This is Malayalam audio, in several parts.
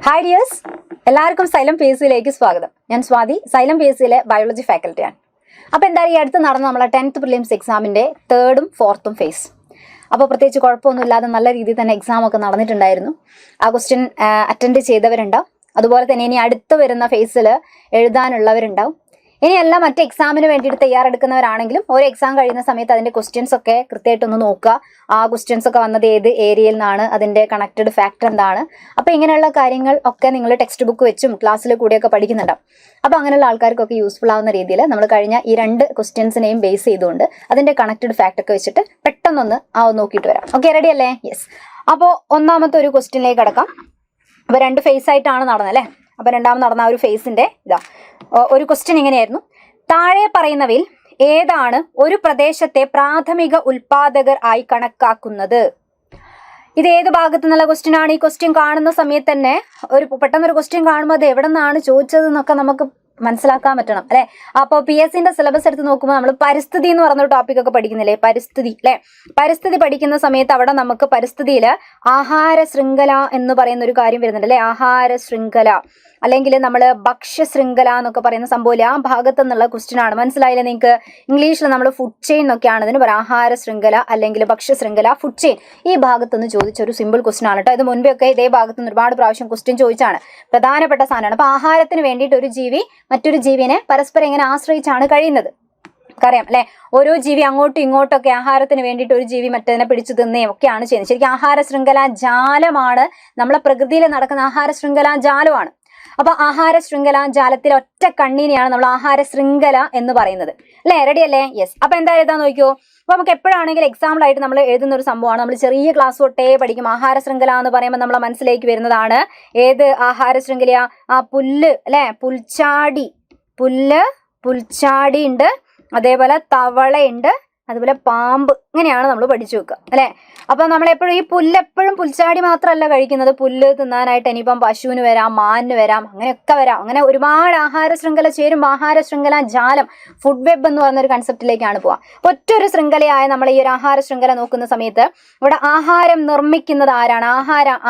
ഹായ് ഡിയേഴ്സ്, എല്ലാവർക്കും സൈലം പി എസ് സിയിലേക്ക് സ്വാഗതം. ഞാൻ സ്വാതി, സൈലം പി എസ് സിയിലെ ബയോളജി ഫാക്കൽറ്റിയാണ്. അപ്പോൾ എന്തായാലും ഈ അടുത്ത് നടന്ന നമ്മളെ 10th പ്രിലിംസ് എക്സാമിൻ്റെ 3rd ഉം 4th ഉം ഫേസ്. അപ്പോൾ പ്രത്യേകിച്ച് കുഴപ്പമൊന്നുമില്ലാതെ നല്ല രീതിയിൽ തന്നെ എക്സാമൊക്കെ നടന്നിട്ടുണ്ടായിരുന്നു. ആ ക്വസ്റ്റ്യൻ അറ്റൻഡ് ചെയ്തവരുണ്ടാവും, അതുപോലെ തന്നെ ഇനി അടുത്ത് വരുന്ന ഫേസിൽ എഴുതാനുള്ളവരുണ്ടാവും. ഇനിയെല്ലാം മറ്റ് എക്സാമിന് വേണ്ടിയിട്ട് തയ്യാറെടുക്കുന്നവരാണെങ്കിലും ഓരോ എക്സാം കഴിയുന്ന സമയത്ത് അതിൻ്റെ ക്വസ്റ്റ്യൻസ് ഒക്കെ കൃത്യമായിട്ടൊന്ന് നോക്കുക. ആ ക്വസ്റ്റ്യൻസ് ഒക്കെ വന്നത് ഏത് ഏരിയയിൽ നിന്നാണ്, അതിൻ്റെ കണക്റ്റഡ് ഫാക്ടർ എന്താണ്. അപ്പോൾ ഇങ്ങനെയുള്ള കാര്യങ്ങൾ ഒക്കെ നിങ്ങൾ ടെക്സ്റ്റ് ബുക്ക് വെച്ചും ക്ലാസ്സിൽ കൂടിയൊക്കെ പഠിക്കുന്നുണ്ടാവും. അപ്പോൾ അങ്ങനെയുള്ള ആൾക്കാർക്കൊക്കെ യൂസ്ഫുൾ ആവുന്ന രീതിയിൽ നമ്മൾ കഴിഞ്ഞ ഈ 2 ക്വസ്റ്റ്യൻസിനെയും ബേസ് ചെയ്തുകൊണ്ട് അതിൻ്റെ കണക്റ്റഡ് ഫാക്ട് ഒക്കെ വെച്ചിട്ട് പെട്ടെന്നൊന്ന് നോക്കിയിട്ട് വരാം. ഓക്കെ, റെഡി അല്ലേ? യെസ്. അപ്പോൾ ഒന്നാമത്തെ ഒരു ക്വസ്റ്റ്യനിലേക്ക് കടക്കാം. അപ്പോൾ 2 ഫേസ് ആയിട്ടാണ് നടന്നല്ലേ. അപ്പോൾ രണ്ടാമത് നടന്ന ആ ഒരു ഫേസിൻ്റെ ഒരു ക്വസ്റ്റ്യൻ ഇങ്ങനെയായിരുന്നു: താഴെ പറയുന്നവയിൽ ഏതാണ് ഒരു പ്രദേശത്തെ പ്രാഥമിക ഉൽപാദകർ ആയി കണക്കാക്കുന്നത്? ഇത് ഏത് ഭാഗത്തു നിന്നുള്ള ക്വസ്റ്റ്യൻ ആണ്? ഈ ക്വസ്റ്റ്യൻ കാണുന്ന സമയത്ത് തന്നെ പെട്ടെന്നൊരു ക്വസ്റ്റ്യൻ കാണുമ്പോൾ അത് എവിടെ നിന്നാണ് ചോദിച്ചത് എന്നൊക്കെ നമുക്ക് മനസ്സിലാക്കാൻ പറ്റണം അല്ലെ. അപ്പോൾ പി എസ് സിന്റെ സിലബസ് എടുത്ത് നോക്കുമ്പോൾ നമ്മൾ പരിസ്ഥിതി എന്ന് പറഞ്ഞൊരു ടോപ്പിക് ഒക്കെ പഠിക്കുന്നില്ലേ, പരിസ്ഥിതി അല്ലെ. പരിസ്ഥിതി പഠിക്കുന്ന സമയത്ത് അവിടെ നമുക്ക് പരിസ്ഥിതിയിൽ ആഹാര ശൃംഖല എന്ന് പറയുന്ന ഒരു കാര്യം വരുന്നുണ്ട് അല്ലെ. ആഹാര ശൃംഖല അല്ലെങ്കിൽ നമ്മൾ ഭക്ഷ്യ ശൃംഖല എന്നൊക്കെ പറയുന്ന സംഭവം ആ ഭാഗത്തു നിന്നുള്ള ക്വസ്റ്റ്യൻ ആണ്. മനസ്സിലായില്ലേ നിങ്ങൾക്ക്? ഇംഗ്ലീഷിൽ നമ്മൾ ഫുഡ് ചെയിൻ എന്നൊക്കെയാണ് ഇതിന് പറയാം. ആഹാര ശൃംഖല അല്ലെങ്കിൽ ഭക്ഷ്യ ശൃംഖല, ഫുഡ് ചെയിൻ. ഈ ഭാഗത്തുനിന്ന് ചോദിച്ച ഒരു സിമ്പിൾ ക്വസ്റ്റ്യൻ ആണ് കേട്ടോ. ഇത് മുൻപേ ഒക്കെ ഇതേ ഭാഗത്തുനിന്ന് ഒരുപാട് പ്രാവശ്യം ക്വസ്റ്റ്യൻ ചോദിച്ചാണ്. പ്രധാനപ്പെട്ട സാധനമാണ്. അപ്പോൾ ആഹാരത്തിന് വേണ്ടിയിട്ട് ഒരു ജീവി മറ്റൊരു ജീവിനെ പരസ്പരം എങ്ങനെ ആശ്രയിച്ചാണ് കഴിയുന്നത് അറിയാം അല്ലെ. ഓരോ ജീവി അങ്ങോട്ടും ഇങ്ങോട്ടൊക്കെ ആഹാരത്തിന് വേണ്ടിയിട്ട് ഒരു ജീവി മറ്റതിനെ പിടിച്ചു തിന്നുകയും ഒക്കെയാണ് ചെയ്യുന്നത്. ശരിക്കും ആഹാര ശൃംഖല ജാലമാണ് നമ്മളെ പ്രകൃതിയിൽ നടക്കുന്ന ആഹാര ശൃംഖല ജാലമാണ്. അപ്പൊ ആഹാര ശൃംഖല ജാലത്തിൽ ഒറ്റ കണ്ണീനെയാണ് നമ്മൾ ആഹാര ശൃംഖല എന്ന് പറയുന്നത് അല്ലെ. റെഡി അല്ലേ? യെസ്. അപ്പൊ എന്താ എഴുതാൻ നോക്കിയോ. അപ്പൊ നമുക്ക് എപ്പോഴാണെങ്കിലും എക്സാമ്പിൾ ആയിട്ട് നമ്മൾ എഴുതുന്ന ഒരു സംഭവമാണ്. നമ്മൾ ചെറിയ ക്ലാസ് തൊട്ടേ പഠിക്കും. ആഹാര ശൃംഖല എന്ന് പറയുമ്പോൾ നമ്മളെ മനസ്സിലേക്ക് വരുന്നതാണ് ഏത് ആഹാര ശൃംഖലയാ? ആ പുല്ല് അല്ലെ, പുൽച്ചാടി. പുൽച്ചാടി ഉണ്ട്, അതേപോലെ തവളയുണ്ട്, അതുപോലെ പാമ്പ്. ഇങ്ങനെയാണ് നമ്മൾ പഠിച്ചു വെക്കുക അല്ലെ. അപ്പൊ നമ്മളെപ്പോഴും ഈ പുല്ലെപ്പോഴും പുൽച്ചാടി മാത്രമല്ല കഴിക്കുന്നത്. പുല്ല് തിന്നാനായിട്ട് ഇനിയിപ്പം പശുവിന് വരാം, മാനിന് വരാം, അങ്ങനെയൊക്കെ വരാം. അങ്ങനെ ഒരുപാട് ആഹാര ശൃംഖല ചേരുമ്പോൾ ആഹാര ശൃംഖല ജാലം, ഫുഡ് വെബ് എന്ന് പറയുന്ന ഒരു കൺസെപ്റ്റിലേക്കാണ് പോവുക. ഒറ്റൊരു ശൃംഖലയായ നമ്മൾ ഈ ഒരു ആഹാര ശൃംഖല നോക്കുന്ന സമയത്ത് ഇവിടെ ആഹാരം നിർമ്മിക്കുന്നത് ആരാണ്?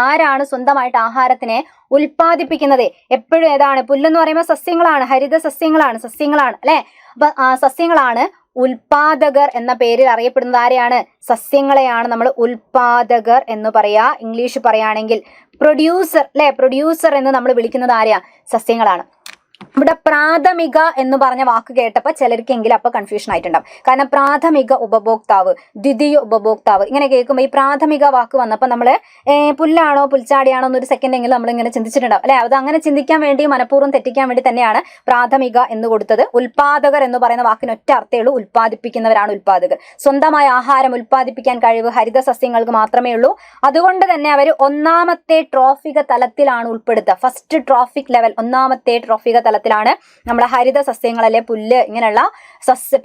ആരാണ് സ്വന്തമായിട്ട് ആഹാരത്തിനെ ഉൽപ്പാദിപ്പിക്കുന്നത്? എപ്പോഴും ഏതാണ്? പുല്ലെന്ന് പറയുമ്പോൾ സസ്യങ്ങളാണ്, ഹരിത സസ്യങ്ങളാണ് അല്ലെ. അപ്പൊ സസ്യങ്ങളാണ് ഉൽപാദകർ എന്ന പേരിൽ അറിയപ്പെടുന്നത്. ആരെയാണ്? സസ്യങ്ങളെയാണ് നമ്മൾ ഉൽപാദകർ എന്ന് പറയാ. ഇംഗ്ലീഷ് പറയുകയാണെങ്കിൽ പ്രൊഡ്യൂസർ അല്ലെ. പ്രൊഡ്യൂസർ എന്ന് നമ്മൾ വിളിക്കുന്നത് ആരെയാ? സസ്യങ്ങളാണ്. ഇവിടെ പ്രാഥമിക എന്ന് പറഞ്ഞ വാക്ക് കേട്ടപ്പോൾ ചിലർക്കെങ്കിലും അപ്പൊ കൺഫ്യൂഷൻ ആയിട്ടുണ്ടാവും. കാരണം പ്രാഥമിക ഉപഭോക്താവ്, ദ്വിതീയ ഉപഭോക്താവ് ഇങ്ങനെ കേൾക്കുമ്പോൾ ഈ പ്രാഥമിക വാക്ക് വന്നപ്പോൾ നമ്മൾ പുല്ലാണോ പുൽച്ചാടിയാണോ എന്നൊരു സെക്കൻഡ് എങ്കിലും നമ്മളിങ്ങനെ ചിന്തിച്ചിട്ടുണ്ടാവും അല്ലെ. അത് അങ്ങനെ ചിന്തിക്കാൻ വേണ്ടി മനഃപൂർവ്വം തെറ്റിക്കാൻ വേണ്ടി തന്നെയാണ് പ്രാഥമിക എന്ന് കൊടുത്തത്. ഉൽപാദകർ എന്ന് പറയുന്ന വാക്കിന് ഒറ്റ അർത്ഥമേ ഉള്ളൂ, ഉൽപ്പാദിപ്പിക്കുന്നവരാണ് ഉൽപാദകർ. സ്വന്തമായ ആഹാരം ഉൽപ്പാദിപ്പിക്കാൻ കഴിവ് ഹരിത സസ്യങ്ങൾക്ക് മാത്രമേ ഉള്ളൂ. അതുകൊണ്ട് തന്നെ അവർ ഒന്നാമത്തെ ട്രോഫിക തലത്തിലാണ് ഉൾപ്പെടുത്തുക. ഫസ്റ്റ് ട്രോഫിക് ലെവൽ, ഒന്നാമത്തെ ട്രോഫിക തലത്തിലാണ് നമ്മുടെ ഹരിത സസ്യങ്ങളല്ലെ, പുല്ല്, ഇങ്ങനെയുള്ള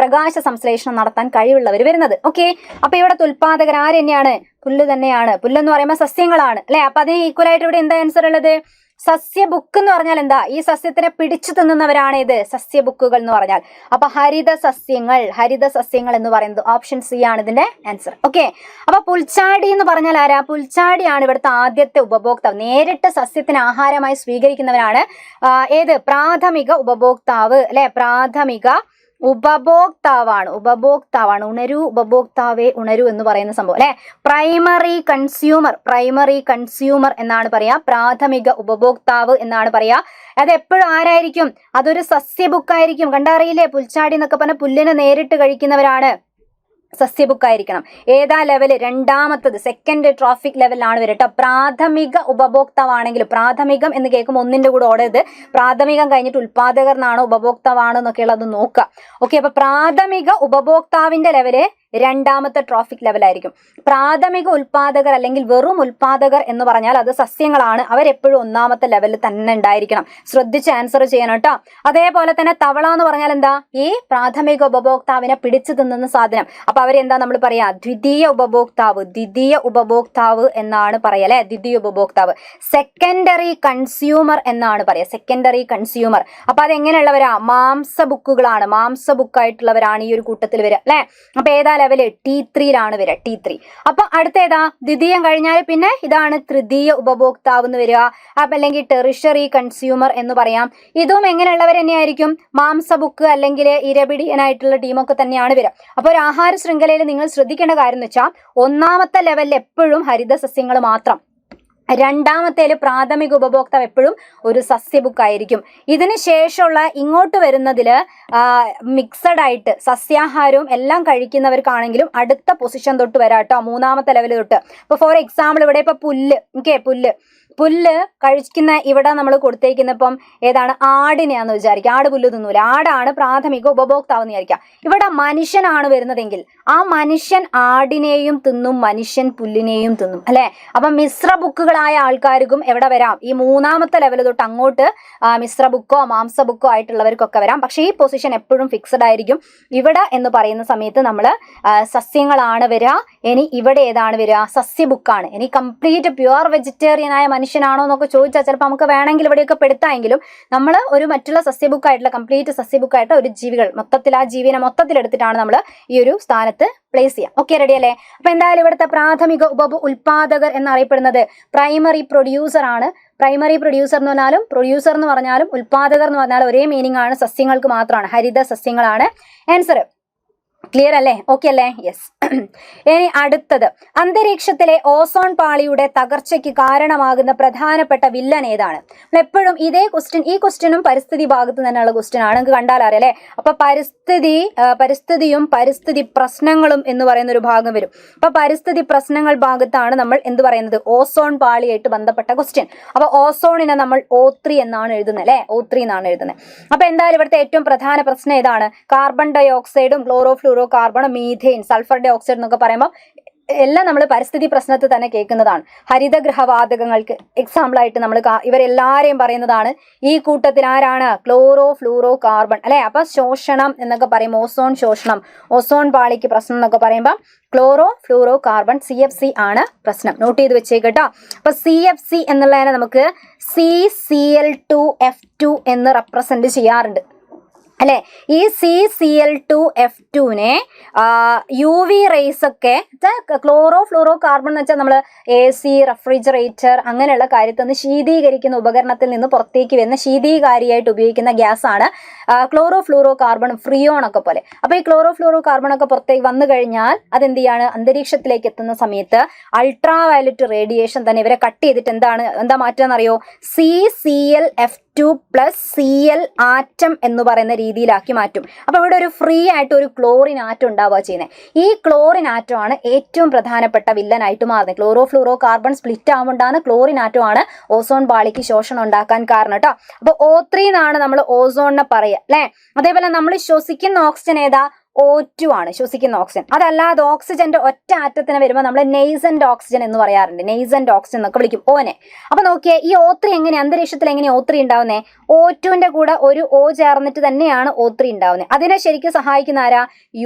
പ്രകാശ സംശ്ലേഷണം നടത്താൻ കഴിവുള്ളവർ വരുന്നത്. ഓക്കെ, അപ്പൊ ഇവിടെ ഉൽപാദകർ ആര് തന്നെയാണ്? പുല്ല് തന്നെയാണ്. പുല്ലെന്ന് പറയുമ്പോൾ സസ്യങ്ങളാണ് അല്ലെ. അപ്പൊ അതിന് ഈക്വൽ ആയിട്ട് ഇവിടെ എന്താ ആൻസർ ഉള്ളത്? സസ്യബുക്ക് എന്ന് പറഞ്ഞാൽ എന്താ? ഈ സസ്യത്തിനെ പിടിച്ചു തിന്നുന്നവരാണ് ഇത് സസ്യബുക്കുകൾ എന്ന് പറഞ്ഞാൽ. അപ്പൊ ഹരിത സസ്യങ്ങൾ എന്ന് പറയുന്നത് ഓപ്ഷൻ സി ആണ് ഇതിന്റെ ആൻസർ. ഓക്കെ, അപ്പൊ പുൽച്ചാടി എന്ന് പറഞ്ഞാൽ ആരാ? പുൽച്ചാടിയാണ് ഇവിടുത്തെ ആദ്യത്തെ ഉപഭോക്താവ്. നേരിട്ട് സസ്യത്തിന് ആഹാരമായി സ്വീകരിക്കുന്നവരാണ് ഏത്? പ്രാഥമിക ഉപഭോക്താവ് അല്ലെ. പ്രാഥമിക ഉപഭോക്താവാണ്. ഉണരൂ ഉപഭോക്താവേ ഉണരൂ എന്ന് പറയുന്ന സംഭവം അല്ലെ. പ്രൈമറി കൺസ്യൂമർ എന്നാണ് പറയാ. പ്രാഥമിക ഉപഭോക്താവ് എന്നാണ് പറയാ. അത് എപ്പോഴും ആരായിരിക്കും? അതൊരു സസ്യബുക്കായിരിക്കും. കണ്ടറിയില്ലേ? പുൽച്ചാടി എന്നൊക്കെ പറഞ്ഞ പുല്ലിനെ നേരിട്ട് കഴിക്കുന്നവരാണ്. സസ്യബുക്കായിരിക്കണം. ഏതാ ലെവല്? രണ്ടാമത്തത്, സെക്കൻഡ് ട്രോഫിക് ലെവലിലാണ് വരട്ടോ. പ്രാഥമിക ഉപഭോക്താവാണെങ്കിലും, പ്രാഥമികം എന്ന് കേൾക്കുമ്പോൾ ഒന്നിന്റെ കൂടെ ഓടരുത്. പ്രാഥമികം കഴിഞ്ഞിട്ട് ഉൽപാദകർ എന്നാണോ ഉപഭോക്താവാണോ എന്നൊക്കെയുള്ളത് നോക്കുക. ഓക്കെ, അപ്പൊ പ്രാഥമിക ഉപഭോക്താവിന്റെ ലെവല് രണ്ടാമത്തെ ട്രോഫിക് ലെവലായിരിക്കും. പ്രാഥമിക ഉൽപാദകർ അല്ലെങ്കിൽ വെറും ഉൽപാദകർ എന്ന് പറഞ്ഞാൽ അത് സസ്യങ്ങളാണ്. അവരെപ്പോഴും ഒന്നാമത്തെ ലെവലിൽ തന്നെ ഉണ്ടായിരിക്കണം. ശ്രദ്ധിച്ച് ആൻസർ ചെയ്യണം കേട്ടോ. അതേപോലെ തന്നെ തവള എന്ന് പറഞ്ഞാൽ എന്താ? ഈ പ്രാഥമിക ഉപഭോക്താവിനെ പിടിച്ചു തിന്നുന്ന സാധനം. അപ്പൊ അവരെന്താ നമ്മൾ പറയാ? ദ്വിതീയ ഉപഭോക്താവ് എന്നാണ് പറയാ അല്ലെ. ദ്വിതീയ ഉപഭോക്താവ്. സെക്കൻഡറി കൺസ്യൂമർ എന്നാണ് പറയാ. Secondary consumer. അപ്പൊ അതെങ്ങനെയുള്ളവരാ? മാംസബുക്കുകളാണ്. മാംസബുക്കായിട്ടുള്ളവരാണ് ഈ ഒരു കൂട്ടത്തിൽ വരിക അല്ലെ. അപ്പൊ ഏതാ ലെവല് T3യിലാണ് വരിക, T3. അപ്പൊ അടുത്ത ഏതാ? ദ്വിതീയം കഴിഞ്ഞാൽ പിന്നെ ഇതാണ് തൃതീയ ഉപഭോക്താവ് എന്ന് വരിക. അപ്പൊ അല്ലെങ്കിൽ ടെറിഷറി കൺസ്യൂമർ എന്ന് പറയാം. ഇതും എങ്ങനെയുള്ളവർ തന്നെയായിരിക്കും? മാംസബുക്ക് അല്ലെങ്കിൽ ഇരപിടിയനായിട്ടുള്ള ടീമൊക്കെ തന്നെയാണ് വരിക. അപ്പൊ ഒരു ആഹാര ശൃംഖലയിൽ നിങ്ങൾ ശ്രദ്ധിക്കേണ്ട കാര്യം എന്ന് വെച്ചാൽ ഒന്നാമത്തെ ലെവലിൽ എപ്പോഴും ഹരിതസസ്യങ്ങൾ മാത്രം, രണ്ടാമത്തേല് പ്രാഥമിക ഉപഭോക്താവ് എപ്പോഴും ഒരു സസ്യബുക്ക് ആയിരിക്കും. ഇതിന് ശേഷമുള്ള ഇങ്ങോട്ട് വരുന്നതില് മിക്സഡ് ആയിട്ട് സസ്യാഹാരവും എല്ലാം കഴിക്കുന്നവർക്കാണെങ്കിലും അടുത്ത പൊസിഷൻ തൊട്ട് വരാം കേട്ടോ, മൂന്നാമത്തെ ലെവൽ തൊട്ട്. ഇപ്പൊ ഫോർ എക്സാമ്പിൾ ഇവിടെ ഇപ്പൊ പുല്ല് കഴിക്കുന്ന ഇവിടെ നമ്മൾ കൊടുത്തേക്കുന്ന ഇപ്പം ഏതാണ്? ആടിനെയാന്ന് വിചാരിക്കുക. ആട് പുല്ല് തിന്നൂല, ആടാണ് പ്രാഥമിക ഉപഭോക്താവ് എന്ന് വിചാരിക്കുക. ഇവിടെ മനുഷ്യനാണ് വരുന്നതെങ്കിൽ ആ മനുഷ്യൻ ആടിനെയും തിന്നും, മനുഷ്യൻ പുല്ലിനെയും തിന്നും, അല്ലെ? അപ്പൊ മിശ്ര ബുക്കുകളായ ആൾക്കാർക്കും എവിടെ വരാം? ഈ മൂന്നാമത്തെ ലെവൽ തൊട്ട് അങ്ങോട്ട് മിശ്ര ബുക്കോ മാംസ ബുക്കോ ആയിട്ടുള്ളവർക്കൊക്കെ വരാം. പക്ഷെ ഈ പൊസിഷൻ എപ്പോഴും ഫിക്സഡ് ആയിരിക്കും. ഇവിടെ എന്ന് പറയുന്ന സമയത്ത് നമ്മൾ സസ്യങ്ങളാണ് വരിക. ഇനി ഇവിടെ ഏതാണ് വരിക? സസ്യബുക്കാണ്. ഇനി കംപ്ലീറ്റ് പ്യുവർ വെജിറ്റേറിയൻ ആയ മനുഷ്യനാണോ എന്നൊക്കെ ചോദിച്ചാൽ ചിലപ്പോൾ നമുക്ക് വേണമെങ്കിൽ ഇവിടെയൊക്കെ പെടുത്താമെങ്കിലും നമ്മൾ ഒരു മറ്റുള്ള സസ്യബുക്കായിട്ടുള്ള കംപ്ലീറ്റ് സസ്യബുക്കായിട്ട് ഒരു ജീവികൾ മൊത്തത്തിൽ ആ ജീവിനെ മൊത്തത്തിൽ എടുത്തിട്ടാണ് നമ്മൾ ഈ ഒരു സ്ഥാനത്ത് പ്ലേസ് ചെയ്യാം. ഓക്കെ, റെഡി അല്ലേ? അപ്പൊ എന്തായാലും ഇവിടുത്തെ പ്രാഥമിക ഉൽപാദകർ എന്നറിയപ്പെടുന്നത് പ്രൈമറി പ്രൊഡ്യൂസർ ആണ്. പ്രൈമറി പ്രൊഡ്യൂസർ എന്ന് പറഞ്ഞാലും പ്രൊഡ്യൂസർ എന്ന് പറഞ്ഞാലും ഉൽപാദകർ എന്ന് പറഞ്ഞാലും ഒരേ മീനിങ് ആണ്. സസ്യങ്ങൾക്ക് മാത്രമാണ്, ഹരിത സസ്യങ്ങളാണ് ആൻസർ. ക്ലിയർ അല്ലേ? ഓക്കെ അല്ലേ? യെസ്. ഇനി അടുത്തത്, അന്തരീക്ഷത്തിലെ ഓസോൺ പാളിയുടെ തകർച്ചയ്ക്ക് കാരണമാകുന്ന പ്രധാനപ്പെട്ട വില്ലൻ ഏതാണ്? എപ്പോഴും ഇതേ ക്വസ്റ്റ്യൻ, ഈ ക്വസ്റ്റ്യനും പരിസ്ഥിതി ഭാഗത്ത് തന്നെയുള്ള ക്വസ്റ്റ്യൻ ആണ്, നിങ്ങൾക്ക് കണ്ടാൽ അറിയാം അല്ലെ? അപ്പൊ പരിസ്ഥിതിയും പരിസ്ഥിതി പ്രശ്നങ്ങളും എന്ന് പറയുന്ന ഒരു ഭാഗം വരും. അപ്പൊ പരിസ്ഥിതി പ്രശ്നങ്ങൾ ഭാഗത്താണ് നമ്മൾ എന്ത് പറയുന്നത്? ഓസോൺ പാളിയായിട്ട് ബന്ധപ്പെട്ട ക്വസ്റ്റ്യൻ. അപ്പൊ ഓസോണിനെ നമ്മൾ O3 എന്നാണ് എഴുതുന്നത് അല്ലെ? O3 എന്നാണ് എഴുതുന്നത്. അപ്പൊ എന്തായാലും ഇവിടുത്തെ ഏറ്റവും പ്രധാന പ്രശ്നം ഏതാണ്? കാർബൺ ഡൈ ഓക്സൈഡും chlorofluorocarbon, methane, sulphur dioxide എന്നൊക്കെ പറയുമ്പോൾ എല്ലാം നമ്മൾ പരിസ്ഥിതി പ്രശ്നത്തിൽ തന്നെ കേൾക്കുന്നതാണ്. ഹരിതഗൃഹവാതകങ്ങൾക്ക് എക്സാമ്പിൾ ആയിട്ട് നമ്മൾ ഇവരെല്ലാരെയും പറയുന്നതാണ്. ഈ കൂട്ടത്തിൽ ആരാണ്? ക്ലോറോ ഫ്ലൂറോ കാർബൺ അല്ലെ? അപ്പൊ ശോഷണം എന്നൊക്കെ പറയുമ്പോൾ ഓസോൺ ശോഷണം, ഓസോൺ പാളിക്ക് പ്രശ്നം എന്നൊക്കെ പറയുമ്പോൾ ക്ലോറോ ഫ്ലൂറോ കാർബൺ CFC ആണ് പ്രശ്നം. നോട്ട് ചെയ്ത് വെച്ചേക്കട്ടോ. അപ്പൊ CFC എന്നുള്ളതിനെ നമുക്ക് CCl2F2 എന്ന് റെപ്രസെന്റ് ചെയ്യാറുണ്ട് അല്ലെ? ഈ CCl2F2നെ UV റേസ് ഒക്കെ ക്ലോറോ ഫ്ലൂറോ കാർബൺ എന്ന് വെച്ചാൽ നമ്മൾ AC, റെഫ്രിജറേറ്റർ അങ്ങനെയുള്ള കാര്യത്തിൽ നിന്ന് ശീതീകരിക്കുന്ന ഉപകരണത്തിൽ നിന്ന് പുറത്തേക്ക് വരുന്ന ശീതീകാരിയായിട്ട് ഉപയോഗിക്കുന്ന ഗ്യാസ് ആണ് ക്ലോറോ ഫ്ലൂറോ കാർബൺ, ഫ്രിയോൺ ഒക്കെ പോലെ. അപ്പൊ ഈ ക്ലോറോ ഫ്ലൂറോ കാർബൺ ഒക്കെ പുറത്തേക്ക് വന്നു കഴിഞ്ഞാൽ അതെന്ത് ചെയ്യാണ്? അന്തരീക്ഷത്തിലേക്ക് എത്തുന്ന സമയത്ത് അൾട്രാ വയലറ്റ് റേഡിയേഷൻ തന്നെ ഇവരെ കട്ട് ചെയ്തിട്ട് എന്താ മാറ്റാന്നറിയോ? CCl2+Cl ആറ്റം എന്ന് പറയുന്ന രീതിയിലാക്കി മാറ്റും. അപ്പൊ ഇവിടെ ഒരു ഫ്രീ ആയിട്ട് ഒരു ക്ലോറിൻ ആറ്റം ഉണ്ടാവുക ചെയ്യുന്നത്. ഈ ക്ലോറിൻ ആറ്റം ആണ് ഏറ്റവും പ്രധാനപ്പെട്ട വില്ലനായിട്ട് മാറുന്നത്. ക്ലോറോ ഫ്ലൂറോ കാർബൺ സ്പ്ലിറ്റ് ആവുകൊണ്ടാണ് ക്ലോറിൻ ആറ്റം ആണ് ഓസോൺ പാളിക്ക് ശോഷണം ഉണ്ടാക്കാൻ കാരണം കേട്ടോ. അപ്പൊ O3 എന്നാണ് നമ്മൾ ഓസോണിനെ പറയുക അല്ലെ? അതേപോലെ നമ്മൾ ശ്വസിക്കുന്ന ഓക്സിജൻ ഏതാ? O2 ആണ് ശ്വസിക്കുന്ന ഓക്സിജൻ. അതല്ലാതെ ഓക്സിജന്റെ ഒറ്റ ആറ്റത്തിന് വരുമ്പോൾ നമ്മൾ നെയ്സന്റ് ഓക്സിജൻ എന്ന് പറയാറുണ്ട്. നെയ്സന്റ് ഓക്സിജൻ എന്നൊക്കെ വിളിക്കും ഓനെ. അപ്പൊ നോക്കിയേ, ഈ O3 എങ്ങനെ അന്തരീക്ഷത്തിൽ എങ്ങനെയാണ് O3 ഉണ്ടാവുന്നേ? O2ന്റെ കൂടെ ഒരു O ചേർന്നിട്ട് തന്നെയാണ് O3 ഉണ്ടാവുന്നത്. അതിനെ ശരിക്കും സഹായിക്കുന്ന ആരാ?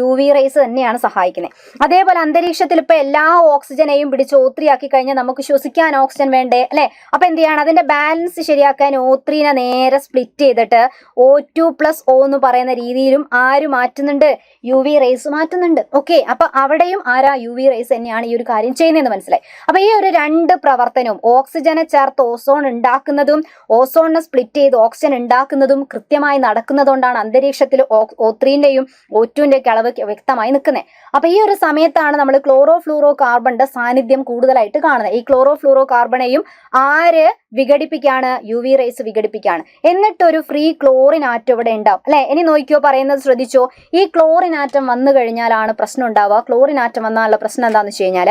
UV റേസ് തന്നെയാണ് സഹായിക്കുന്നത്. അതേപോലെ അന്തരീക്ഷത്തിൽ ഇപ്പൊ എല്ലാ ഓക്സിജനെയും പിടിച്ച് O3 ആക്കി കഴിഞ്ഞാൽ നമുക്ക് ശ്വസിക്കാൻ ഓക്സിജൻ വേണ്ടേ അല്ലെ? അപ്പൊ എന്ത് ചെയ്യണം? അതിന്റെ ബാലൻസ് ശരിയാക്കാൻ O3നെ നേരെ സ്പ്ലിറ്റ് ചെയ്തിട്ട് O2+O എന്ന് പറയുന്ന രീതിയിലും ആര് മാറ്റുന്നുണ്ട്? UV റേസ് മാറ്റുന്നുണ്ട്. ഓക്കെ, അപ്പൊ അവിടെയും ആരാ? UV റേസ് തന്നെയാണ് ഈ ഒരു കാര്യം ചെയ്യുന്നതെന്ന് മനസ്സിലായി. അപ്പൊ ഈ ഒരു രണ്ട് പ്രവർത്തനവും ഓക്സിജനെ ചേർത്ത് ഓസോൺ ഉണ്ടാക്കുന്നതും ഓസോണിനെ സ്പ്ലിറ്റ് ചെയ്ത് ഓക്സിജൻ ഉണ്ടാക്കുന്നതും കൃത്യമായി നടക്കുന്നതുകൊണ്ടാണ് അന്തരീക്ഷത്തിൽ O3ന്റെയും O2ന്റെയും അളവ് വ്യക്തമായി നിൽക്കുന്നത്. അപ്പൊ ഈ ഒരു സമയത്താണ് നമ്മൾ ക്ലോറോ ഫ്ലൂറോ കാർബണിന്റെ സാന്നിധ്യം കൂടുതലായിട്ട് കാണുന്നത്. ഈ ക്ലോറോ ഫ്ലൂറോ കാർബണെയും ആര് വിഘടിപ്പിക്കാണ്? UV raise വിഘടിപ്പിക്കാണ്. എന്നിട്ടൊരു ഫ്രീ ക്ലോറിൻ ആറ്റം ഇവിടെ ഉണ്ടാവും അല്ലെ? ഇനി നോക്കിയോ, പറയുന്നത് ശ്രദ്ധിച്ചോ. ഈ ക്ലോറിൻ ആറ്റം വന്നു കഴിഞ്ഞാലാണ് പ്രശ്നം ഉണ്ടാവുക. ക്ലോറിൻ ആറ്റം വന്നാലുള്ള പ്രശ്നം എന്താണെന്ന് വെച്ച് കഴിഞ്ഞാൽ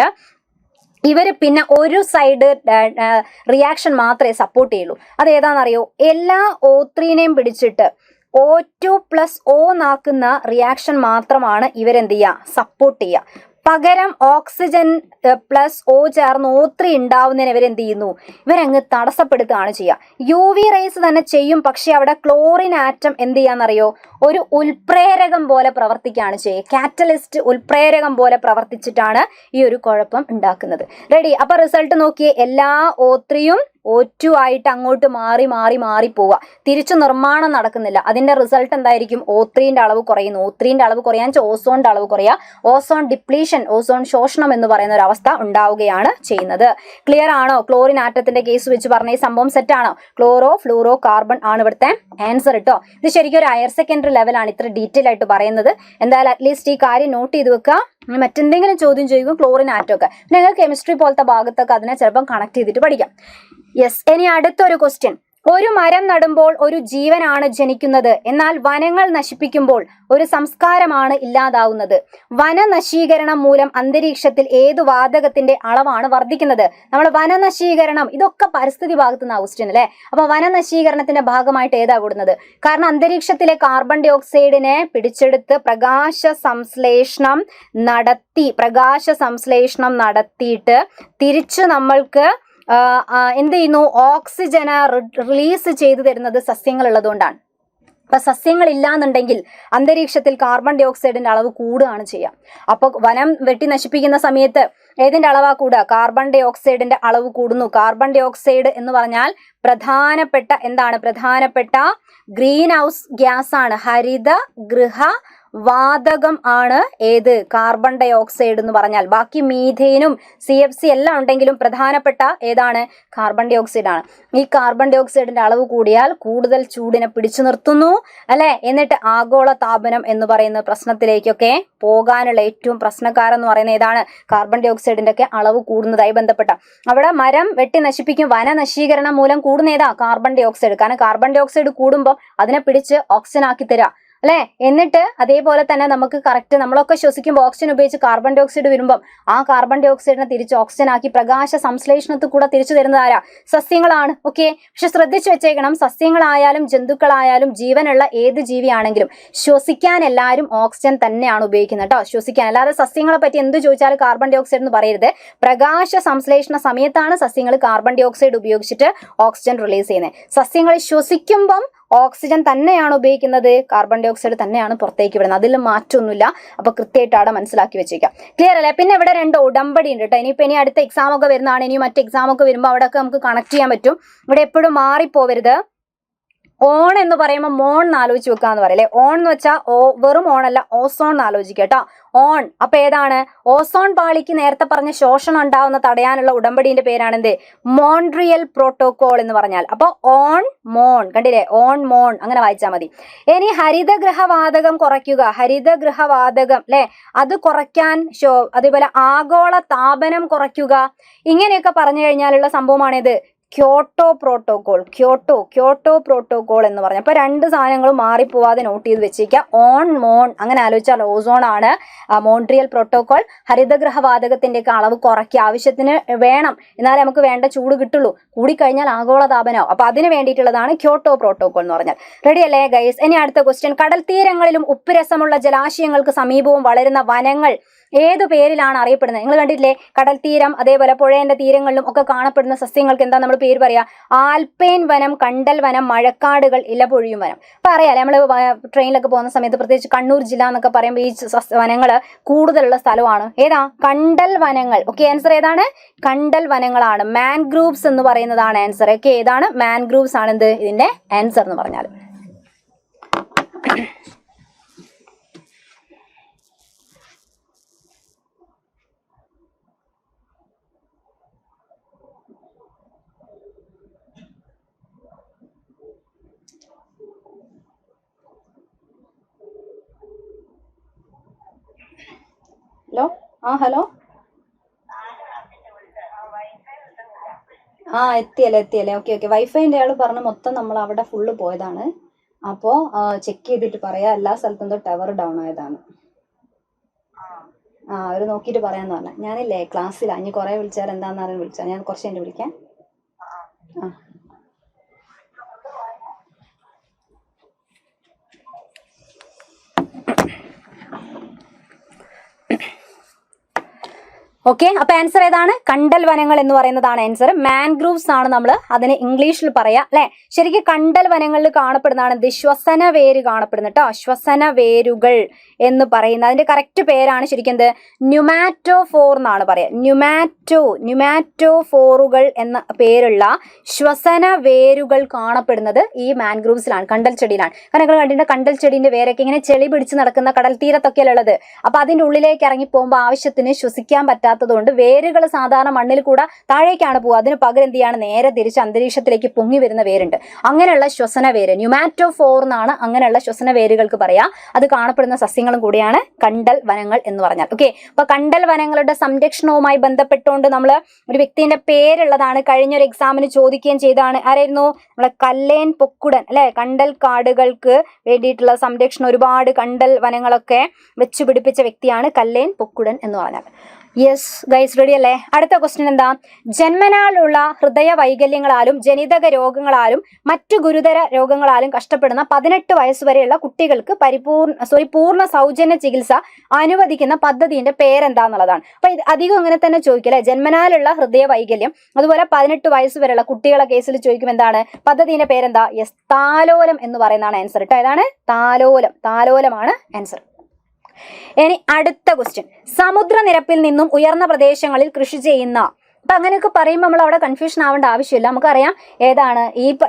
ഇവർ പിന്നെ ഒരു സൈഡ് റിയാക്ഷൻ മാത്രമേ സപ്പോർട്ട് ചെയ്യുള്ളൂ. അത് ഏതാണെന്നറിയോ? എല്ലാ O3നെയും പിടിച്ചിട്ട് O2+O എന്നാക്കുന്ന റിയാക്ഷൻ മാത്രമാണ് ഇവരെന്ത് ചെയ്യുക? സപ്പോർട്ട് ചെയ്യുക. പകരം ഓക്സിജൻ +O ചേർന്ന് O3 ഉണ്ടാവുന്നതിന് ഇവരെന്ത് ചെയ്യുന്നു? ഇവരങ്ങ് തടസ്സപ്പെടുത്തുകയാണ് ചെയ്യുക. UV റേസ് തന്നെ ചെയ്യും, പക്ഷെ അവിടെ ക്ലോറിൻ ആറ്റം എന്ത് ചെയ്യാന്നറിയോ? ഒരു ഉൽപ്രേരകം പോലെ പ്രവർത്തിക്കുകയാണ് ചെയ്യുക. കാറ്റലിസ്റ്റ് ഉൽപ്രേരകം പോലെ പ്രവർത്തിച്ചിട്ടാണ് ഈ ഒരു കുഴപ്പം ഉണ്ടാക്കുന്നത്. റെഡി? അപ്പൊ റിസൾട്ട് നോക്കിയേ, എല്ലാ O3യും O2 ആയിട്ട് അങ്ങോട്ട് മാറി മാറി മാറി പോവുക, തിരിച്ചു നിർമ്മാണം നടക്കുന്നില്ല. അതിന്റെ റിസൾട്ട് എന്തായിരിക്കും? O3ന്റെ അളവ് കുറയുന്നു. O3ന്റെ അളവ് കുറയാൻ ഓസോണിന്റെ അളവ് കുറയുക, ഓസോൺ ഡിപ്ലീഷൻ, ഓസോൺ ശോഷണം എന്ന് പറയുന്ന ഒരു അവസ്ഥ ഉണ്ടാവുകയാണ് ചെയ്യുന്നത്. ക്ലിയർ ആണോ? ക്ലോറിൻ ആറ്റത്തിന്റെ കേസ് വെച്ച് പറഞ്ഞ ഈ സംഭവം സെറ്റ് ആണോ? ക്ലോറോ ഫ്ലൂറോ കാർബൺ ആണ് ഇവിടുത്തെ ആൻസർ കേട്ടോ. ഇത് ശരിക്കും ഒരു ഹയർ സെക്കൻഡറി ലെവലാണ് ഇത്ര ഡീറ്റെയിൽ ആയിട്ട് പറയുന്നത്. എന്തായാലും അറ്റ്ലീസ്റ്റ് ഈ കാര്യം നോട്ട് ചെയ്ത് വെക്കുക. മറ്റെന്തെങ്കിലും ചോദ്യം ചെയ്യുമ്പോൾ ക്ലോറിൻ ആറ്റം ഒക്കെ നിങ്ങൾ കെമിസ്ട്രി പോലത്തെ ഭാഗത്തൊക്കെ അതിനെ ചിലപ്പം കണക്ട് ചെയ്തിട്ട് പഠിക്കാം. യെസ്, ഇനി അടുത്തൊരു ക്വസ്റ്റ്യൻ. ഒരു മരം നടുമ്പോൾ ഒരു ജീവനാണ് ജനിക്കുന്നത്, എന്നാൽ വനങ്ങൾ നശിപ്പിക്കുമ്പോൾ ഒരു സംസ്കാരമാണ് ഇല്ലാതാവുന്നത്. വനനശീകരണം മൂലം അന്തരീക്ഷത്തിൽ ഏതു വാതകത്തിന്റെ അളവാണ് വർദ്ധിക്കുന്നത്? നമ്മൾ വനനശീകരണം, ഇതൊക്കെ പരിസ്ഥിതി ഭാഗത്തു നിന്ന് ക്വസ്റ്റ്യൻ അല്ലേ. അപ്പൊ വനനശീകരണത്തിന്റെ ഭാഗമായിട്ട് ഏതാ കൂടുന്നത്? കാരണം അന്തരീക്ഷത്തിലെ കാർബൺ ഡൈ ഓക്സൈഡിനെ പിടിച്ചെടുത്ത് പ്രകാശ സംശ്ലേഷണം നടത്തിയിട്ട് തിരിച്ചു നമ്മൾക്ക് എന്ത് ചെയ്യുന്നു? ഓക്സിജന് റിലീസ് ചെയ്തു തരുന്നത് സസ്യങ്ങൾ ഉള്ളതുകൊണ്ടാണ്. അപ്പൊ സസ്യങ്ങൾ ഇല്ലാന്നുണ്ടെങ്കിൽ അന്തരീക്ഷത്തിൽ കാർബൺ ഡൈ ഓക്സൈഡിന്റെ അളവ് കൂടുകയാണ് ചെയ്യുക. അപ്പൊ വനം വെട്ടി നശിപ്പിക്കുന്ന സമയത്ത് ഏതിന്റെ അളവാ കൂടുക? കാർബൺ ഡൈ ഓക്സൈഡിന്റെ അളവ് കൂടുന്നു. കാർബൺ ഡൈ ഓക്സൈഡ് എന്ന് പറഞ്ഞാൽ പ്രധാനപ്പെട്ട ഗ്രീൻ ഹൗസ് ഗ്യാസ് ആണ്. ഹരിത ഗൃഹ വാതകം ആണ് ഏത്? കാർബൺ ഡൈ ഓക്സൈഡ് എന്ന് പറഞ്ഞാൽ. ബാക്കി മീഥേനും CFC എല്ലാം ഉണ്ടെങ്കിലും പ്രധാനപ്പെട്ട ഏതാണ്? കാർബൺ ഡൈ ഓക്സൈഡ് ആണ്. ഈ കാർബൺ ഡൈ ഓക്സൈഡിന്റെ അളവ് കൂടിയാൽ കൂടുതൽ ചൂടിനെ പിടിച്ചു നിർത്തുന്നു അല്ലെ. എന്നിട്ട് ആഗോള താപനം എന്ന് പറയുന്ന പ്രശ്നത്തിലേക്കൊക്കെ പോകാനുള്ള ഏറ്റവും പ്രശ്നക്കാരെന്ന് പറയുന്നത് ഏതാണ്? കാർബൺ ഡൈ ഓക്സൈഡിന്റെ ഒക്കെ അളവ് കൂടുന്നതായി ബന്ധപ്പെട്ട. അവിടെ മരം വെട്ടി നശിപ്പിക്കും, വനനശീകരണം മൂലം കൂടുന്ന ഏതാ? Carbon dioxide. കാരണം കാർബൺ ഡൈ ഓക്സൈഡ് കൂടുമ്പോൾ അതിനെ പിടിച്ച് ഓക്സിജൻ ആക്കി തരാ അല്ലെ. എന്നിട്ട് അതേപോലെ തന്നെ നമുക്ക് കറക്റ്റ് നമ്മളൊക്കെ ശ്വസിക്കുമ്പോൾ ഓക്സിജൻ ഉപയോഗിച്ച് കാർബൺ ഡൈ ഓക്സൈഡ് വരുമ്പോൾ ആ കാർബൺ ഡൈ ഓക്സൈഡിനെ തിരിച്ച് ഓക്സിജൻ ആക്കി പ്രകാശ സംശ്ലേഷണത്തിൽ കൂടെ തിരിച്ചു തരുന്നത് ആരാ? സസ്യങ്ങളാണ്. ഓക്കെ, പക്ഷെ ശ്രദ്ധിച്ചു വെച്ചേക്കണം, സസ്യങ്ങളായാലും ജന്തുക്കളായാലും ജീവനുള്ള ഏത് ജീവിയാണെങ്കിലും ശ്വസിക്കാൻ എല്ലാവരും ഓക്സിജൻ തന്നെയാണ് ഉപയോഗിക്കുന്നത് കേട്ടോ. ശ്വസിക്കാൻ, അല്ലാതെ സസ്യങ്ങളെ പറ്റി എന്ത് ചോദിച്ചാലും കാർബൺ ഡൈ ഓക്സൈഡ് എന്ന് പറയരുത്. പ്രകാശ സംശ്ലേഷണ സമയത്താണ് സസ്യങ്ങൾ കാർബൺ ഡൈ ഓക്സൈഡ് ഉപയോഗിച്ചിട്ട് ഓക്സിജൻ റിലീസ് ചെയ്യുന്നത്. സസ്യങ്ങൾ ശ്വസിക്കുമ്പം ഓക്സിജൻ തന്നെയാണ് ഉപയോഗിക്കുന്നത്, കാർബൺ ഡൈ ഓക്സൈഡ് തന്നെയാണ് പുറത്തേക്ക് വിടുന്നത്. അതിൽ മാറ്റമൊന്നുമില്ല. അപ്പൊ കൃത്യമായിട്ട് അവിടെ മനസ്സിലാക്കി വെച്ചേക്കാം. ക്ലിയർ അല്ലേ? പിന്നെ ഇവിടെ 2 ഉടമ്പടി ഉണ്ട് കേട്ടോ. ഇനി അടുത്ത എക്സാം ഒക്കെ വരുന്നതാണ്. ഇനി മറ്റ് എക്സാം ഒക്കെ വരുമ്പോൾ അവിടെയൊക്കെ നമുക്ക് കണക്ട് ചെയ്യാൻ പറ്റും. ഇവിടെ എപ്പോഴും മാറിപ്പോവരുത്. ഓൺ എന്ന് പറയുമ്പോൾ മോൺ എന്ന് ആലോചിച്ച് വെക്കാന്ന് പറയല്ലേ. ഓൺ എന്ന് വെച്ചാൽ വെറും ഓൺ അല്ല, ഓസോൺ എന്ന് ആലോചിക്കുക കേട്ടോ. ഓൺ അപ്പൊ ഏതാണ്? ഓസോൺ പാളിക്ക് നേരത്തെ പറഞ്ഞ ശോഷണം ഉണ്ടാവുന്ന തടയാനുള്ള ഉടമ്പടിന്റെ പേരാണെന്ത്? മോൺട്രിയൽ പ്രോട്ടോകോൾ എന്ന് പറഞ്ഞാൽ. അപ്പൊ ഓൺ മോൺ, കണ്ടില്ലേ? ഓൺ മോൺ അങ്ങനെ വായിച്ചാൽ മതി. ഇനി ഹരിതഗൃഹവാതകം കുറയ്ക്കുക, ഹരിതഗൃഹവാതകം അല്ലെ, അത് കുറയ്ക്കാൻ അതേപോലെ ആഗോള താപനം കുറയ്ക്കുക, ഇങ്ങനെയൊക്കെ പറഞ്ഞു കഴിഞ്ഞാലുള്ള സംഭവമാണിത് ക്യോട്ടോ പ്രോട്ടോകോൾ. ക്യോട്ടോ പ്രോട്ടോകോൾ എന്ന് പറഞ്ഞു. അപ്പൊ 2 സാധനങ്ങളും മാറിപ്പോവാതെ നോട്ട് ചെയ്ത് വെച്ചേക്കുക. ഓൺ മോൺ അങ്ങനെ ആലോചിച്ചാൽ ഓസോൺ ആണ്. മോൺട്രിയൽ പ്രോട്ടോകോൾ ഹരിതഗൃഹവാതകത്തിന്റെ ഒക്കെ അളവ് കുറയ്ക്കുക, ആവശ്യത്തിന് വേണം, എന്നാലേ നമുക്ക് വേണ്ട ചൂട് കിട്ടുള്ളൂ. കൂടിക്കഴിഞ്ഞാൽ ആഗോള താപനമാവും. അപ്പൊ അതിന് വേണ്ടിയിട്ടുള്ളതാണ് ക്യോട്ടോ പ്രോട്ടോകോൾ എന്ന് പറഞ്ഞാൽ. റെഡി അല്ലേ ഗൈസ്? ഇനി അടുത്ത ക്വസ്റ്റ്യൻ. കടൽ തീരങ്ങളിലും ഉപ്പുരസമുള്ള ജലാശയങ്ങൾക്ക് സമീപവും വളരുന്ന വനങ്ങൾ ഏതു പേരിലാണ് അറിയപ്പെടുന്നത്? നിങ്ങൾ കണ്ടിട്ടില്ലേ? കടൽ തീരം അതേപോലെ പുഴയുടെ തീരങ്ങളിലും ഒക്കെ കാണപ്പെടുന്ന സസ്യങ്ങൾക്ക് എന്താ നമ്മൾ പേര് പറയാ? ആൽപൈൻ വനം, കണ്ടൽ വനം, മഴക്കാടുകൾ, ഇലപൊഴിയും വനം. അപ്പൊ അറിയാലേ, നമ്മൾ ട്രെയിനിലൊക്കെ പോകുന്ന സമയത്ത് പ്രത്യേകിച്ച് കണ്ണൂർ ജില്ല എന്നൊക്കെ പറയുമ്പോൾ ഈ വനങ്ങള് കൂടുതലുള്ള സ്ഥലമാണ്. ഏതാ? കണ്ടൽ വനങ്ങൾ. ഓക്കെ, ആൻസർ ഏതാണ്? കണ്ടൽ വനങ്ങളാണ്. മാൻഗ്രൂവ്സ് എന്ന് പറയുന്നതാണ് ആൻസർ. ഓക്കെ, ഏതാണ്? മാൻഗ്രൂവ്സ് ആണ് എന്ത് ഇതിന്റെ ആൻസർ എന്ന് പറഞ്ഞാൽ. ഹലോ എത്തിയല്ലേ. ഓക്കെ. വൈഫൈൻ്റെ ആൾ പറഞ്ഞ മൊത്തം നമ്മൾ അവിടെ ഫുള്ള് പോയതാണ്. അപ്പോൾ ചെക്ക് ചെയ്തിട്ട് പറയാം. എല്ലാ സ്ഥലത്തും എന്തോ ടവർ ഡൗൺ ആയതാണ്. അവർ നോക്കിയിട്ട് പറയാന്ന് പറഞ്ഞ. ഞാനില്ലേ ക്ലാസ്സിലാണ്. ഇനി കുറെ വിളിച്ചാൽ എന്താണെന്ന് അറിയാൻ വിളിച്ചാൽ ഞാൻ കുറച്ച് കഴിഞ്ഞ് വിളിക്കാം. ഓക്കെ, അപ്പൊ ആൻസർ ഏതാണ്? കണ്ടൽ വനങ്ങൾ എന്ന് പറയുന്നതാണ് ആൻസർ. മാൻഗ്രൂവ്സ് ആണ് നമ്മൾ അതിന് ഇംഗ്ലീഷിൽ പറയാ അല്ലെ. ശരിക്കും കണ്ടൽ വനങ്ങളിൽ കാണപ്പെടുന്നതാണ് എന്ത്? ശ്വസന വേര് കാണപ്പെടുന്നത് കേട്ടോ. ശ്വസന വേരുകൾ എന്ന് പറയുന്നത് അതിന്റെ കറക്റ്റ് പേരാണ് ശരിക്കും എന്ത്? ന്യൂമാറ്റോഫോർ എന്നാണ് പറയാ. ന്യൂമാറ്റോഫോറുകൾ എന്ന പേരുള്ള ശ്വസന വേരുകൾ കാണപ്പെടുന്നത് ഈ മാൻഗ്രൂവ്സിലാണ്, കണ്ടൽ ചെടിയിലാണ്. കാരണം നിങ്ങൾ കണ്ടിട്ട് കണ്ടൽ ചെടിന്റെ വേരൊക്കെ ഇങ്ങനെ ചെളി പിടിച്ച് നടക്കുന്ന കടൽ തീരത്തൊക്കെയല്ല ഉള്ളത്. അപ്പൊ അതിന്റെ ഉള്ളിലേക്ക് ഇറങ്ങി പോകുമ്പോൾ ആവശ്യത്തിന് ശ്വസിക്കാൻ പറ്റാത്തതുകൊണ്ട് വേരുകൾ സാധാരണ മണ്ണിൽ കൂടെ താഴേക്കാണ് പോകുക. അതിന് പകരം എന്ത് ചെയ്യാണ്? നേരെ തിരിച്ച് അന്തരീക്ഷത്തിലേക്ക് പൊങ്ങി വരുന്ന വേരുണ്ട്. അങ്ങനെയുള്ള ശ്വസന വേര് ന്യൂമാറ്റോഫോർ എന്നാണ് അങ്ങനെയുള്ള ശ്വസന വേരുകൾക്ക് പറയാ. അത് കാണപ്പെടുന്ന സസ്യങ്ങളും കൂടിയാണ് കണ്ടൽ വനങ്ങൾ എന്ന് പറഞ്ഞാൽ. ഓക്കെ, അപ്പൊ കണ്ടൽ വനങ്ങളുടെ സംരക്ഷണവുമായി ബന്ധപ്പെട്ടുകൊണ്ട് നമ്മൾ ഒരു വ്യക്തിന്റെ പേരുള്ളതാണ് കഴിഞ്ഞൊരു എക്സാമിന് ചോദിക്കുകയും ചെയ്താണ്. ആരായിരുന്നു? നമ്മളെ കല്ലേൻ പൊക്കുടൻ അല്ലെ. കണ്ടൽ കാടുകൾക്ക് വേണ്ടിയിട്ടുള്ള സംരക്ഷണം ഒരുപാട് കണ്ടൽ വനങ്ങളൊക്കെ വെച്ചു പിടിപ്പിച്ച വ്യക്തിയാണ് കല്ലേൻ പൊക്കുടൻ എന്ന് പറഞ്ഞാൽ. യെസ് ഗൈസ്, റെഡി അല്ലേ? അടുത്ത ക്വസ്റ്റ്യൻ എന്താ? ജന്മനാലുള്ള ഹൃദയ വൈകല്യങ്ങളാലും ജനിതക രോഗങ്ങളാലും മറ്റു ഗുരുതര രോഗങ്ങളാലും കഷ്ടപ്പെടുന്ന 18 വയസ്സുവരെയുള്ള കുട്ടികൾക്ക് പൂർണ്ണ സൗജന്യ ചികിത്സ അനുവദിക്കുന്ന പദ്ധതിന്റെ പേരെന്താന്നുള്ളതാണ്. അപ്പൊ ഇത് അധികം അങ്ങനെ തന്നെ ചോദിക്കല്ലേ, ജന്മനാലുള്ള ഹൃദയ വൈകല്യം അതുപോലെ 18 വയസ്സുവരെയുള്ള കുട്ടികളെ കേസിൽ ചോദിക്കും എന്താണ് പദ്ധതിന്റെ പേരെന്താ? യെസ്, താലോലം എന്ന് പറയുന്നതാണ് ആൻസർ കേട്ടോ. ഏതാണ്? താലോലമാണ് ആൻസർ. ഇനി അടുത്ത ക്വസ്റ്റ്യൻ, സമുദ്രനിരപ്പിൽ നിന്നും ഉയർന്ന പ്രദേശങ്ങളിൽ കൃഷി ചെയ്യുന്ന. അപ്പൊ അങ്ങനെയൊക്കെ പറയുമ്പോൾ നമ്മൾ അവിടെ കൺഫ്യൂഷൻ ആവേണ്ട ആവശ്യമില്ല. നമുക്കറിയാം ഏതാണ്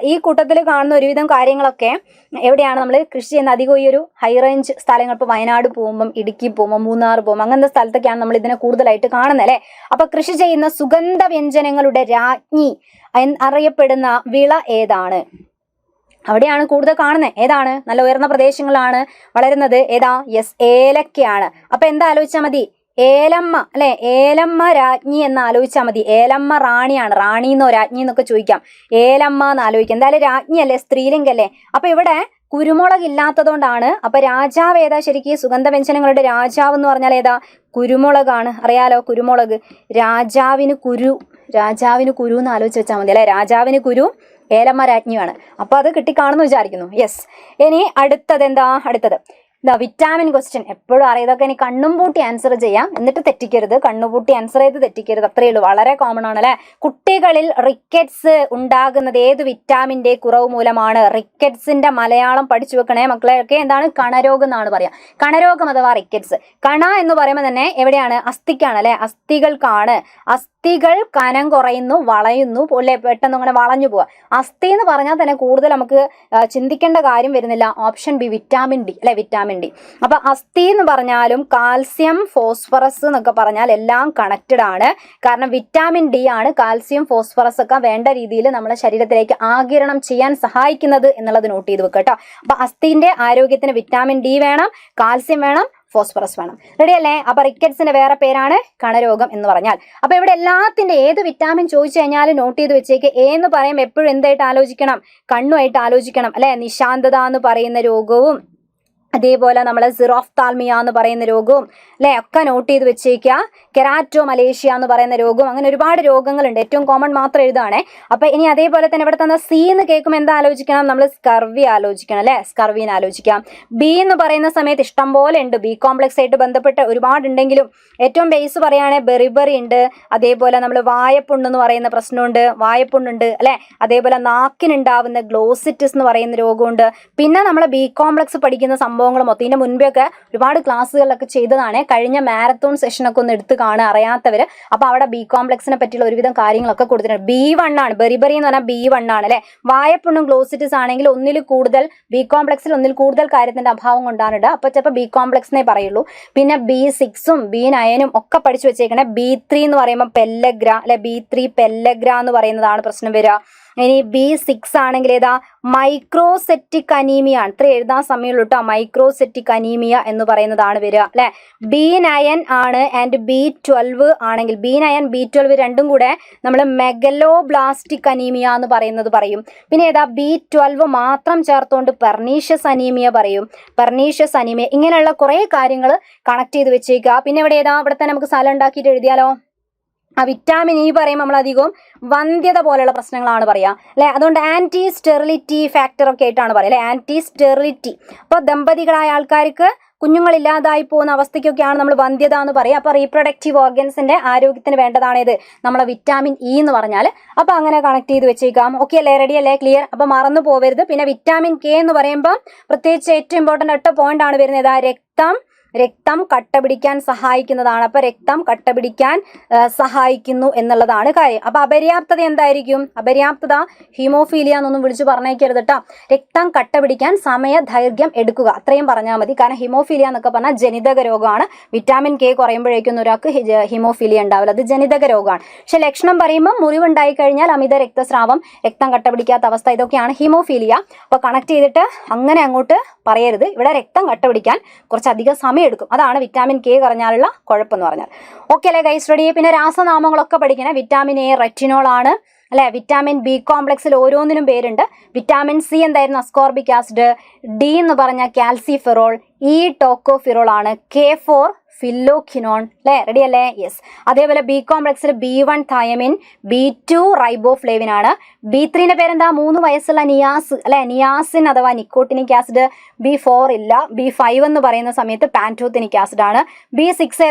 ഈ കൂട്ടത്തിൽ കാണുന്ന ഒരുവിധം കാര്യങ്ങളൊക്കെ എവിടെയാണ് നമ്മൾ കൃഷി ചെയ്യുന്ന. അധികം ഈ ഒരു ഹൈ റേഞ്ച് സ്ഥലങ്ങൾ, ഇപ്പോൾ വയനാട് പോകുമ്പം, ഇടുക്കി പോകുമ്പോൾ, മൂന്നാർ പോകുമ്പോൾ അങ്ങനത്തെ സ്ഥലത്തൊക്കെയാണ് നമ്മൾ ഇതിനെ കൂടുതലായിട്ട് കാണുന്നത് അല്ലേ. അപ്പൊ കൃഷി ചെയ്യുന്ന സുഗന്ധ വ്യഞ്ജനങ്ങളുടെ രാജ്ഞി അറിയപ്പെടുന്ന വിള ഏതാണ്? അവിടെയാണ് കൂടുതൽ കാണുന്നത്. ഏതാണ്? നല്ല ഉയർന്ന പ്രദേശങ്ങളാണ് വളരുന്നത്. ഏതാ? യെസ്, ഏലക്കയാണ്. അപ്പൊ എന്താ ആലോചിച്ചാൽ മതി? ഏലമ്മ അല്ലെ. ഏലമ്മ രാജ്ഞി എന്ന് ആലോചിച്ചാൽ മതി. ഏലമ്മ റാണിയാണ്. റാണിന്നോ രാജ്ഞി എന്നൊക്കെ ചോദിക്കാം. ഏലമ്മ എന്ന് ആലോചിക്കാം. എന്തായാലും രാജ്ഞി അല്ലേ, സ്ത്രീലിംഗല്ലേ. അപ്പൊ ഇവിടെ കുരുമുളക് ഇല്ലാത്തതുകൊണ്ടാണ്. അപ്പൊ രാജാവ് ഏതാ? ശരിക്കും സുഗന്ധ വ്യഞ്ജനങ്ങളുടെ രാജാവ് എന്ന് പറഞ്ഞാൽ ഏതാ? കുരുമുളകാണ്. അറിയാലോ കുരുമുളക്. രാജാവിന് കുരു എന്ന് ആലോചിച്ച് വെച്ചാൽ മതി അല്ലെ. രാജാവിന് കുരു, ഏലമ്മ രാജ്ഞിയാണ്. അപ്പൊ അത് കിട്ടിക്കാണെന്ന് വിചാരിക്കുന്നു. യെസ്, ഇനി അടുത്തത് എന്താ? അടുത്തത് വിറ്റാമിൻ ക്വസ്റ്റ്യൻ. എപ്പോഴും അറിയാം ഇതൊക്കെ. ഇനി കണ്ണും പൂട്ടി ആൻസർ ചെയ്യാം, എന്നിട്ട് തെറ്റിക്കരുത്. കണ്ണുപൂട്ടി ആൻസർ ചെയ്ത് തെറ്റിക്കരുത്, അത്രയേ ഉള്ളൂ. വളരെ കോമൺ ആണ് അല്ലെ. കുട്ടികളിൽ റിക്കറ്റ്സ് ഉണ്ടാകുന്നത് ഏത് വിറ്റാമിന്റെ കുറവ് മൂലമാണ്? റിക്കറ്റ്സിന്റെ മലയാളം പഠിച്ചു വെക്കണേ മക്കളെ. ഒക്കെ എന്താണ്? കണരോഗം എന്നാണ് പറയാ. കണരോഗം അഥവാ റിക്കറ്റ്സ്. കണ എന്ന് പറയുമ്പോൾ തന്നെ എവിടെയാണ്? അസ്ഥിക്കാണ് അല്ലെ. അസ്ഥികൾക്കാണ്. അസ്ഥികൾ കനം കുറയുന്നു, വളയുന്നു, അല്ലെ, പെട്ടെന്ന് അങ്ങനെ വളഞ്ഞു പോവുക. അസ്ഥി എന്ന് പറഞ്ഞാൽ തന്നെ കൂടുതൽ നമുക്ക് ചിന്തിക്കേണ്ട കാര്യം വരുന്നില്ല. ഓപ്ഷൻ ബി, വിറ്റാമിൻ ഡി അല്ലെ. Vitamin D. അപ്പൊ അസ്ഥി എന്ന് പറഞ്ഞാലും കാൽസ്യം, ഫോസ്ഫറസ് എന്നൊക്കെ പറഞ്ഞാൽ എല്ലാം കണക്റ്റഡ് ആണ്. കാരണം വിറ്റാമിൻ ഡി ആണ് കാൽസ്യം, ഫോസ്ഫറസ് ഒക്കെ വേണ്ട രീതിയിൽ നമ്മുടെ ശരീരത്തിലേക്ക് ആഗിരണം ചെയ്യാൻ സഹായിക്കുന്നത് എന്നുള്ളത് നോട്ട് ചെയ്ത് വെക്കുക കേട്ടോ. അപ്പൊ അസ്ഥിന്റെ ആരോഗ്യത്തിന് വിറ്റാമിൻ ഡി വേണം, കാൽസ്യം വേണം, ഫോസ്ഫറസ് വേണം. റെഡി അല്ലേ? അപ്പൊ റിക്കറ്റ്സിന്റെ വേറെ പേരാണ് കണരോഗം എന്ന് പറഞ്ഞാൽ. അപ്പൊ ഇവിടെ എല്ലാത്തിന്റെ ഏത് വിറ്റാമിൻ ചോദിച്ചു കഴിഞ്ഞാലും നോട്ട് ചെയ്ത് വെച്ചേക്ക്. എന്ന് പറയുമ്പോൾ എപ്പോഴും എന്തായിട്ട് ആലോചിക്കണം? കണ്ണുമായിട്ട് ആലോചിക്കണം അല്ലെ. നിശാന്തത എന്ന് പറയുന്ന രോഗവും അതേപോലെ നമ്മളെ സിറോഫ്താൽമിയ എന്ന് പറയുന്ന രോഗവും അല്ലെ ഒക്കെ നോട്ട് ചെയ്ത് വെച്ചേക്കുക. കെരാറ്റോ മലേഷ്യ എന്ന് പറയുന്ന രോഗവും, അങ്ങനെ ഒരുപാട് രോഗങ്ങളുണ്ട്. ഏറ്റവും കോമൺ മാത്രം എഴുതുകയാണേ. അപ്പൊ ഇനി അതേപോലെ തന്നെ ഇവിടെ തന്ന സി എന്ന് കേൾക്കുമ്പോൾ എന്താ ആലോചിക്കണം? നമ്മൾ സ്കർവി ആലോചിക്കണം അല്ലെ. സ്കർവിനെ ആലോചിക്കാം. ബി എന്ന് പറയുന്ന സമയത്ത് ഇഷ്ടം പോലെ ഉണ്ട്. ബി കോംപ്ലക്സ് ആയിട്ട് ബന്ധപ്പെട്ട് ഒരുപാടുണ്ടെങ്കിലും ഏറ്റവും ബേസ് പറയുകയാണെങ്കിൽ ബെറിബറി ഉണ്ട്. അതേപോലെ നമ്മൾ വായപ്പുണ്ണെന്ന് പറയുന്ന പ്രശ്നമുണ്ട്, വായപ്പുണ്ണുണ്ട് അല്ലെ. അതേപോലെ നാക്കിനുണ്ടാവുന്ന ഗ്ലോസിറ്റിസ് എന്ന് പറയുന്ന രോഗമുണ്ട്. പിന്നെ നമ്മൾ ബി കോംപ്ലക്സ് പഠിക്കുന്ന സംഭവങ്ങൾ മൊത്തം ഇതിന്റെ മുൻപേ ഒക്കെ ഒരുപാട് ക്ലാസ്സുകളിലൊക്കെ ചെയ്തതാണ്. കഴിഞ്ഞ മാരത്തോൺ സെഷനൊക്കെ ഒന്ന് എടുത്ത് കാണുക അറിയാത്തവര്. അപ്പൊ അവിടെ ബി കോംപ്ലക്സിനെ പറ്റിയുള്ള ഒരുവിധം കാര്യങ്ങളൊക്കെ കൊടുത്തിട്ടുണ്ട്. B1 ആണ്. ബെറിബറി എന്ന് പറഞ്ഞാൽ B1 ആണ് അല്ലെ. വായപ്പുണ്ണും ഗ്ലോസിറ്റിസ് ആണെങ്കിൽ ഒന്നിൽ കൂടുതൽ, ബി കോംപ്ലക്സിൽ ഒന്നിൽ കൂടുതൽ കാര്യത്തിന്റെ അഭാവം കൊണ്ടാണ് ഇടുക. അപ്പൊ ചിലപ്പോൾ ബി കോംപ്ലക്സിനെ പറയുള്ളൂ. പിന്നെ B6ഉം B9ഉം ഒക്കെ പഠിച്ചു വെച്ചേക്കണേ. B3 എന്ന് പറയുമ്പോൾ പെല്ലഗ്ര അല്ലെ. B3 പെല്ലഗ്ര എന്ന് പറയുന്നതാണ് പ്രശ്നം വരിക. ഇനി B6 ആണെങ്കിൽ ഏതാ? മൈക്രോസെറ്റിക് അനീമിയ ആണ്. ഇത്ര എഴുതാൻ സമയമുള്ളൂ കേട്ടോ. മൈക്രോസെറ്റിക് അനീമിയ എന്ന് പറയുന്നതാണ് വരിക അല്ലെ. B9 ആണ്. ആൻഡ് B12 ആണെങ്കിൽ B9 B12 രണ്ടും കൂടെ നമ്മൾ മെഗലോബ്ലാസ്റ്റിക് അനീമിയ എന്ന് പറയുന്നത് പറയും. പിന്നെ ഏതാ? B12 മാത്രം ചേർത്തുകൊണ്ട് പെർനീഷ്യസ് അനീമിയ പറയും. Pernicious anaemia. ഇങ്ങനെയുള്ള കുറെ കാര്യങ്ങൾ കണക്ട് ചെയ്ത് വെച്ചേക്കുക. പിന്നെ ഇവിടെ ഏതാ? ഇവിടെ തന്നെ നമുക്ക് സ്ഥലം ഉണ്ടാക്കിയിട്ട് എഴുതിയാലോ. ആ വിറ്റാമിൻ ഇ പറയുമ്പോൾ നമ്മൾ അധികവും വന്ധ്യത പോലെയുള്ള പ്രശ്നങ്ങളാണ് പറയാ അല്ലെ. അതുകൊണ്ട് ആന്റി സ്റ്റെറിലിറ്റി ഫാക്ടർ ഒക്കെ ആയിട്ടാണ് പറയുക അല്ലെ. Anti sterility. അപ്പോൾ ദമ്പതികളായ ആൾക്കാർക്ക് കുഞ്ഞുങ്ങളില്ലാതായി പോകുന്ന അവസ്ഥയ്ക്കൊക്കെയാണ് നമ്മൾ വന്ധ്യത എന്ന് പറയുക. അപ്പോൾ റീപ്രൊഡക്റ്റീവ് ഓർഗൻസിന്റെ ആരോഗ്യത്തിന് വേണ്ടതാണേത് നമ്മളെ വിറ്റാമിൻ ഇ എന്ന് പറഞ്ഞാൽ. അപ്പോൾ അങ്ങനെ കണക്ട് ചെയ്ത് വെച്ചേക്കാം. ഓക്കെ അല്ലേ? റെഡി അല്ലേ? ക്ലിയർ? അപ്പോൾ മറന്നു പോവരുത്. പിന്നെ വിറ്റാമിൻ കെ എന്ന് പറയുമ്പോൾ പ്രത്യേകിച്ച് ഏറ്റവും ഇമ്പോർട്ടൻ്റ് 8 പോയിന്റ് ആണ് വരുന്നത്. രക്തം കട്ട പിടിക്കാൻ സഹായിക്കുന്നതാണ്. അപ്പൊ രക്തം കട്ട പിടിക്കാൻ സഹായിക്കുന്നു എന്നുള്ളതാണ് കാര്യം. അപ്പൊ അപര്യാപ്തത എന്തായിരിക്കും? അപര്യാപ്തത ഹീമോഫീലിയ എന്നൊന്നും വിളിച്ചു പറഞ്ഞേക്കരുത് കേട്ടോ. രക്തം കട്ട പിടിക്കാൻ സമയദൈർഘ്യം എടുക്കുക, അത്രയും പറഞ്ഞാൽ മതി. കാരണം ഹീമോഫീലിയ എന്നൊക്കെ പറഞ്ഞാൽ ജനിതക രോഗമാണ്. വിറ്റാമിൻ കെ കുറയുമ്പോഴേക്കും ഒരാൾക്ക് ഹീമോഫീലിയ ഉണ്ടാവില്ല, അത് ജനിതക രോഗമാണ്. പക്ഷെ ലക്ഷണം പറയുമ്പോൾ മുറിവുണ്ടായി കഴിഞ്ഞാൽ അമിത രക്തസ്രാവം, രക്തം കട്ട പിടിക്കാത്ത അവസ്ഥ, ഇതൊക്കെയാണ് ഹീമോഫീലിയ. അപ്പൊ കണക്ട് ചെയ്തിട്ട് അങ്ങനെ അങ്ങോട്ട് പറയരുത്. ഇവിടെ രക്തം കട്ട പിടിക്കാൻ കുറച്ചധികം സമയം എടുക്കും. അതാണ് വിറ്റാമിൻ കെ കുറഞ്ഞാലുള്ള കുഴപ്പമെന്ന് പറഞ്ഞാൽ. ഓക്കെ അല്ലേ ഗൈസ്? റെഡി? പിന്നെ രാസനാമങ്ങളൊക്കെ പഠിക്കണേ. വിറ്റാമിൻ എ റെറ്റിനോൾ ആണ് അല്ലെ. വിറ്റാമിൻ ബി കോംപ്ലക്സിൽ ഓരോന്നിനും പേരുണ്ട്. വിറ്റാമിൻ സി എന്തായിരുന്നു? Ascorbic acid. ഡി എന്ന് പറഞ്ഞാൽ കാൽസിഫെറോൾ. ഇ ടോക്കോഫിറോൾ ആണ്. K4 ഫില്ലോഖിനോൺ അല്ലേ? റെഡി അല്ലേ? യെസ്. അതേപോലെ ബി കോംപ്ലക്സിൽ B1 തയമിൻ, B2 റൈബോഫ്ലേവിൻ ആണ്. B3ന്റെ പേരെന്താ? 3 വയസ്സുള്ള നിയാസ് അല്ലെ, നിയാസിൻ അഥവാ നിക്കോട്ടിനിക് ആസിഡ്. B4 ഇല്ല. B5 എന്ന് പറയുന്ന സമയത്ത് പാൻറ്റോത്തിനിക് ആസിഡ് ആണ്. B6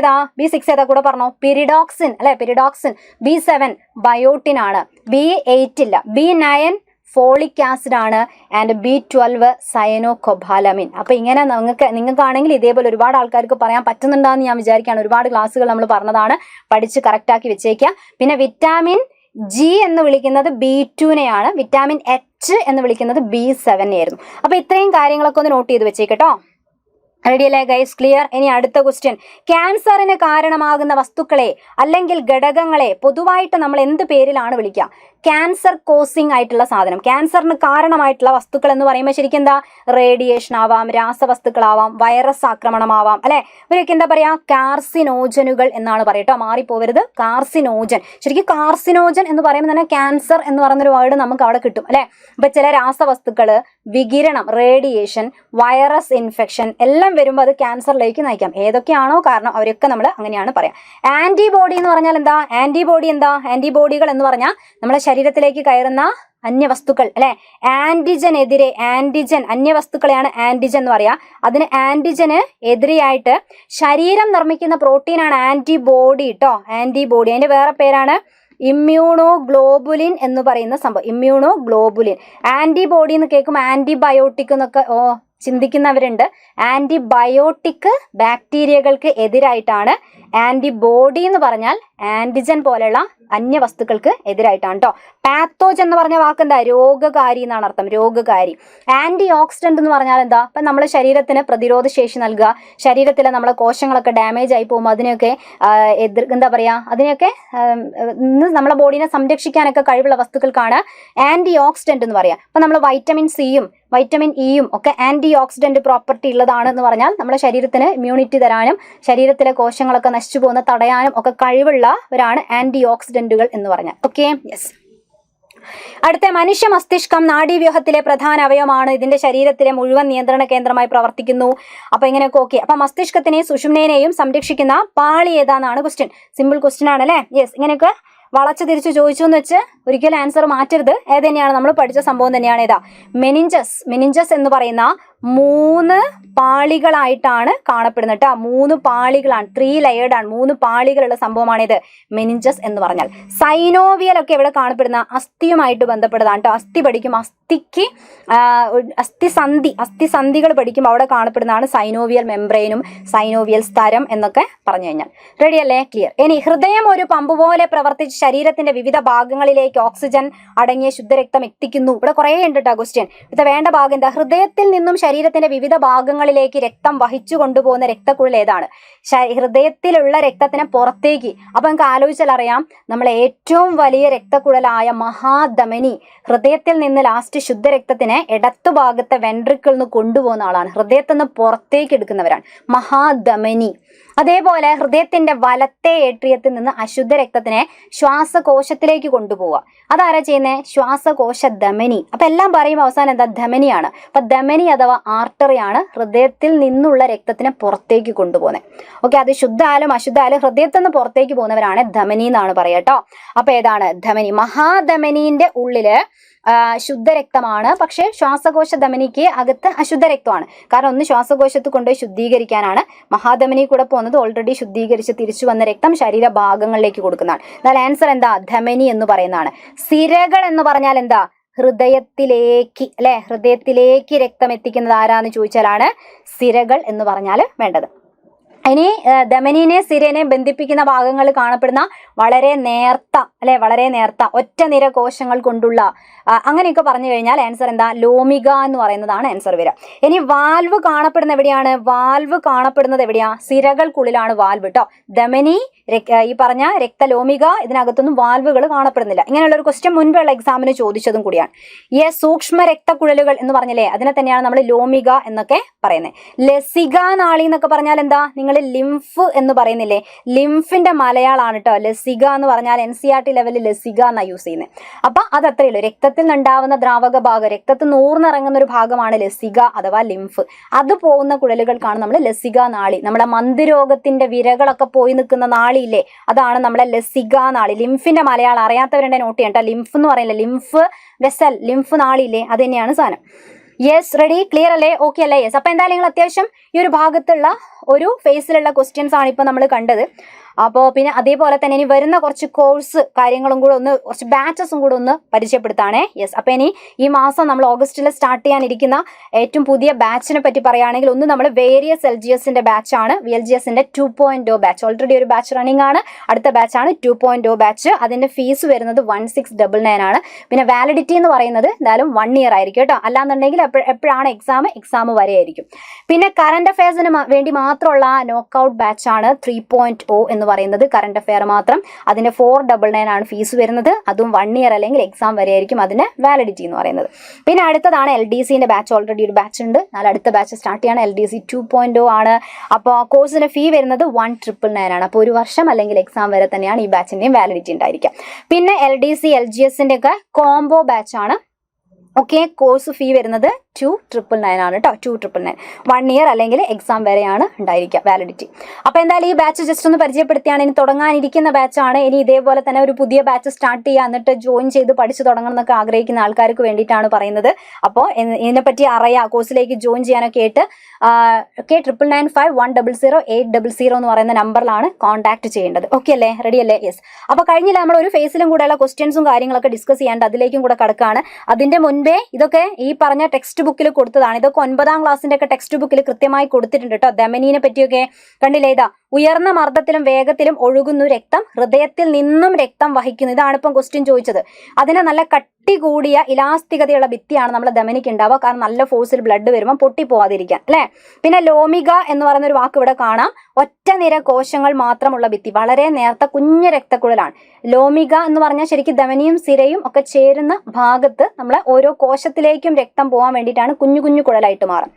ഏതാ കൂടെ പറഞ്ഞോ? പിരിഡോക്സിൻ അല്ലെ, പിരിഡോക്സിൻ. B7 ബയോട്ടിൻ ആണ്. B8 ഇല്ല. B9 ഫോളിക് ആസിഡ് ആണ്. And B12 സയനോകൊബാലമിൻ. അപ്പോൾ ഇങ്ങനെ നിങ്ങൾക്കാണെങ്കിൽ ഇതേപോലെ ഒരുപാട് ആൾക്കാർക്ക് പറയാൻ പറ്റുന്നുണ്ടാന്ന് ഞാൻ വിചാരിക്കുകയാണ്. ഒരുപാട് ക്ലാസ്സുകൾ നമ്മൾ പറഞ്ഞതാണ്, പഠിച്ച് കറക്റ്റാക്കി വെച്ചേക്കുക. പിന്നെ വിറ്റാമിൻ ജി എന്ന് വിളിക്കുന്നത് B2നെയാണ്. വിറ്റാമിൻ എച്ച് എന്ന് വിളിക്കുന്നത് B7 ആയിരുന്നു. അപ്പോൾ ഇത്രയും കാര്യങ്ങളൊക്കെ ഒന്ന് നോട്ട് ചെയ്ത് വെച്ചേക്കട്ടോ. റെഡി അല്ലേ ഗൈസ്? ക്ലിയർ? ഇനി അടുത്ത ക്വസ്റ്റ്യൻ. ക്യാൻസറിന് കാരണമാകുന്ന വസ്തുക്കളെ അല്ലെങ്കിൽ ഘടകങ്ങളെ പൊതുവായിട്ട് നമ്മൾ എന്ത് പേരിലാണ് വിളിക്കുക? ക്യാൻസർ കോസിംഗ് ആയിട്ടുള്ള സാധനം, ക്യാൻസറിന് കാരണമായിട്ടുള്ള വസ്തുക്കൾ എന്ന് പറയുമ്പോൾ ശരിക്കും എന്താ? റേഡിയേഷൻ ആവാം, രാസവസ്തുക്കളാവാം, വൈറസ് ആക്രമണമാവാം അല്ലെ. ഇവരൊക്കെ എന്താ പറയാ? കാർസിനോജനുകൾ എന്നാണ് പറയട്ടോ, മാറിപ്പോവരുത്. കാർസിനോജൻ. ശരിക്കും കാർസിനോജൻ എന്ന് പറയുമ്പോൾ തന്നെ ക്യാൻസർ എന്ന് പറയുന്നൊരു വേർഡ് നമുക്ക് അവിടെ കിട്ടും അല്ലെ. അപ്പൊ ചില രാസവസ്തുക്കള്, വികിരണം, റേഡിയേഷൻ, വൈറസ് ഇൻഫെക്ഷൻ എല്ലാം വരുമ്പോൾ അത് ക്യാൻസറിലേക്ക് നയിക്കാം. ഏതൊക്കെയാണോ കാരണം അവരൊക്കെ നമ്മൾ അങ്ങനെയാണ് പറയാം. ആന്റിബോഡി എന്ന് പറഞ്ഞാൽ എന്താ? ആന്റിബോഡികൾ എന്ന് പറഞ്ഞാൽ നമ്മളെ ശരീരത്തിലേക്ക് കയറുന്ന അന്യവസ്തുക്കൾ അല്ലെ. ആന്റിജനെതിരെ, അന്യവസ്തുക്കളെയാണ് ആന്റിജൻ എന്ന് പറയാ. അതിന് ആന്റിജന് എതിരെയായിട്ട് ശരീരം നിർമ്മിക്കുന്ന പ്രോട്ടീനാണ് ആന്റിബോഡി കേട്ടോ. ആന്റിബോഡി അതിന്റെ വേറെ പേരാണ് ഇമ്മ്യൂണോഗ്ലോബുലിൻ എന്ന് പറയുന്ന സംഭവം. ഇമ്മ്യൂണോഗ്ലോബുലിൻ. ആന്റിബോഡി എന്ന് കേൾക്കുമ്പോൾ ആന്റിബയോട്ടിക് എന്നൊക്കെ ചിന്തിക്കുന്നവരുണ്ട്. ആന്റിബയോട്ടിക് ബാക്ടീരിയകൾക്ക് എതിരായിട്ടാണ്. ആന്റിബോഡി എന്ന് പറഞ്ഞാൽ ആന്റിജൻ പോലെയുള്ള അന്യവസ്തുക്കൾക്ക് എതിരായിട്ടാണ് കേട്ടോ. പാത്തോജൻ എന്ന് പറഞ്ഞ വാക്ക് എന്താ? രോഗകാരി എന്നാണ് അർത്ഥം, രോഗകാരി. ആന്റി ഓക്സിഡന്റ് എന്ന് പറഞ്ഞാൽ എന്താ? ഇപ്പം നമ്മുടെ ശരീരത്തിന് പ്രതിരോധ ശേഷി നൽകുക, ശരീരത്തിലെ നമ്മളെ കോശങ്ങളൊക്കെ ഡാമേജ് ആയി പോകുമ്പോൾ അതിനെയൊക്കെ എന്താ പറയാ, അതിനെയൊക്കെ നമ്മളെ ബോഡീനെ സംരക്ഷിക്കാനൊക്കെ കഴിവുള്ള വസ്തുക്കൾക്കാണ് ആന്റി ഓക്സിഡന്റ് എന്ന് പറയാം. അപ്പൊ നമ്മൾ വൈറ്റമിൻ സിയും വൈറ്റമിൻ ഇയും ഒക്കെ ആന്റി ഓക്സിഡന്റ് പ്രോപ്പർട്ടി ഉള്ളതാണ് എന്ന് പറഞ്ഞാൽ നമ്മുടെ ശരീരത്തിന് ഇമ്മ്യൂണിറ്റി തരാനും ശരീരത്തിലെ കോശങ്ങളൊക്കെ നശിച്ചു പോകുന്ന തടയാനും ഒക്കെ കഴിവുള്ളവരാണ് ആന്റി ഓക്സിഡന്റുകൾ എന്ന് പറഞ്ഞാൽ. Okay, yes. അടുത്ത, മനുഷ്യ മസ്തിഷ്കം നാഡീവ്യൂഹത്തിലെ പ്രധാന അവയവമാണ്. ഇതിന്റെ ശരീരത്തിലെ മുഴുവൻ നിയന്ത്രണ കേന്ദ്രമായി പ്രവർത്തിക്കുന്നു. അപ്പൊ ഇങ്ങനെയൊക്കെ ഓക്കെ. അപ്പൊ മസ്തിഷ്കത്തിനെയും സുഷുമ്നേനെയും സംരക്ഷിക്കുന്ന പാളി ഏതാന്നാണ് ക്വസ്റ്റ്യൻ. സിമ്പിൾ ക്വസ്റ്റ്യൻ ആണ് അല്ലേ? യെസ്. ഇങ്ങനെയൊക്കെ വളച്ചു തിരിച്ചു ചോദിച്ചു എന്ന് വെച്ച് ഒരിക്കലും ആൻസർ മാറ്റരുത്. ഏത് തന്നെയാണ് നമ്മൾ പഠിച്ച സംഭവം തന്നെയാണ്. ഏതാ? മെനിഞ്ചസ് എന്ന് പറയുന്ന 3 പാളികളായിട്ടാണ് കാണപ്പെടുന്നത് കേട്ടോ. 3 പാളികളാണ്, 3 ലെയേർഡ് ആണ്, 3 പാളികളുള്ള സംഭവമാണിത് മെനിഞ്ചസ് എന്ന് പറഞ്ഞാൽ. സൈനോവിയൽ ഒക്കെ ഇവിടെ കാണപ്പെടുന്ന അസ്ഥിയുമായിട്ട് ബന്ധപ്പെട്ടതാണ് കേട്ടോ. അസ്ഥി പഠിക്കും, അസ്ഥിക്ക് അസ്ഥിസന്ധികൾ പഠിക്കുമ്പോൾ അവിടെ കാണപ്പെടുന്നതാണ് സൈനോവിയൽ മെംബ്രെയിനും സൈനോവിയൽ സ്തരം എന്നൊക്കെ പറഞ്ഞു കഴിഞ്ഞാൽ. റെഡി അല്ലേ? ക്ലിയർ. ഇനി ഹൃദയം ഒരു പമ്പ് പോലെ പ്രവർത്തിച്ച് ശരീരത്തിന്റെ വിവിധ ഭാഗങ്ങളിലേക്ക് ഓക്സിജൻ അടങ്ങിയ ശുദ്ധരക്തം എത്തിക്കുന്നു. ഇവിടെ കുറേ ഉണ്ട് കേട്ടോ ക്വസ്റ്റ്യൻ. ഇത് വേണ്ട ഭാഗം എന്താ? ഹൃദയത്തിൽ നിന്നും ശരീരത്തിന്റെ വിവിധ ഭാഗങ്ങളിലേക്ക് രക്തം വഹിച്ചു കൊണ്ടുപോകുന്ന രക്തക്കുഴൽ ഏതാണ്? ഹൃദയത്തിലുള്ള രക്തത്തിന് പുറത്തേക്ക്. അപ്പൊ നമുക്ക് ആലോചിച്ചാൽ അറിയാം, നമ്മളെ ഏറ്റവും വലിയ രക്തക്കുഴലായ മഹാധമനി ഹൃദയത്തിൽ നിന്ന് ലാസ്റ്റ് ശുദ്ധരക്തത്തിനെ ഇടത്തുഭാഗത്തെ വെൻട്രിക്കിൾ നിന്ന് കൊണ്ടുപോകുന്ന ആളാണ്. ഹൃദയത്തിൽ നിന്ന് പുറത്തേക്ക് എടുക്കുന്നവരാണ് മഹാധമനി. അതേപോലെ ഹൃദയത്തിന്റെ വലത്തെ ഏട്രിയത്തിൽ നിന്ന് അശുദ്ധ രക്തത്തിനെ ശ്വാസകോശത്തിലേക്ക് കൊണ്ടുപോവുക. അതാരാ ചെയ്യുന്നത്? ശ്വാസകോശ ധമനി. അപ്പൊ എല്ലാം പറയുമ്പോൾ അവസാനം എന്താ? ധമനിയാണ്. അപ്പൊ ധമനി അഥവാ ആർട്ടറിയാണ് ഹൃദയത്തിൽ നിന്നുള്ള രക്തത്തിനെ പുറത്തേക്ക് കൊണ്ടുപോകുന്നത്. ഓക്കെ, അത് ശുദ്ധായാലും അശുദ്ധായാലും ഹൃദയത്തിൽ നിന്ന് പുറത്തേക്ക് പോകുന്നവരാണ് ധമനി എന്നാണ് പറയാട്ടോ. അപ്പൊ ഏതാണ് ധമനി? മഹാധമനീന്റെ ഉള്ളില് ശുദ്ധരക്തമാണ്, പക്ഷേ ശ്വാസകോശ ധമനിക്ക് അകത്ത് അശുദ്ധ രക്തമാണ്. കാരണം ഒന്ന് ശ്വാസകോശത്ത് കൊണ്ടുപോയി ശുദ്ധീകരിക്കാനാണ്, മഹാധമനി കൂടെ പോകുന്നത് ഓൾറെഡി ശുദ്ധീകരിച്ച് തിരിച്ചു വന്ന രക്തം ശരീരഭാഗങ്ങളിലേക്ക് കൊടുക്കുന്നതാണ്. എന്നാൽ ആൻസർ എന്താ? ധമനി എന്ന് പറയുന്നതാണ്. സിരകൾ എന്ന് പറഞ്ഞാൽ എന്താ? ഹൃദയത്തിലേക്ക്, അല്ലെ? ഹൃദയത്തിലേക്ക് രക്തം എത്തിക്കുന്നത് ആരാന്ന് ചോദിച്ചാലാണ് സിരകൾ എന്ന് പറഞ്ഞാൽ വേണ്ടത്. ഇനി ധമനിനെ സിരനെ ബന്ധിപ്പിക്കുന്ന ഭാഗങ്ങൾ കാണപ്പെടുന്ന വളരെ നേർത്ത, അല്ലെ, വളരെ നേർത്ത ഒറ്റ നിര കോശങ്ങൾ കൊണ്ടുള്ള അങ്ങനെയൊക്കെ പറഞ്ഞു കഴിഞ്ഞാൽ ആൻസർ എന്താ? ലോമിക എന്ന് പറയുന്നതാണ് ആൻസർ വരിക. ഇനി വാൽവ് കാണപ്പെടുന്നത് എവിടെയാണ്? വാൽവ് കാണപ്പെടുന്നത് എവിടെയാ? സിരകൾക്കുള്ളിലാണ് വാൽവ് കേട്ടോ. ധമനി, ഈ പറഞ്ഞ രക്തലോമിക, ഇതിനകത്തൊന്നും വാൽവുകൾ കാണപ്പെടുന്നില്ല. ഇങ്ങനെയുള്ള ഒരു ക്വസ്റ്റ്യൻ മുൻപുള്ള എക്സാമിന് ചോദിച്ചതും കൂടിയാണ്. ഈ സൂക്ഷ്മ രക്തക്കുഴലുകൾ എന്ന് പറഞ്ഞില്ലേ, അതിനെ തന്നെയാണ് നമ്മൾ ലോമിക എന്നൊക്കെ പറയുന്നത്. ലസിക നാളി എന്നൊക്കെ പറഞ്ഞാൽ എന്താ? നിങ്ങൾ ലിംഫ് എന്ന് പറയുന്നില്ലേ, ലിംഫിന്റെ മലയാളാണ് കേട്ടോ ലസിക എന്ന് പറഞ്ഞാൽ. NCERT ലെവലിൽ ലസിക എന്നാണ് യൂസ് ചെയ്യുന്നത്. അപ്പൊ അത് അത്രയേ ഉള്ളൂ. രക്തത്തിൽ നിന്നുണ്ടാവുന്ന ദ്രാവക ഭാഗം, രക്തത്തിൽ നൂർന്നിറങ്ങുന്ന ഒരു ഭാഗമാണ് ലസിക അഥവാ ലിംഫ്. അത് പോകുന്ന കുഴലുകൾക്കാണ് നമ്മൾ ലസിക നാളി. നമ്മുടെ മന്ദരോഗത്തിന്റെ വിരകളൊക്കെ പോയി നിൽക്കുന്ന നാളിയില്ലേ, അതാണ് നമ്മളെ ലസിക നാളി. ലിംഫിന്റെ മലയാളം അറിയാത്തവരുടെ നോട്ട് ചെയ്യണ്ട. ലിംഫ് എന്ന് പറയില്ല, ലിംഫ് വെസൽ, ലിംഫ് നാളിയില്ലേ, അത് തന്നെയാണ് സാധനം. യെസ്, റെഡി, ക്ലിയർ അല്ലേ? ഓക്കെ അല്ലേ? യെസ്. അപ്പൊ എന്തായാലും നിങ്ങൾ അത്യാവശ്യം ഈ ഒരു ഭാഗത്തുള്ള ഒരു ഫേസിലുള്ള ക്വസ്റ്റ്യൻസ് ആണ് ഇപ്പൊ നമ്മൾ കണ്ടത്. അപ്പോൾ പിന്നെ അതേപോലെ തന്നെ ഇനി വരുന്ന കുറച്ച് കോഴ്സ് കാര്യങ്ങളും കൂടെ ഒന്ന്, കുറച്ച് ബാച്ചസും കൂടെ ഒന്ന് പരിചയപ്പെടുത്താണേ. യെസ്. അപ്പോൾ ഇനി ഈ മാസം നമ്മൾ ഓഗസ്റ്റിൽ സ്റ്റാർട്ട് ചെയ്യാനിരിക്കുന്ന ഏറ്റവും പുതിയ ബാച്ചിനെ പറ്റി പറയുകയാണെങ്കിൽ, ഒന്ന് നമ്മൾ വേരിയസ് LGSന്റെ ബാച്ചാണ്, VLGSന്റെ 2.0 ബാച്ച്. ഓൾറെഡി ഒരു ബാച്ച് റണ്ണിംഗ് ആണ്, അടുത്ത ബാച്ചാണ് 2.0 ബാച്ച്. അതിന്റെ ഫീസ് വരുന്നത് 1699 ആണ്. പിന്നെ വാലിഡിറ്റി എന്ന് പറയുന്നത് എന്തായാലും 1 ഇയർ ആയിരിക്കും കേട്ടോ. അല്ലാന്നുണ്ടെങ്കിൽ എപ്പോഴാണ് എക്സാം വരെ ആയിരിക്കും. പിന്നെ കറണ്ട് അഫയേഴ്സിന് വേണ്ടി മാത്രമുള്ള നോക്കൌട്ട് ബാച്ചാണ് 3.0 എന്ന് പറയുന്നത്. കറണ്ട് അഫെയർ മാത്രം, അതിന്റെ 499 ആണ് ഫീസ് വരുന്നത്. അതും 1 ഇയർ അല്ലെങ്കിൽ എക്സാം വരെ ആയിരിക്കും അതിന്റെ വാലിഡിറ്റി എന്ന് പറയുന്നത്. പിന്നെ അടുത്തതാണ് LDCന്റെ ബാച്ച്. ഓൾറെഡി ഒരു ബാച്ച് ഉണ്ട്, എന്നാൽ അടുത്ത ബാച്ച് സ്റ്റാർട്ട് ചെയ്യാണ്. LDC 2.0 ആണ്. അപ്പോൾ കോഴ്സിന്റെ ഫീ വരുന്നത് 1999 ആണ്. അപ്പോൾ ഒരു വർഷം അല്ലെങ്കിൽ എക്സാം വരെ തന്നെയാണ് ഈ ബാച്ചിന്റെയും വാലിഡിറ്റി ഉണ്ടായിരിക്കുക. പിന്നെ LDC LGSന്റെ ഒക്കെ കോംബോ ബാച്ച് ആണ്. ഓക്കെ, കോഴ്സ് ഫീ വരുന്നത് 299 ആണ് കേട്ടോ. 299, 1 ഇയർ അല്ലെങ്കിൽ എക്സാം വരെയാണ് ഉണ്ടായിരിക്കുക വാലിഡിറ്റി. അപ്പോൾ എന്തായാലും ഈ ബാച്ച് ജസ്റ്റ് ഒന്ന് പരിചയപ്പെടുത്തിയാണ്. ഇനി തുടങ്ങാനിരിക്കുന്ന ബാച്ചാണ്. ഇനി ഇതേപോലെ തന്നെ ഒരു പുതിയ ബാച്ച് സ്റ്റാർട്ട് ചെയ്യുക, എന്നിട്ട് ജോയിൻ ചെയ്ത് പഠിച്ചു തുടങ്ങണം എന്നൊക്കെ ആഗ്രഹിക്കുന്ന ആൾക്കാർക്ക് വേണ്ടിയിട്ടാണ് പറയുന്നത്. അപ്പോൾ ഇതിനെപ്പറ്റി അറിയാം, കോഴ്സിലേക്ക് ജോയിൻ ചെയ്യാനൊക്കെ ആയിട്ട് ഓക്കെ 9995100800 എന്ന് പറയുന്ന നമ്പറിലാണ് കോൺടാക്ട് ചെയ്യേണ്ടത്. ഓക്കെ അല്ലേ? റെഡി അല്ലേ? യെസ്. അപ്പോൾ കഴിഞ്ഞില്ല, നമ്മൾ ഒരു ഫേസിലും കൂടെയുള്ള ക്വസ്റ്റ്യൻസും കാര്യങ്ങളൊക്കെ ഡിസ്കസ് ചെയ്യാണ്ട് അതിലേക്കും കൂടെ കടക്കാണ്. അതിന്റെ മുൻപേ ഇതൊക്കെ ഈ പറഞ്ഞ ടെക്സ്റ്റ് ബുക്കിൽ കൊടുത്തതാണ്. ഇതൊക്കെ 9ാം ക്ലാസ്സിന്റെ ഒക്കെ ടെക്സ്റ്റ് ബുക്കിൽ കൃത്യമായി കൊടുത്തിട്ടുണ്ട് കേട്ടോ. ധമനിനെ പറ്റിയൊക്കെ കണ്ടില്ലേ? ഇതാ, ഉയർന്ന മർദ്ദത്തിലും വേഗത്തിലും ഒഴുകുന്നു രക്തം, ഹൃദയത്തിൽ നിന്നും രക്തം വഹിക്കുന്നു. ഇതാണ് ഇപ്പം ക്വസ്റ്റ്യൻ ചോദിച്ചത്. അതിന് നല്ല കട്ടി കൂടിയ ഇലാസ്തികതയുള്ള ഭിത്തിയാണ് നമ്മളെ ധമനിക്ക് ഉണ്ടാവുക. കാരണം നല്ല ഫോഴ്സിൽ ബ്ലഡ് വരുമ്പോൾ പൊട്ടിപ്പോവാതിരിക്കാൻ, അല്ലെ? പിന്നെ ലോമിക എന്ന് പറയുന്ന ഒരു വാക്ക് ഇവിടെ കാണാം. ഒറ്റ നിര കോശങ്ങൾ മാത്രമുള്ള ഭിത്തി, വളരെ നേർത്ത കുഞ്ഞു രക്തക്കുഴലാണ്. ലോമിക എന്ന് പറഞ്ഞാൽ ശരിക്കും ധമനിയും സിരയും ഒക്കെ ചേരുന്ന ഭാഗത്ത് നമ്മളെ ഓരോ കോശത്തിലേക്കും രക്തം പോകാൻ വേണ്ടിയിട്ടാണ് കുഞ്ഞു കുഞ്ഞു കുഴലായിട്ട് മാറും.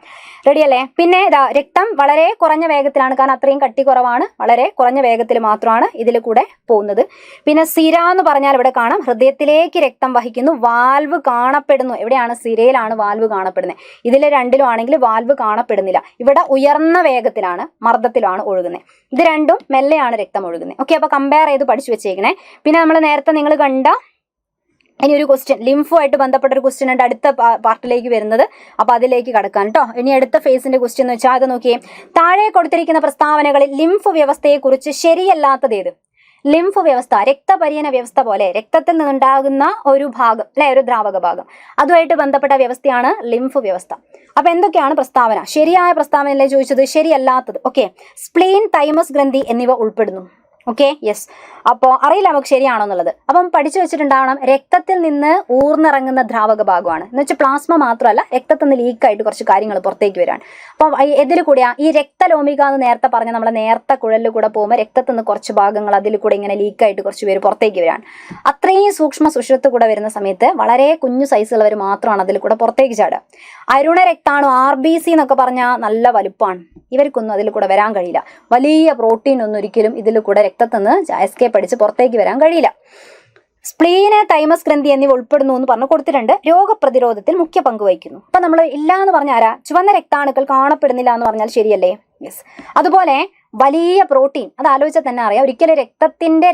റെഡി അല്ലേ? പിന്നെ രക്തം വളരെ കുറഞ്ഞ വേഗത്തിലാണ്, കാരണം അത്രയും കട്ടി കുറവാണ്, വളരെ കുറഞ്ഞ വേഗത്തിൽ മാത്രമാണ് ഇതിൽ കൂടെ പോകുന്നത്. പിന്നെ സിര എന്ന് പറഞ്ഞാൽ ഇവിടെ കാണാം, ഹൃദയത്തിലേക്ക് രക്തം വഹിക്കുന്നു. വാൽവ് കാണപ്പെടുന്നു. എവിടെയാണ്? സിരയിലാണ് വാൽവ് കാണപ്പെടുന്നത്. ഇതിൽ രണ്ടിലും ആണെങ്കിൽ വാൽവ് കാണപ്പെടുന്നില്ല. ഇവിടെ ഉയർന്ന വേഗത്തിലാണ്, മർദ്ദത്തിലാണ് ഒഴുകുന്നത്. ഇത് രണ്ടും മെല്ലെയാണ് രക്തം ഒഴുകുന്നത്. ഓക്കെ, അപ്പൊ കമ്പയർ ചെയ്ത് പഠിച്ചു വെച്ചേക്കണേ. പിന്നെ നമ്മൾ നേരത്തെ നിങ്ങൾ കണ്ട ഇനി ഒരു ക്വസ്റ്റ്യൻ, ലിംഫുമായിട്ട് ബന്ധപ്പെട്ട ഒരു ക്വസ്റ്റ്യൻ ഉണ്ട് അടുത്ത പാർട്ടിലേക്ക് വരുന്നത്. അപ്പൊ അതിലേക്ക് കടക്കാൻ കേട്ടോ. ഇനി അടുത്ത ഫേസിന്റെ ക്വസ്റ്റ്യൻ എന്ന് വെച്ചാൽ അത് നോക്കിയേ. താഴെ കൊടുത്തിരിക്കുന്ന പ്രസ്താവനകളിൽ ലിംഫ് വ്യവസ്ഥയെക്കുറിച്ച് ശരിയല്ലാത്തത് ഏത്? ലിംഫ് വ്യവസ്ഥ, രക്തപര്യന വ്യവസ്ഥ പോലെ രക്തത്തിൽ നിന്നുണ്ടാകുന്ന ഒരു ഭാഗം, അല്ലെ, ഒരു ദ്രാവക ഭാഗം, അതുമായിട്ട് ബന്ധപ്പെട്ട വ്യവസ്ഥയാണ് ലിംഫ് വ്യവസ്ഥ. അപ്പൊ എന്തൊക്കെയാണ് പ്രസ്താവന? ശരിയായ പ്രസ്താവനയല്ലേ ചോദിച്ചത്, ശരിയല്ലാത്തത്. ഓക്കെ, സ്പ്ലീൻ, തൈമസ് ഗ്രന്ഥി എന്നിവ ഉൾപ്പെടുന്നു. Okay, yes. അപ്പോൾ അറിയില്ല നമുക്ക് ശരിയാണോ എന്നുള്ളത്. അപ്പം പഠിച്ചു വെച്ചിട്ടുണ്ടാവണം, രക്തത്തിൽ നിന്ന് ഊർന്നിറങ്ങുന്ന ദ്രാവക ഭാഗമാണ് എന്ന് വെച്ചാൽ പ്ലാസ്മ മാത്രമല്ല, രക്തത്തിൽ നിന്ന് ലീക്കായിട്ട് കുറച്ച് കാര്യങ്ങൾ പുറത്തേക്ക് വരാണ്. അപ്പം ഇതിൽ കൂടെയാ ഈ രക്തലോമിക എന്ന് നേരത്തെ പറഞ്ഞ നമ്മളെ നേർത്ത കുഴലിൽ കൂടെ പോകുമ്പോൾ രക്തത്തിൽ നിന്ന് കുറച്ച് ഭാഗങ്ങൾ അതിൽ കൂടെ ഇങ്ങനെ ലീക്കായിട്ട് കുറച്ച് പേര് പുറത്തേക്ക് വരാണ്. അത്രയും സൂക്ഷ്മ സുഷിരത്ത് കൂടെ വരുന്ന സമയത്ത് വളരെ കുഞ്ഞു സൈസുള്ളവർ മാത്രമാണ് അതിൽ കൂടെ പുറത്തേക്ക് ചാടുക. അരുണ രക്താണു RBC എന്നൊക്കെ പറഞ്ഞാൽ നല്ല വലുപ്പമാണ്, ഇവർക്കൊന്നും അതിൽ കൂടെ വരാൻ കഴിയില്ല. വലിയ പ്രോട്ടീൻ ഒന്നും ഒരിക്കലും ഇതിൽ കൂടെ രക്തത്തിൽ നിന്ന് എസ്കേപ്പ് അടിച്ച് പുറത്തേക്ക് വരാൻ കഴിയില്ല. സ്പ്ലീന്, തൈമസ് ഗ്രന്ഥി എന്നിവ ഉൾപ്പെടുന്നു എന്ന് പറഞ്ഞു കൊടുത്തിട്ടുണ്ട്. രോഗപ്രതിരോധത്തിൽ മുഖ്യ പങ്ക് വഹിക്കുന്നു. അപ്പൊ നമ്മൾ ഇല്ല എന്ന് പറഞ്ഞ ആരാ? ചുവന്ന രക്താണുക്കൾ കാണപ്പെടുന്നില്ല എന്ന് പറഞ്ഞാൽ ശരിയല്ലേ? യെസ്. അതുപോലെ വലിയ പ്രോട്ടീൻ, അത് ആലോചിച്ചാൽ തന്നെ അറിയാം. ഒരിക്കലും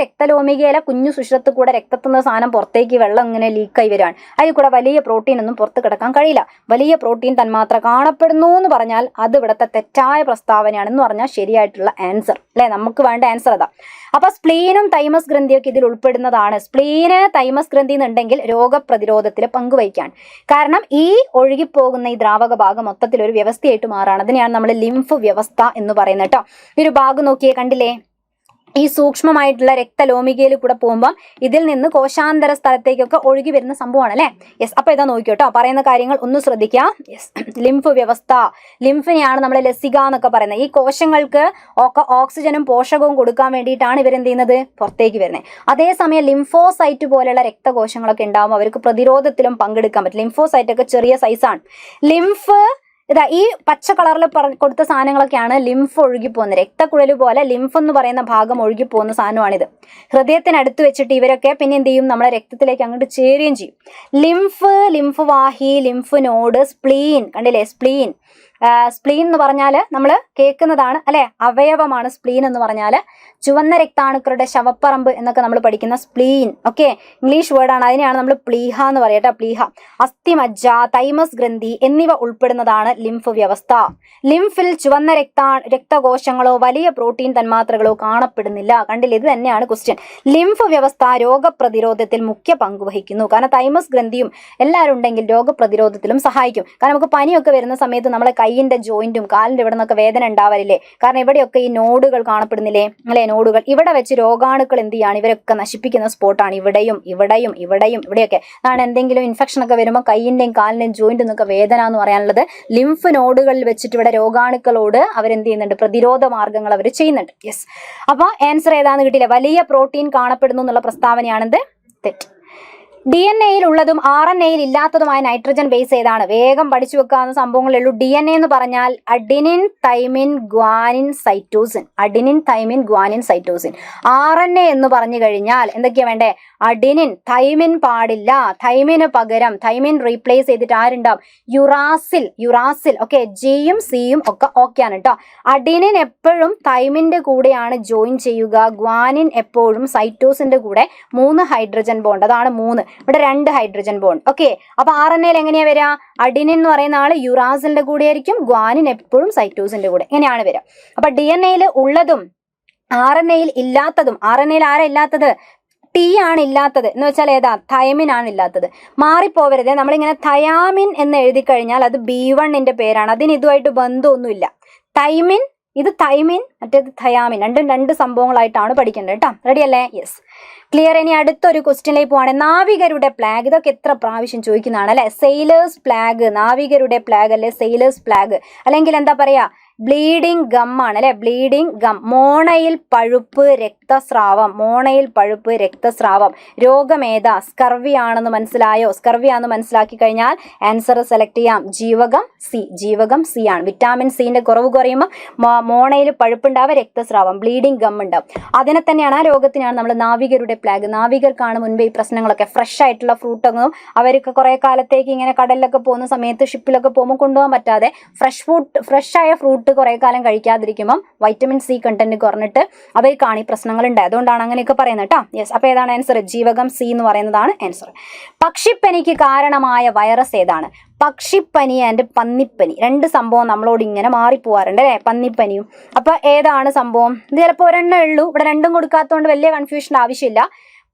രക്തലോമികയിലെ കുഞ്ഞു സുഷിരത്ത് കൂടെ രക്തത്തിൽ നിന്ന് സാധനം പുറത്തേക്ക് വെള്ളം ഇങ്ങനെ ലീക്കായി വരികയാണ്. അതിൽ കൂടെ വലിയ പ്രോട്ടീൻ ഒന്നും പുറത്ത് കിടക്കാൻ കഴിയില്ല. വലിയ പ്രോട്ടീൻ തന്മാത്ര കാണപ്പെടുന്നു എന്ന് പറഞ്ഞാൽ അത് ഇവിടുത്തെ തെറ്റായ പ്രസ്താവനയാണെന്ന് പറഞ്ഞാൽ ശരിയായിട്ടുള്ള ആൻസർ അല്ലെ? നമുക്ക് വേണ്ട ആൻസർ അതാ. അപ്പൊ സ്പ്ലീനും തൈമസ് ഗ്രന്ഥിയൊക്കെ ഇതിൽ ഉൾപ്പെടുന്നതാണ്. സ്പ്ലീന് തൈമസ് ഗ്രന്ഥി എന്നുണ്ടെങ്കിൽ രോഗപ്രതിരോധത്തിൽ പങ്കുവഹിക്കാൻ. കാരണം ഈ ഒഴുകിപ്പോകുന്ന ഈ ദ്രാവക ഭാഗം മൊത്തത്തിൽ ഒരു വ്യവസ്ഥയായിട്ട് മാറാണ്. അതിനെയാണ് നമ്മൾ ലിംഫ് വ്യവസ്ഥ എന്ന് പറയുന്നത് കേട്ടോ. ഈ ഒരു ഭാഗം നോക്കിയേ, കണ്ടില്ലേ? ഈ സൂക്ഷ്മമായിട്ടുള്ള രക്തലോമികയിൽ കൂടെ പോകുമ്പോൾ ഇതിൽ നിന്ന് കോശാന്തര സ്ഥലത്തേക്കൊക്കെ ഒഴുകി വരുന്ന സംഭവമാണ് അല്ലെ? യെസ്. അപ്പൊ ഇതാ നോക്കിയോട്ടോ, പറയുന്ന കാര്യങ്ങൾ ഒന്ന് ശ്രദ്ധിക്കുക. യെസ്, ലിംഫ് വ്യവസ്ഥ. ലിംഫിനെയാണ് നമ്മൾ ലസിക എന്നൊക്കെ പറയുന്നത്. ഈ കോശങ്ങൾക്ക് ഒക്കെ ഓക്സിജനും പോഷകവും കൊടുക്കാൻ വേണ്ടിയിട്ടാണ് ഇവരെന്ത് ചെയ്യുന്നത്? പുറത്തേക്ക് വരുന്നത്. അതേസമയം ലിംഫോസൈറ്റ് പോലെയുള്ള രക്തകോശങ്ങളൊക്കെ ഉണ്ടാകുമ്പോൾ അവർക്ക് പ്രതിരോധത്തിലും പങ്കെടുക്കാൻ പറ്റും. ലിംഫോസൈറ്റ് ഒക്കെ ചെറിയ സൈസാണ്. ലിംഫ് ഇതാ ഈ പച്ച കളറിൽ കൊടുത്ത സാധനങ്ങളൊക്കെയാണ് ലിംഫ് ഒഴുകിപ്പോകുന്നത്. രക്തക്കുഴല് പോലെ ലിംഫ് എന്ന് പറയുന്ന ഭാഗം ഒഴുകിപ്പോകുന്ന സാധനമാണിത്. ഹൃദയത്തിനടുത്ത് വെച്ചിട്ട് ഇവരൊക്കെ പിന്നെ എന്ത് ചെയ്യും? നമ്മുടെ രക്തത്തിലേക്ക് അങ്ങോട്ട് ചേരുകയും ചെയ്യും. ലിംഫ് വാഹി, ലിംഫ് നോഡ്, സ്പ്ലീൻ. കണ്ടില്ലേ? സ്പ്ലീൻ എന്ന് പറഞ്ഞാൽ നമ്മൾ കേൾക്കുന്നതാണ് അല്ലെ? അവയവമാണ് സ്പ്ലീൻ എന്ന് പറഞ്ഞാൽ. ചുവന്ന രക്താണുക്കളുടെ ശവപ്പറമ്പ് എന്നൊക്കെ നമ്മൾ പഠിക്കുന്ന സ്പ്ലീൻ. ഓക്കെ, ഇംഗ്ലീഷ് വേർഡാണ്. അതിനെയാണ് നമ്മൾ പ്ലീഹ എന്ന് പറയട്ടെ. പ്ലീഹ. അസ്ഥിമജ്ജ, തൈമസ് ഗ്രന്ഥി എന്നിവ ഉൾപ്പെടുന്നതാണ് ലിംഫ് വ്യവസ്ഥ. ലിംഫിൽ ചുവന്ന രക്തകോശങ്ങളോ വലിയ പ്രോട്ടീൻ തന്മാത്രകളോ കാണപ്പെടുന്നില്ല. കണ്ടില്ല? ഇത് തന്നെയാണ് ക്വസ്റ്റ്യൻ. ലിംഫ് വ്യവസ്ഥ രോഗപ്രതിരോധത്തിൽ മുഖ്യ പങ്ക് വഹിക്കുന്നു. കാരണം തൈമസ് ഗ്രന്ഥിയും എല്ലാവരും ഉണ്ടെങ്കിൽ രോഗപ്രതിരോധത്തിലും സഹായിക്കും. കാരണം നമുക്ക് പനിയൊക്കെ വരുന്ന സമയത്ത് നമ്മളെ കൈയിന്റെ ജോയിന്റും കാലിന്റെ ഇവിടെ നിന്നൊക്കെ വേദന ഉണ്ടാവലില്ലേ? കാരണം ഇവിടെയൊക്കെ ഈ നോഡുകൾ കാണപ്പെടുന്നില്ലേ അല്ലെ? നോഡുകൾ ഇവിടെ വെച്ച് രോഗാണുക്കൾ എന്ത് ചെയ്യാണ്? ഇവരൊക്കെ നശിപ്പിക്കുന്ന സ്പോട്ടാണ്. ഇവിടെയൊക്കെ അതാണ്. എന്തെങ്കിലും ഇൻഫെക്ഷൻ ഒക്കെ വരുമ്പോൾ കൈയിന്റെയും കാലിന്റെയും ജോയിന്റിൽ നിന്നൊക്കെ വേദന എന്ന് പറയാനുള്ളത് ലിംഫ് നോഡുകളിൽ വെച്ചിട്ട് ഇവിടെ രോഗാണുക്കളോട് അവരെന്ത് ചെയ്യുന്നുണ്ട്? പ്രതിരോധ മാർഗങ്ങൾ അവർ ചെയ്യുന്നുണ്ട്. യെസ്. അപ്പൊ ആൻസർ ഏതാന്ന് കിട്ടിയില്ല. വലിയ പ്രോട്ടീൻ കാണപ്പെടുന്നു എന്നുള്ള പ്രസ്താവനയാണെന്ത്? തെറ്റ്. DNA-യിൽ ഉള്ളതും RNA-യിൽ ഇല്ലാത്തതുമായ നൈട്രജൻ ബേസ് ഏതാണ്? വേഗം പഠിച്ചു വെക്കാവുന്ന സംഭവങ്ങളേ ഉള്ളൂ. DNA എന്ന് പറഞ്ഞാൽ adenine thymine guanine cytosine. RNA എന്ന് പറഞ്ഞു കഴിഞ്ഞാൽ എന്തൊക്കെയാ വേണ്ടേ? അഡിനിൻ. തൈമിൻ പാടില്ല. തൈമിന് പകരം തൈമിൻ റീപ്ലേസ് ചെയ്തിട്ട് ആരുണ്ടാവും? യുറാസിൽ. ഓക്കെ, Gയും Cയും ഒക്കെ ഓക്കെയാണ് കേട്ടോ. അഡിനിൻ എപ്പോഴും തൈമിന്റെ കൂടെയാണ് ജോയിൻ ചെയ്യുക. ഗ്വാനിൻ എപ്പോഴും സൈറ്റോസിന്റെ കൂടെ 3 ഹൈഡ്രജൻ ബോണ്ട്. അതാണ് 3. ഇവിടെ 2 ഹൈഡ്രജൻ ബോണ്ട്. ഓക്കെ, അപ്പൊ RNA-ൽ എങ്ങനെയാ വരിക? അഡിനിൻ എന്ന് പറയുന്ന ആള് യുറാസിലിന്റെ കൂടെ ആയിരിക്കും. ഗ്വാനിൻ എപ്പോഴും സൈറ്റോസിന്റെ കൂടെ. എങ്ങനെയാണ് വരിക? അപ്പൊ DNA-യിൽ ഉള്ളതും RNA-യിൽ ഇല്ലാത്തതും. RNA-ൽ ആരാ ഇല്ലാത്തത്? T ആണ് ഇല്ലാത്തത്. എന്ന് വെച്ചാൽ ഏതാ? തൈമിൻ ആണ് ഇല്ലാത്തത്. മാറിപ്പോവരുത്. നമ്മളിങ്ങനെ തയാമിൻ എന്ന് എഴുതി കഴിഞ്ഞാൽ അത് B1ന്റെ പേരാണ്. അതിന് ഇതുമായിട്ട് ബന്ധമൊന്നുമില്ല. തൈമിൻ, ഇത് തൈമിൻ, മറ്റേത് തയാമിൻ. രണ്ടും 2 സംഭവങ്ങളായിട്ടാണ് പഠിക്കേണ്ടത് കേട്ടോ. റെഡി അല്ലേ? Yes, clear. ഇനി അടുത്തൊരു ക്വസ്റ്റ്യനിലേക്ക് പോവാണ്. നാവികരുടെ പ്ലാഗ്. ഇതൊക്കെ എത്ര പ്രാവശ്യം ചോദിക്കുന്നതാണ് അല്ലെ? Sailors flag. നാവികരുടെ പ്ലാഗ് അല്ലെ സെയിലേഴ്സ് പ്ലാഗ്. അല്ലെങ്കിൽ എന്താ പറയാ? ബ്ലീഡിംഗ് ഗം ആണ് അല്ലെ? Bleeding gum. മോണയിൽ പഴുപ്പ്, രക്തസ്രാവം. രോഗമേതാ? സ്കർവി ആണെന്ന് മനസ്സിലായോ? സ്കർവി ആണെന്ന് മനസ്സിലാക്കി കഴിഞ്ഞാൽ ആൻസർ സെലക്ട് ചെയ്യാം. ജീവകം സി ആണ്. വിറ്റാമിൻ സിന്റെ കുറവ് കുറയുമ്പോൾ മോണയിൽ പഴുപ്പുണ്ടാവുക, രക്തസ്രാവം, ബ്ലീഡിംഗ് ഗം ഉണ്ടാവും. അതിനെ തന്നെയാണ്, ആ രോഗത്തിനാണ് നമ്മൾ നാവികരുടെ പ്ലാഗ്. നാവികർക്കാണ് മുൻപ് ഈ പ്രശ്നങ്ങളൊക്കെ. ഫ്രഷ് ആയിട്ടുള്ള ഫ്രൂട്ടൊന്നും അവർക്ക് കുറെ കാലത്തേക്ക് ഇങ്ങനെ കടലിലൊക്കെ പോകുന്ന സമയത്ത് ഷിപ്പിലൊക്കെ പോകുമ്പോൾ കൊണ്ടുപോകാൻ പറ്റാതെ ഫ്രഷ് ആയ ഫ്രൂട്ട് കുറെ കാലം കഴിക്കാതിരിക്കുമ്പോൾ വൈറ്റമിൻ സി കണ്ടന്റ് കുറഞ്ഞിട്ട് അവർക്കാണ് ഈ പ്രശ്നങ്ങളുണ്ട്. അതുകൊണ്ടാണ് അങ്ങനെയൊക്കെ പറയുന്നത് കേട്ടോ. യെസ്. അപ്പൊ ഏതാണ് ആൻസർ? ജീവകം സി എന്ന് പറയുന്നതാണ് ആൻസർ. പക്ഷിപ്പനിക്ക് കാരണമായ വൈറസ് ഏതാണ്? പക്ഷിപ്പനി ആൻഡ് പന്നിപ്പനി. 2 സംഭവം നമ്മളോട് ഇങ്ങനെ മാറിപ്പോവാറുണ്ട് അല്ലെ? പന്നിപ്പനിയും. അപ്പൊ ഏതാണ് സംഭവം? ഇത് ചിലപ്പോൾ ഒരെണ്ണേ ഉള്ളൂ. ഇവിടെ 2ഉം കൊടുക്കാത്തതുകൊണ്ട് വലിയ കൺഫ്യൂഷൻ ആവശ്യമില്ല.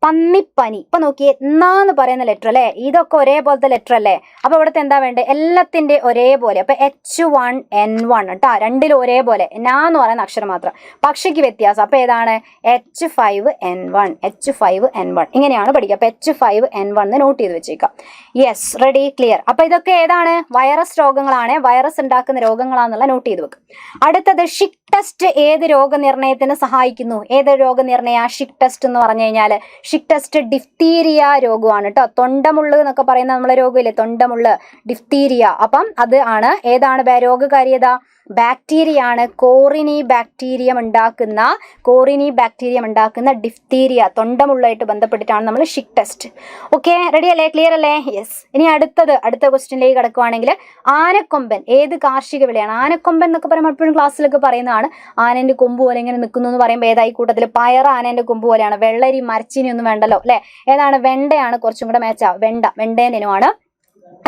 പന്നിപ്പനി. ഇപ്പൊ നോക്കിയേ, എന്ന് പറയുന്ന ലെറ്റർ അല്ലെ? ഇതൊക്കെ ഒരേപോലത്തെ ലെറ്റർ അല്ലേ? അപ്പൊ ഇവിടുത്തെ എന്താ വേണ്ടത്? എല്ലാത്തിന്റെ ഒരേപോലെ. അപ്പൊ H1N1 കേട്ടോ. 2ലും ഒരേപോലെ. എന്ന് പറയുന്ന അക്ഷരം മാത്രം, പക്ഷിക്ക് വ്യത്യാസം. അപ്പൊ ഏതാണ്? H5N1. ഇങ്ങനെയാണ് പഠിക്കുക. അപ്പൊ H5N1 നോട്ട് ചെയ്ത് വെച്ചേക്കാം. Yes, ready, clear. അപ്പൊ ഇതൊക്കെ ഏതാണ്? വൈറസ് രോഗങ്ങളാണ്. വൈറസ് ഉണ്ടാക്കുന്ന രോഗങ്ങളാണെന്നുള്ള നോട്ട് ചെയ്ത് വെക്കും. അടുത്തത് ഷിക് ടെസ്റ്റ് ഏത് രോഗനിർണയത്തിന് സഹായിക്കുന്നു? ഏത് രോഗനിർണയ ഷിക് ടെസ്റ്റ് എന്ന് പറഞ്ഞു കഴിഞ്ഞാൽ? ഷിക് ടെസ്റ്റ് ഡിഫ്തീരിയ രോഗമാണ് കേട്ടോ. തൊണ്ടമുള്ള് എന്നൊക്കെ പറയുന്ന നമ്മളെ രോഗമില്ലേ? തൊണ്ടമുള്ള്, ഡിഫ്തീരിയ. അപ്പം അത് ആണ്. ഏതാണ് രോഗകാരിയത? ബാക്ടീരിയ ആണ് കോറിനി ബാക്ടീരിയം ഉണ്ടാക്കുന്ന ഡിഫ്തീരിയ, തൊണ്ടമുള്ളായിട്ട് ബന്ധപ്പെട്ടിട്ടാണ് നമ്മൾ ഷിക് ടെസ്റ്റ്. ഓക്കെ, റെഡി അല്ലേ? ക്ലിയർ അല്ലേ? യെസ്. ഇനി അടുത്ത ക്വസ്റ്റ്യനിലേക്ക് കിടക്കുവാണെങ്കിൽ ആനക്കൊമ്പൻ ഏത് കാർഷിക വിളയാണ്? ആനക്കൊമ്പൻ എന്നൊക്കെ പറയുമ്പോൾ എപ്പോഴും ക്ലാസ്സിലൊക്കെ പറയുന്നതാണ്. ആനേന്റെ കൊമ്പ് പോലെ ഇങ്ങനെ നിൽക്കുന്നു എന്ന് പറയുമ്പോൾ ഏതായി കൂട്ടത്തിൽ? പയർ ആനേന്റെ കൊമ്പ് പോലെയാണ്. വെള്ളരി മരച്ചീനി ഒന്നും വേണ്ടല്ലോ അല്ലെ? ഏതാണ്? വെണ്ടയാണ് കുറച്ചും കൂടെ മാച്ചാ. വെണ്ടേന്റെ ഇനമാണ്.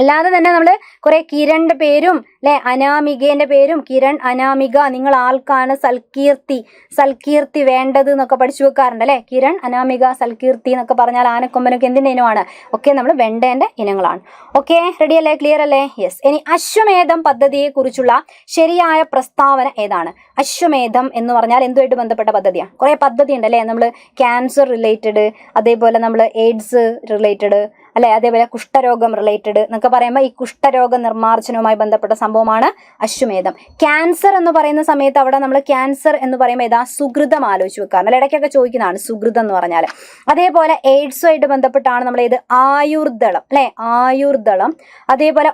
അല്ലാതെ തന്നെ നമ്മൾ കുറെ കിരണിന്റെ പേരും അല്ലെ, അനാമികേന്റെ പേരും, കിരൺ, അനാമിക, നിങ്ങൾ ആൾക്കാണ് സൽകീർത്തി വേണ്ടത് എന്നൊക്കെ പഠിച്ചു വെക്കാറുണ്ട് അല്ലെ. കിരൺ, അനാമിക, സൽകീർത്തി എന്നൊക്കെ പറഞ്ഞാൽ ആനക്കൊമ്പനൊക്കെ എന്തിന്റെ ഇനമാണ്? ഒക്കെ നമ്മൾ വെണ്ടേന്റെ ഇനങ്ങളാണ്. ഓക്കെ, റെഡി അല്ലേ? ക്ലിയർ അല്ലേ? യെസ്. ഇനി അശ്വമേധം പദ്ധതിയെ കുറിച്ചുള്ള ശരിയായ പ്രസ്താവന ഏതാണ്? അശ്വമേധം എന്ന് പറഞ്ഞാൽ എന്തുമായിട്ട് ബന്ധപ്പെട്ട പദ്ധതിയാണ്? കുറെ പദ്ധതി ഉണ്ട് അല്ലെ. നമ്മൾ ക്യാൻസർ റിലേറ്റഡ്, അതേപോലെ നമ്മൾ എയ്ഡ്സ് റിലേറ്റഡ് അല്ലെ, അതേപോലെ കുഷ്ഠരോഗം റിലേറ്റഡ് എന്നൊക്കെ പറയുമ്പോൾ ഈ കുഷ്ഠരോഗ നിർമ്മാർജ്ജനവുമായി ബന്ധപ്പെട്ട സംഭവമാണ് അശ്വമേധം. ക്യാൻസർ എന്ന് പറയുന്ന സമയത്ത് അവിടെ നമ്മൾ ക്യാൻസർ എന്ന് പറയുമ്പോൾ ഏതാ? സുകൃതം ആലോചിച്ച് വെക്കാറുണ്ട്. ഇടയ്ക്കൊക്കെ ചോദിക്കുന്നതാണ് സുകൃതം എന്ന് പറഞ്ഞാൽ. അതേപോലെ എയ്ഡ്സുമായിട്ട് ബന്ധപ്പെട്ടാണ് നമ്മൾ ഇത് ആയുർദളം അല്ലെ, ആയുർദളം. അതേപോലെ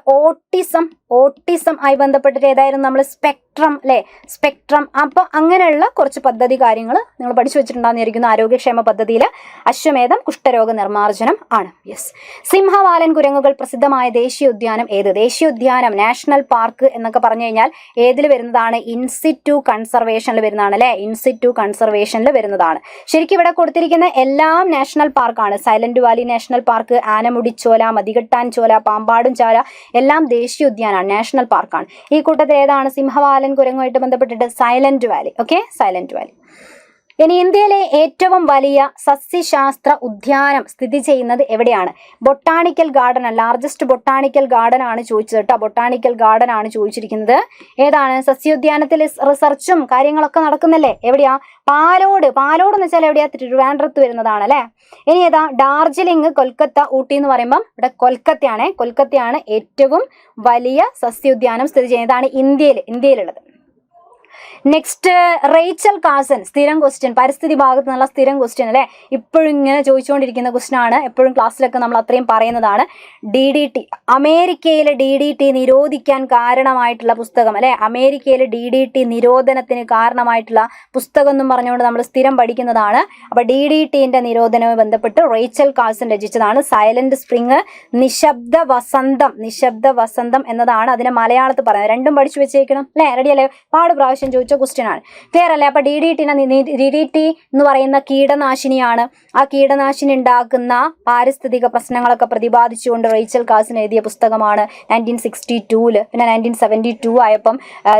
ഓട്ടിസം ആയി ബന്ധപ്പെട്ടിട്ട് ഏതായിരുന്നു? നമ്മൾ സ്പെക്ട്രം അല്ലെ, സ്പെക്ട്രം. അപ്പോൾ അങ്ങനെയുള്ള കുറച്ച് പദ്ധതി കാര്യങ്ങൾ നിങ്ങൾ പഠിച്ചു വെച്ചിട്ടുണ്ടാകുന്നതായിരിക്കുന്നു. ആരോഗ്യക്ഷേമ പദ്ധതിയിൽ അശ്വമേധം കുഷ്ഠരോഗ നിർമ്മാർജ്ജനം ആണ്. യെസ്. സിംഹവാലൻ കുരങ്ങുകൾ പ്രസിദ്ധമായ ദേശീയോദ്യാനം ഏത്? ദേശീയോദ്യാനം, നാഷണൽ പാർക്ക് എന്നൊക്കെ പറഞ്ഞു കഴിഞ്ഞാൽ ഏതിൽ വരുന്നതാണ്? ഇൻസിറ്റു കൺസർവേഷനിൽ വരുന്നതാണ് അല്ലെ. ഇൻസിറ്റു കൺസർവേഷനിൽ വരുന്നതാണ്. ശരിക്കും ഇവിടെ കൊടുത്തിരിക്കുന്ന എല്ലാം നാഷണൽ പാർക്കാണ്. Silent valley national park, Anamudichola, Mathikettan Chola, Pambadum Chola എല്ലാം ദേശീയോദ്യാനമാണ്, നാഷണൽ പാർക്കാണ്. ഈ കൂട്ടത്തിൽ ഏതാണ് സിംഹവാലൻ കുരങ്ങുമായിട്ട് ബന്ധപ്പെട്ടിട്ട്? Silent Valley. Okay, silent Valley. ഇനി ഇന്ത്യയിലെ ഏറ്റവും വലിയ സസ്യശാസ്ത്ര ഉദ്യാനം സ്ഥിതി ചെയ്യുന്നത് എവിടെയാണ്? ബൊട്ടാണിക്കൽ ഗാർഡൻ ആണ്. ലാർജസ്റ്റ് ബൊട്ടാണിക്കൽ ഗാർഡൻ ആണ് ചോദിച്ചത് കേട്ടോ. ബൊട്ടാണിക്കൽ ഗാർഡൻ ആണ് ചോദിച്ചിരിക്കുന്നത്. ഏതാണ്? സസ്യോദ്യാനത്തിൽ റിസർച്ചും കാര്യങ്ങളൊക്കെ നടക്കുന്നല്ലേ. എവിടെയാ? പാലോട് എന്ന് വെച്ചാൽ എവിടെയാ? തിരുവനന്തപുരത്ത് വരുന്നതാണ് അല്ലെ. ഇനി ഏതാ? ഡാർജിലിംഗ്, കൊൽക്കത്ത, ഊട്ടി എന്ന് പറയുമ്പം ഇവിടെ കൊൽക്കത്തയാണ് ഏറ്റവും വലിയ സസ്യോദ്യാനം സ്ഥിതി ചെയ്യുന്നത്. ഇതാണ് ഇന്ത്യയിലുള്ളത്. Next, Rachel Carson. സ്ഥിരം ക്വസ്റ്റ്യൻ, പരിസ്ഥിതി ഭാഗത്ത് നിന്നുള്ള സ്ഥിരം ക്വസ്റ്റ്യൻ അല്ലെ. ഇപ്പോഴും ഇങ്ങനെ ചോദിച്ചുകൊണ്ടിരിക്കുന്ന ക്വസ്റ്റ്യൻ ആണ്. എപ്പോഴും ക്ലാസ്സിലൊക്കെ നമ്മൾ അത്രയും പറയുന്നതാണ്. DDT, അമേരിക്കയിലെ DDT നിരോധിക്കാൻ കാരണമായിട്ടുള്ള പുസ്തകം അല്ലെ. അമേരിക്കയിലെ DDT നിരോധനത്തിന് കാരണമായിട്ടുള്ള പുസ്തകം എന്നും പറഞ്ഞുകൊണ്ട് നമ്മൾ സ്ഥിരം പഠിക്കുന്നതാണ്. അപ്പൊ DDTന്റെ നിരോധനവുമായി ബന്ധപ്പെട്ട് റേച്ചൽ കാർസൺ രചിച്ചതാണ് സൈലന്റ് സ്പ്രിങ്, നിശബ്ദ വസന്തം എന്നതാണ് അതിനെ മലയാളത്തിൽ പറയുന്നത്. രണ്ടും പഠിച്ചു വെച്ചേക്കണം അല്ലെ. റെഡി അല്ലേ? ഒരുപാട് പ്രാവശ്യം ചോദിച്ച ക്വസ്റ്റ്യൻ ആണ്. ക്ലിയർ അല്ലേ? അപ്പൊ DDT എന്ന് പറയുന്ന കീടനാശിനിയാണ്. ആ കീടനാശിനി ഉണ്ടാക്കുന്ന പാരിസ്ഥിതിക പ്രശ്നങ്ങളൊക്കെ പ്രതിപാദിച്ചുകൊണ്ട് റേച്ചൽ കാർസൺ എഴുതിയ പുസ്തകമാണ് 1962. പിന്നെ 1972 ആയപ്പം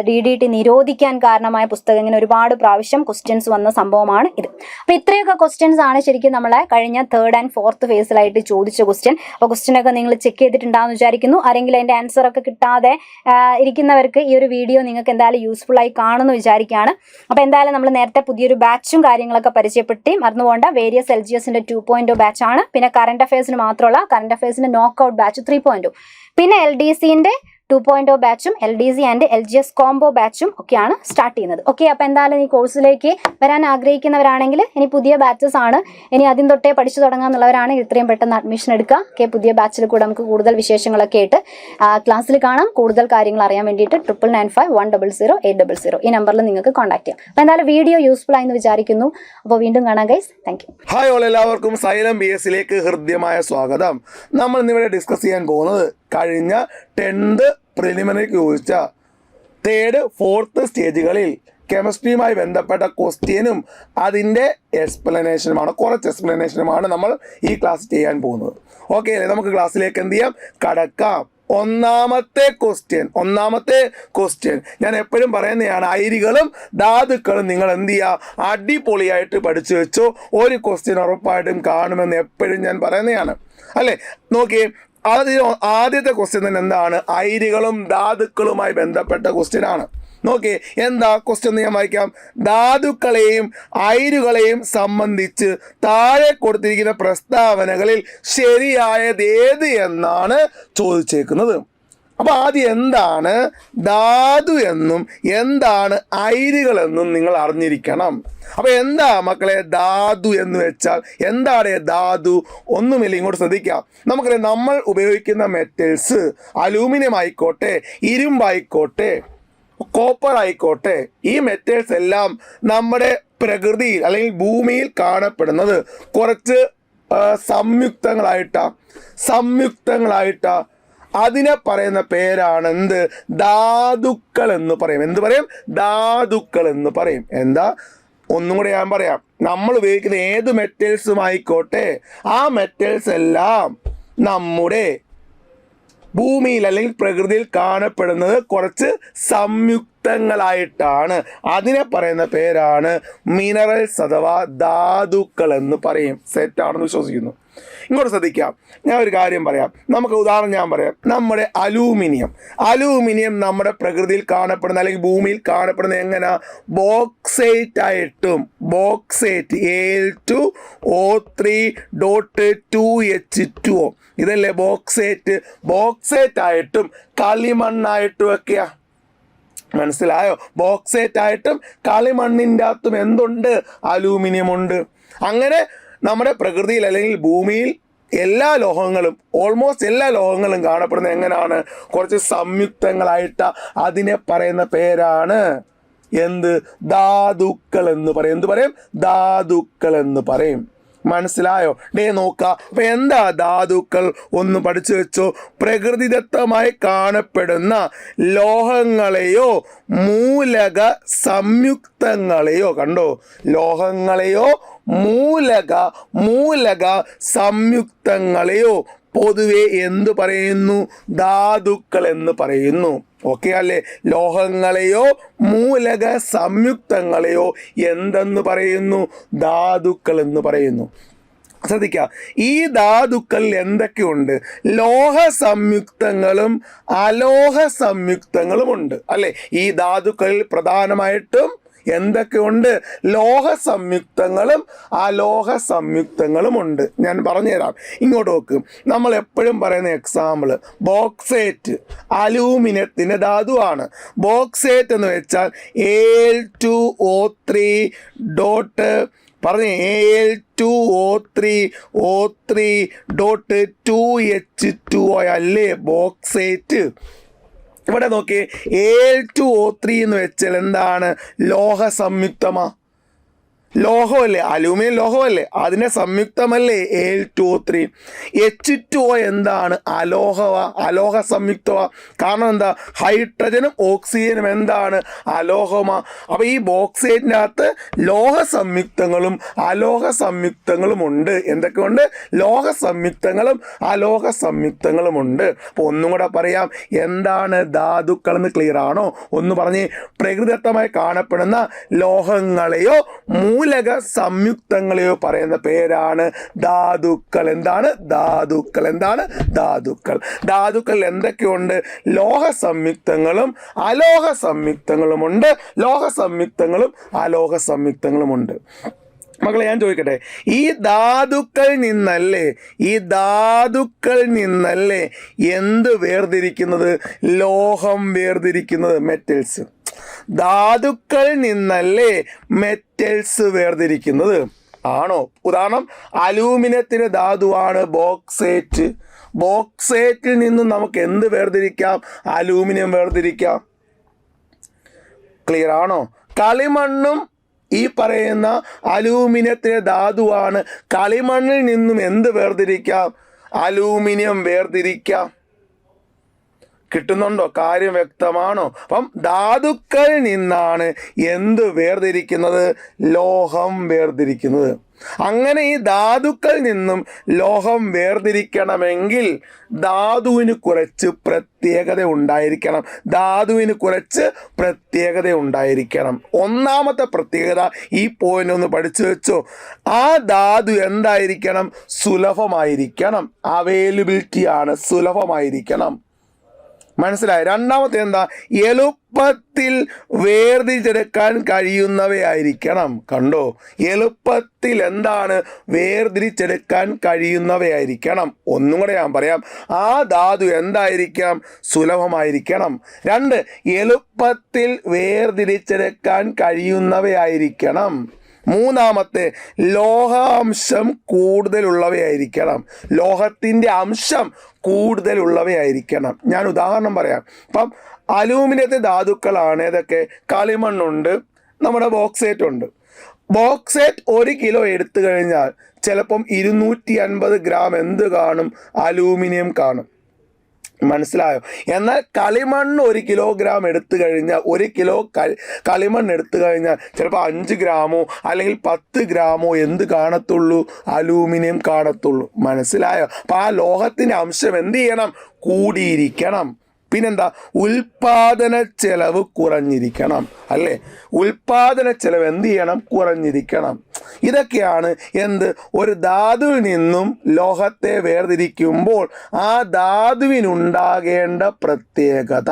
DDT നിരോധിക്കാൻ കാരണമായ പുസ്തകം. ഇങ്ങനെ ഒരുപാട് പ്രാവശ്യം ക്വസ്റ്റ്യൻസ് വന്ന സംഭവമാണ് ഇത്. അപ്പൊ ഇത്രയൊക്കെ ക്വസ്റ്റ്യൻസ് ആണ് ശരിക്കും നമ്മളെ കഴിഞ്ഞ 3rd and 4th ഫേസിലായിട്ട് ചോദിച്ച ക്വസ്റ്റ്യൻ. അപ്പോൾ ക്വസ്റ്റ്യൻ ഒക്കെ നിങ്ങൾ ചെക്ക് ചെയ്തിട്ടുണ്ടാകുമെന്ന് വിചാരിക്കുന്നു. ആരെങ്കിലും അതിന്റെ ആൻസർ ഒക്കെ കിട്ടാതെ ഇരിക്കുന്നവർക്ക് ഈ ഒരു വീഡിയോ നിങ്ങൾക്ക് എന്തായാലും യൂസ്ഫുൾ ആയി കാണുമെന്ന് വിചാരിക്കുകയാണ്. അപ്പോൾ എന്തായാലും നമ്മൾ നേരത്തെ പുതിയൊരു ബാച്ചും കാര്യങ്ങളൊക്കെ പരിചയപ്പെടുത്തി. മറന്നുപോകേണ്ട, വേരിയസ് LGSന്റെ 2.0 ബാച്ചാണ്. പിന്നെ കറണ്ട് അഫയേഴ്സിന് മാത്രമല്ല, കറണ്ട് അഫയേഴ്സിന്റെ നോക്കൌട്ട് ബാച്ച് 3.0, പിന്നെ LDCന്റെ 2.0 ബാച്ചും LDC ആൻഡ് LGS കോംബോ ബാച്ചും ഒക്കെയാണ് സ്റ്റാർട്ട് ചെയ്യുന്നത്. ഓക്കെ, അപ്പോൾ എന്തായാലും ഈ കോഴ്സിലേക്ക് വരാൻ ആഗ്രഹിക്കുന്നവരാണെങ്കിൽ ഇനി പുതിയ ബാച്ചസ് ആണ്. ഇനി ആദ്യം തൊട്ടേ പഠിച്ചു തുടങ്ങാന്നുള്ളവരാണെങ്കിൽ ഇത്രയും പെട്ടെന്ന് അഡ്മിഷൻ എടുക്കുക. ഓക്കെ, പുതിയ ബാച്ചിൽ കൂടെ നമുക്ക് കൂടുതൽ വിശേഷങ്ങളൊക്കെ ആയിട്ട് ക്ലാസ്സിൽ കാണാം. കൂടുതൽ കാര്യങ്ങൾ അറിയാൻ വേണ്ടിയിട്ട് 9951000800 ഈ നമ്പറിൽ നിങ്ങൾക്ക് കോൺടാക്ട് ചെയ്യാം. അപ്പോൾ എന്തായാലും വീഡിയോ യൂസ്ഫുൾ ആയെന്ന് വിചാരിക്കുന്നു. അപ്പോൾ വീണ്ടും കാണാം guys. Thank you. Hi all, എല്ലാവർക്കും സൈലം BSലേക്ക് ഹൃദ്യമായ സ്വാഗതം. നമ്മൾ ഇന്നിവിടെ ഡിസ്കസ് ചെയ്യാൻ പോകുന്നത് കഴിഞ്ഞ 10th പ്രിലിമിനറിക്ക് ചോദിച്ച 3rd, 4th സ്റ്റേജുകളിൽ കെമിസ്ട്രിയുമായി ബന്ധപ്പെട്ട ക്വസ്റ്റ്യനും അതിൻ്റെ എക്സ്പ്ലനേഷനുമാണ്. കുറച്ച് എക്സ്പ്ലനേഷനുമാണ് നമ്മൾ ഈ ക്ലാസ് ചെയ്യാൻ പോകുന്നത്. ഓക്കെ അല്ലേ? നമുക്ക് ക്ലാസ്സിലേക്ക് എന്ത് ചെയ്യാം? കടക്കാം. ഒന്നാമത്തെ ക്വസ്റ്റ്യൻ ഞാൻ എപ്പോഴും പറയുന്നതാണ്, അയിരുകളും ധാതുക്കളും നിങ്ങൾ എന്ത് ചെയ്യുക? അടിപൊളിയായിട്ട് പഠിച്ചു വെച്ചോ. ഒരു ക്വസ്റ്റ്യൻ ഉറപ്പായിട്ടും കാണുമെന്ന് എപ്പോഴും ഞാൻ പറയുന്നതാണ് അല്ലേ. നോക്കിയേ, ആദ്യത്തെ ക്വസ്റ്റ്യൻ തന്നെ എന്താണ്? അയിരുകളും ധാതുക്കളുമായി ബന്ധപ്പെട്ട ക്വസ്റ്റ്യൻ ആണ്. നോക്കി എന്താ ക്വസ്റ്റ്യൻ ഞാൻ വായിക്കാം. ധാതുക്കളെയും അയിരുകളെയും സംബന്ധിച്ച് താഴെ കൊടുത്തിരിക്കുന്ന പ്രസ്താവനകളിൽ ശരിയായത് ഏത് എന്നാണ് ചോദിച്ചേക്കുന്നത്. അപ്പോൾ ആദ്യം എന്താണ് ധാതു എന്നും എന്താണ് അയിരുകളെന്നും നിങ്ങൾ അറിഞ്ഞിരിക്കണം. അപ്പോൾ എന്താ മക്കളെ ധാതു എന്ന് വെച്ചാൽ? എന്താണ് ധാതു? ഒന്നുമില്ല, ഇങ്ങോട്ട് ശ്രദ്ധിക്കാം. നമുക്കറിയാം, നമ്മൾ ഉപയോഗിക്കുന്ന മെറ്റൽസ് അലൂമിനിയം ആയിക്കോട്ടെ, ഇരുമ്പായിക്കോട്ടെ, കോപ്പർ ആയിക്കോട്ടെ, ഈ മെറ്റൽസ് എല്ലാം നമ്മുടെ പ്രകൃതിയിൽ അല്ലെങ്കിൽ ഭൂമിയിൽ കാണപ്പെടുന്നത് കുറച്ച് സംയുക്തങ്ങളായിട്ടാ. അതിനെ പറയുന്ന പേരാണ് എന്ത്? ധാതുക്കൾ എന്ന് പറയും. എന്ത് പറയും? ധാതുക്കൾ എന്ന് പറയും. എന്താ? ഒന്നും കൂടെ ഞാൻ പറയാം. നമ്മൾ ഉപയോഗിക്കുന്ന ഏത് മെറ്റൽസും ആയിക്കോട്ടെ, ആ മെറ്റൽസ് എല്ലാം നമ്മുടെ ഭൂമിയിൽ അല്ലെങ്കിൽ പ്രകൃതിയിൽ കാണപ്പെടുന്നത് കുറച്ച് സംയുക്തങ്ങളായിട്ടാണ്. അതിനെ പറയുന്ന പേരാണ് മിനറൽസ് അഥവാ ധാതുക്കൾ എന്ന് പറയും. സെറ്റാണെന്ന് വിശ്വസിക്കുന്നു. ഇങ്ങോട്ട് ശ്രദ്ധിക്കാം. ഞാൻ ഒരു കാര്യം പറയാം. നമുക്ക് ഉദാഹരണം ഞാൻ പറയാം. നമ്മുടെ അലൂമിനിയം നമ്മുടെ പ്രകൃതിയിൽ കാണപ്പെടുന്ന അല്ലെങ്കിൽ ഭൂമിയിൽ കാണപ്പെടുന്ന എങ്ങനെ? ബോക്സൈറ്റ് ആയിട്ടും. ബോക്സൈറ്റ് Al2O3.2H2O ഇതല്ലേ ബോക്സൈറ്റ് ആയിട്ടും കളിമണ്ണായിട്ടും ഒക്കെയാ. മനസ്സിലായോ? ബോക്സൈറ്റ് ആയിട്ടും കളിമണ്ണിൻ്റെ അകത്തും എന്തുണ്ട്? അലൂമിനിയം ഉണ്ട്. അങ്ങനെ നമ്മുടെ പ്രകൃതിയിൽ അല്ലെങ്കിൽ ഭൂമിയിൽ ഓൾമോസ്റ്റ് എല്ലാ ലോഹങ്ങളും കാണപ്പെടുന്നത് എങ്ങനെയാണ്? കുറച്ച് സംയുക്തങ്ങളായിട്ട്. അതിനെ പറയുന്ന പേരാണ് എന്ത്? ധാതുക്കൾ എന്ന് പറയും. എന്ത് പറയും? ധാതുക്കൾ എന്ന് പറയും. മനസ്സിലായോ? നോക്കാം. അപ്പൊ എന്താ ധാതുക്കൾ? ഒന്ന് പഠിച്ചു വെച്ചോ. പ്രകൃതിദത്തമായി കാണപ്പെടുന്ന ലോഹങ്ങളെയോ മൂലക സംയുക്തങ്ങളെയോ, കണ്ടോ, ലോഹങ്ങളെയോ മൂലക സംയുക്തങ്ങളെയോ പൊതുവെ എന്തു പറയുന്നു? ധാതുക്കൾ എന്ന് പറയുന്നു. ഓക്കെ അല്ലേ? ലോഹങ്ങളെയോ മൂലക സംയുക്തങ്ങളെയോ എന്തെന്ന് പറയുന്നു? ധാതുക്കൾ എന്ന് പറയുന്നു. ശ്രദ്ധിക്കുക, ഈ ധാതുക്കളിൽ എന്തൊക്കെയുണ്ട്? ലോഹ സംയുക്തങ്ങളും അലോഹ സംയുക്തങ്ങളും ഉണ്ട് അല്ലേ? ഈ ധാതുക്കളിൽ പ്രധാനമായിട്ടും എന്തൊക്കെയുണ്ട്? ലോഹ സംയുക്തങ്ങളും അലോഹ സംയുക്തങ്ങളും ഉണ്ട്. ഞാൻ പറഞ്ഞുതരാം. ഇങ്ങോട്ട് നോക്ക്. നമ്മൾ എപ്പോഴും പറയുന്ന എക്സാമ്പിൾ ബോക്സൈറ്റ് അലൂമിനിയത്തിൻ്റെ ധാതുവാണ്. ബോക്സൈറ്റ് എന്ന് വെച്ചാൽ Al2O3 Al2O3.2H2O അല്ലേ ബോക്സൈറ്റ്? ഇവിടെ നോക്കി, Al2O3 എന്ന് വെച്ചാൽ എന്താണ്? ലോഹ സംയുക്തമാ. ലോഹമല്ലേ, അലൂമിനിയം ലോഹമല്ലേ, അതിനെ സംയുക്തമല്ലേ Al2O3. H2O എന്താണ്? അലോഹ സംയുക്തമാ. കാരണം എന്താ? ഹൈഡ്രജനും ഓക്സിജനും എന്താണ്? അലോഹമാ. അപ്പൊ ഈ ബോക്സൈറ്റിൻ്റെ അകത്ത് ലോഹ സംയുക്തങ്ങളും അലോഹ സംയുക്തങ്ങളും ഉണ്ട്. എന്തൊക്കെയുണ്ട്? ലോഹ സംയുക്തങ്ങളും അലോഹ സംയുക്തങ്ങളും ഉണ്ട്. അപ്പൊ ഒന്നും കൂടെ പറയാം. എന്താണ് ധാതുക്കൾ എന്ന് ക്ലിയർ ആണോ? ഒന്ന് പറഞ്ഞ്. പ്രകൃതിദത്തമായി കാണപ്പെടുന്ന ലോഹങ്ങളെയോ മൂലക സംയുക്തങ്ങളെയോ പറയുന്ന പേരാണ് ധാതുക്കൾ. എന്താണ്? ധാതുക്കൾ എന്തൊക്കെയുണ്ട്? ലോഹ സംയുക്തങ്ങളും അലോഹ സംയുക്തങ്ങളും ഉണ്ട്. ലോഹ സംയുക്തങ്ങളും അലോഹ സംയുക്തങ്ങളും ഉണ്ട്. മക്കളെ, ഞാൻ ചോദിക്കട്ടെ, ഈ ധാതുക്കൾ നിന്നല്ലേ എന്ത് വേർതിരിക്കുന്നത്? ലോഹം വേർതിരിക്കുന്നത്, മെറ്റൽസ്. ധാതുക്കൾ നിന്നല്ലേ മെറ്റൽസ് വേർതിരിക്കുന്നത്? ആണോ? ഉദാഹരണം, അലൂമിനിയത്തിന് ധാതുവാണ് ബോക്സൈറ്റ്. ബോക്സൈറ്റിൽ നിന്നും നമുക്ക് എന്ത് വേർതിരിക്കാം? അലൂമിനിയം വേർതിരിക്കാം. ക്ലിയർ ആണോ? കളിമണ്ണും ഈ പറയുന്ന അലൂമിനിയത്തിന് ധാതുവാണ്. കളിമണ്ണിൽ നിന്നും എന്ത് വേർതിരിക്കാം? അലൂമിനിയം വേർതിരിക്കാം. കിട്ടുന്നുണ്ടോ? കാര്യം വ്യക്തമാണോ? അപ്പം ധാതുക്കൾ നിന്നാണ് എന്ത് വേർതിരിക്കുന്നത്? ലോഹം വേർതിരിക്കുന്നത്. അങ്ങനെ ഈ ധാതുക്കൾ നിന്നും ലോഹം വേർതിരിക്കണമെങ്കിൽ ധാതുവിന് കുറച്ച് പ്രത്യേകത ഉണ്ടായിരിക്കണം. ഒന്നാമത്തെ പ്രത്യേകത, ഈ പോയിന്റ് ഒന്ന് പഠിച്ചു വെച്ചോ. ആ ധാതു എന്തായിരിക്കണം? സുലഭമായിരിക്കണം. അവൈലബിലിറ്റി ആണ്, സുലഭമായിരിക്കണം. മനസ്സിലായി? രണ്ടാമത്തെ എന്താ? എളുപ്പത്തിൽ വേർതിരിച്ചെടുക്കാൻ കഴിയുന്നവയായിരിക്കണം. കണ്ടോ? എളുപ്പത്തിൽ എന്താണ്? വേർതിരിച്ചെടുക്കാൻ കഴിയുന്നവയായിരിക്കണം. ഒന്നും കൂടെ ഞാൻ പറയാം. ആ ധാതു എന്തായിരിക്കാം? സുലഭമായിരിക്കണം. 2, എളുപ്പത്തിൽ വേർതിരിച്ചെടുക്കാൻ കഴിയുന്നവയായിരിക്കണം. മൂന്നാമത്തെ ലോഹാംശം കൂടുതലുള്ളവയായിരിക്കണം. ലോഹത്തിൻ്റെ അംശം കൂടുതലുള്ളവയായിരിക്കണം. ഞാൻ ഉദാഹരണം പറയാം. ഇപ്പം അലൂമിനിയത്തെ ധാതുക്കളാണ് ഏതൊക്കെ? കളിമണ്ണുണ്ട്, നമ്മുടെ ബോക്സൈറ്റ് ഉണ്ട്. ബോക്സൈറ്റ് 1 കിലോ എടുത്തു കഴിഞ്ഞാൽ ചിലപ്പം 250 ഗ്രാം എന്ത് കാണും? അലൂമിനിയം കാണും. മനസ്സിലായോ? എന്നാൽ കളിമണ്ണ് 1 കിലോഗ്രാം എടുത്തു കഴിഞ്ഞാൽ 1 കിലോ കളിമണ്ണ് എടുത്തു കഴിഞ്ഞാൽ ചിലപ്പോൾ 5 ഗ്രാമോ അല്ലെങ്കിൽ 10 ഗ്രാമോ എന്ത് കാണത്തുള്ളൂ? അലൂമിനിയം കാണത്തുള്ളൂ. മനസ്സിലായോ? അപ്പം ആ ലോഹത്തിൻ്റെ അംശം എന്ത് ചെയ്യണം? കൂടിയിരിക്കണം. പിന്നെന്താ? ഉൽപാദന ചെലവ് കുറഞ്ഞിരിക്കണം. അല്ലേ? ഉൽപാദന ചെലവ് എന്ത് ചെയ്യണം? കുറഞ്ഞിരിക്കണം. ഇതൊക്കെയാണ് എന്ത്? ഒരു ധാതുവിൽ നിന്നും ലോഹത്തെ വേർതിരിക്കുമ്പോൾ ആ ധാതുവിനുണ്ടാകേണ്ട പ്രത്യേകത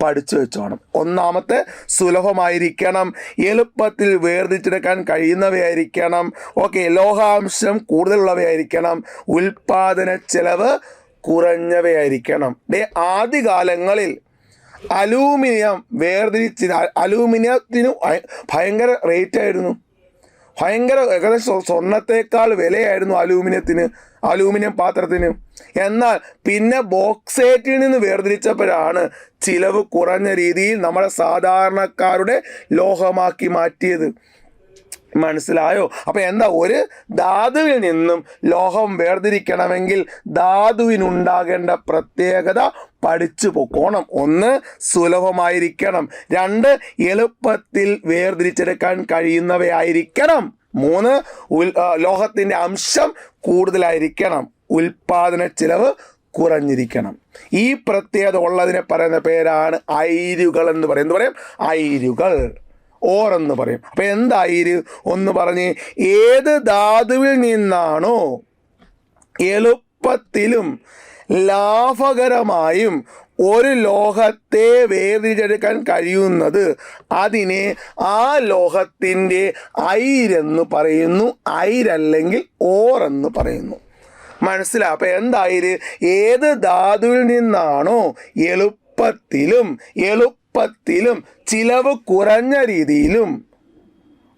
പഠിച്ചു വെച്ചോണം. ഒന്നാമത്തെ, സുലഭമായിരിക്കണം, എളുപ്പത്തിൽ വേർതിരിച്ചെടുക്കാൻ കഴിയുന്നവയായിരിക്കണം. ഓക്കെ, ലോഹാംശം കൂടുതലുള്ളവയായിരിക്കണം, ഉൽപാദന ചെലവ് കുറഞ്ഞവയായിരിക്കണം. ആദ്യകാലങ്ങളിൽ അലൂമിനിയം അലൂമിനിയത്തിന് ഭയങ്കര റേറ്റ് ആയിരുന്നു. ഏകദേശം സ്വർണത്തേക്കാൾ വിലയായിരുന്നു അലൂമിനിയം പാത്രത്തിന്. എന്നാൽ പിന്നെ ബോക്സൈറ്റിൽ നിന്ന് വേർതിരിച്ചപ്പോഴാണ് ചിലവ് കുറഞ്ഞ രീതിയിൽ നമ്മുടെ സാധാരണക്കാരുടെ ലോഹമാക്കി മാറ്റിയത്. മനസ്സിലായോ? അപ്പം എന്താ? ഒരു ധാതുവിൽ നിന്നും ലോഹം വേർതിരിക്കണമെങ്കിൽ ധാതുവിനുണ്ടാകേണ്ട പ്രത്യേകത പഠിച്ചു പൊക്കോണം. 1, സുലഭമായിരിക്കണം. 2, എളുപ്പത്തിൽ വേർതിരിച്ചെടുക്കാൻ കഴിയുന്നവയായിരിക്കണം. 3, ലോഹത്തിൻ്റെ അംശം കൂടുതലായിരിക്കണം. ഉൽപാദന ചെലവ് കുറഞ്ഞിരിക്കണം. ഈ പ്രത്യേകത ഉള്ളതിനെ പറയുന്ന പേരാണ് അയിരുകൾ എന്ന് പറയും. എന്ത് പറയും? അയിരുകൾ, ഓറെന്ന് പറയും. അപ്പം എന്താ അയിര്? ഒന്ന് പറഞ്ഞ്, ഏത് ധാതുവിൽ നിന്നാണോ എളുപ്പത്തിലും ലാഭകരമായും ഒരു ലോഹത്തെ വേർതിരിച്ചെടുക്കാൻ കഴിയുന്നത് അതിനെ ആ ലോഹത്തിൻ്റെ അയിരെന്ന് പറയുന്നു. അയിരല്ലെങ്കിൽ ഓറെന്ന് പറയുന്നു. മനസ്സിലാവും? അപ്പം എന്തായിര്? ഏത് ധാതുവിൽ നിന്നാണോ എളുപ്പത്തിലും ചിലവ് കുറഞ്ഞ രീതിയിലും,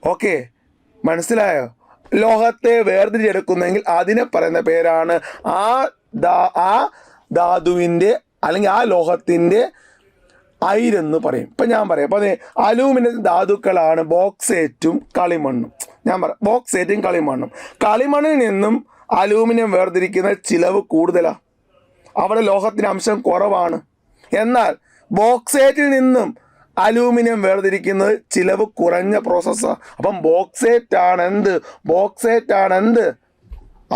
ഓക്കെ, മനസ്സിലായോ, ലോഹത്തെ വേർതിരിച്ചെടുക്കുന്നെങ്കിൽ അതിനെ പറയുന്ന പേരാണ് ആ ധാതുവിൻ്റെ അല്ലെങ്കിൽ ആ ലോഹത്തിൻ്റെ അയിരെന്ന് പറയും. ഇപ്പം ഞാൻ പറയാം. അപ്പം അലൂമിനിയം ധാതുക്കളാണ് ബോക്സൈറ്റും കളിമണ്ണും. ഞാൻ പറയാം, ബോക്സൈറ്റും കളിമണ്ണും. കളിമണ്ണിൽ നിന്നും അലൂമിനിയം വേർതിരിക്കുന്ന ചിലവ് കൂടുതലാണ്. അവിടെ ലോഹത്തിൻ്റെ അംശം കുറവാണ്. എന്നാൽ ബോക്സൈറ്റിൽ നിന്നും അലൂമിനിയം വേർതിരിക്കുന്നത് ചിലവ് കുറഞ്ഞ പ്രോസസ്സാണ്. അപ്പം ബോക്സൈറ്റ് ആണ് എന്ത്?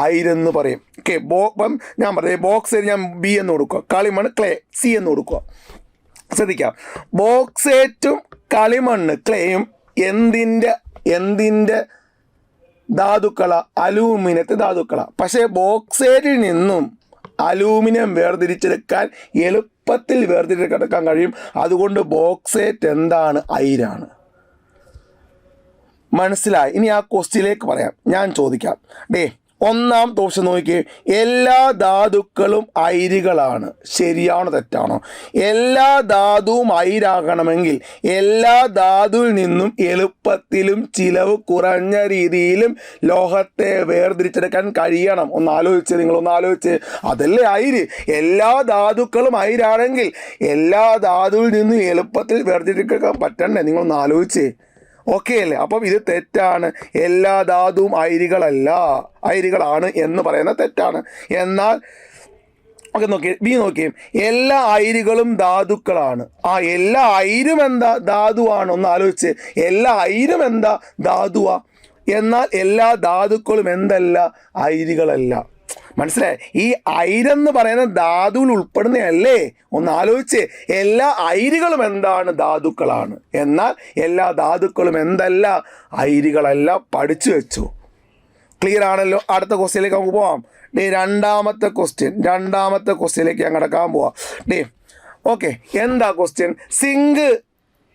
അയിരെന്ന് പറയും. ഓക്കെ, അപ്പം ഞാൻ പറയാം, ബോക്സൈറ്റ് ഞാൻ B എന്ന് കൊടുക്കുക, കളിമണ്ണ് ക്ലേ C എന്ന് കൊടുക്കുക. ശ്രദ്ധിക്കാം, ബോക്സൈറ്റും കളിമണ്ണ് ക്ലേയും എന്തിൻ്റെ ധാതുക്കളാണ്? അലൂമിനിയത്തെ ധാതുക്കളാണ്. പക്ഷേ ബോക്സൈറ്റിൽ നിന്നും അലൂമിനിയം വേർതിരിച്ചെടുക്കാൻ എളുപ്പത്തിൽ വേർതിരിച്ചെടുക്കാൻ കഴിയും. അതുകൊണ്ട് ബോക്സൈറ്റ് എന്താണ്? അയിരാണ്. മനസ്സിലായി? ഇനി ആ ക്വസ്റ്റ്യനിലേക്ക് പറയാം. ഞാൻ ചോദിക്കാം. ഒന്നാം ദോഷം നോക്കിയേ, എല്ലാ ധാതുക്കളും അയിരുകളാണ്. ശരിയാണോ തെറ്റാണോ? എല്ലാ ധാതുവും അയിരാകണമെങ്കിൽ എല്ലാ ധാതുവിൽ നിന്നും എളുപ്പത്തിലും ചിലവ് കുറഞ്ഞ രീതിയിലും ലോഹത്തെ വേർതിരിച്ചെടുക്കാൻ കഴിയണം. നിങ്ങളൊന്ന് ആലോചിച്ച്. അതല്ലേ അയിര്? എല്ലാ ധാതുക്കളും അയിരാണെങ്കിൽ എല്ലാ ധാതുവിൽ നിന്നും എളുപ്പത്തിൽ വേർതിരിച്ചെടുക്കാൻ പറ്റണ്ടേ? നിങ്ങളൊന്ന് ആലോചിച്ചേ. ഓക്കെ അല്ലേ? അപ്പം ഇത് തെറ്റാണ്. എല്ലാ ധാതുവും അയിരുകളാണ് എന്ന് പറയുന്നത് തെറ്റാണ്. എന്നാൽ ഓക്കെ, നോക്കിയേ, എല്ലാ അയിരുകളും ധാതുക്കളാണ്. എല്ലാ അയിരും എന്താ? ധാതുവാണ്. ഒന്ന് ആലോചിച്ച്. എല്ലാ അയിരും എന്താ? ധാതുവാ. എന്നാൽ എല്ലാ ധാതുക്കളും എന്തല്ല? അയിരുകളല്ല. മനസ്സിലായി? ഈ അയിരെന്ന് പറയുന്ന ധാതുവിൽ ഉൾപ്പെടുന്നതല്ലേ? ഒന്ന് ആലോചിച്ച്. എല്ലാ അയിരുകളും എന്താണ്? ധാതുക്കളാണ്. എന്നാൽ എല്ലാ ധാതുക്കളും എന്തല്ല? അയിരുകളല്ല. പഠിച്ചു വെച്ചു. ക്ലിയർ ആണല്ലോ? അടുത്ത ക്വസ്റ്റ്യനിലേക്ക് നമുക്ക് പോവാം. രണ്ടാമത്തെ ക്വസ്റ്റ്യനിലേക്ക് ഞാൻ കിടക്കാൻ പോവാം. ഓക്കെ, എന്താ ക്വസ്റ്റ്യൻ? സിങ്ക്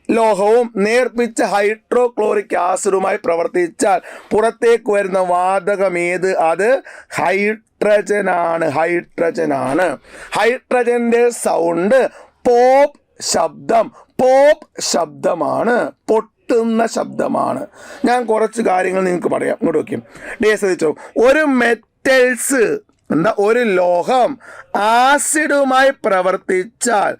ലോഹവും നേർപ്പിച്ച ഹൈഡ്രോക്ലോറിക് ആസിഡുമായി പ്രവർത്തിച്ചാൽ പുറത്തേക്ക് വരുന്ന വാതകം ഏത്? അത് ഹൈഡ്രജനാണ്. ഹൈഡ്രജന്റെ സൗണ്ട് പോപ്പ് ശബ്ദമാണ്. പൊട്ടുന്ന ഉയർത്തുന്ന ശബ്ദമാണ്. ഞാൻ കുറച്ച് കാര്യങ്ങൾ നിങ്ങൾക്ക് പറയാം. ഇങ്ങോട്ട് നോക്കിയും ശ്രദ്ധിച്ചോ. ഒരു മെറ്റൽസ് ഒരു ലോഹം ആസിഡുമായി പ്രവർത്തിച്ചാൽ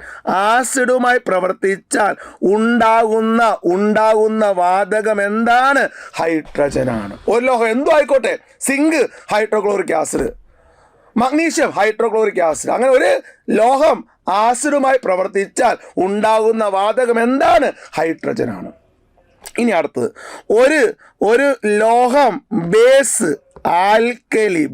ഉണ്ടാകുന്ന വാതകം എന്താണ്? ഹൈഡ്രജനാണ്. ഒരു ലോഹം എന്തോ ആയിക്കോട്ടെ, zinc hydrochloric acid, magnesium hydrochloric acid, അങ്ങനെ ഒരു ലോഹം ആസിഡുമായി പ്രവർത്തിച്ചാൽ ഉണ്ടാകുന്ന വാതകം എന്താണ്? ഹൈഡ്രജനാണ്. ഇനി അടുത്തത്, ഒരു ലോഹം ബേസ് ആൽക്കലി,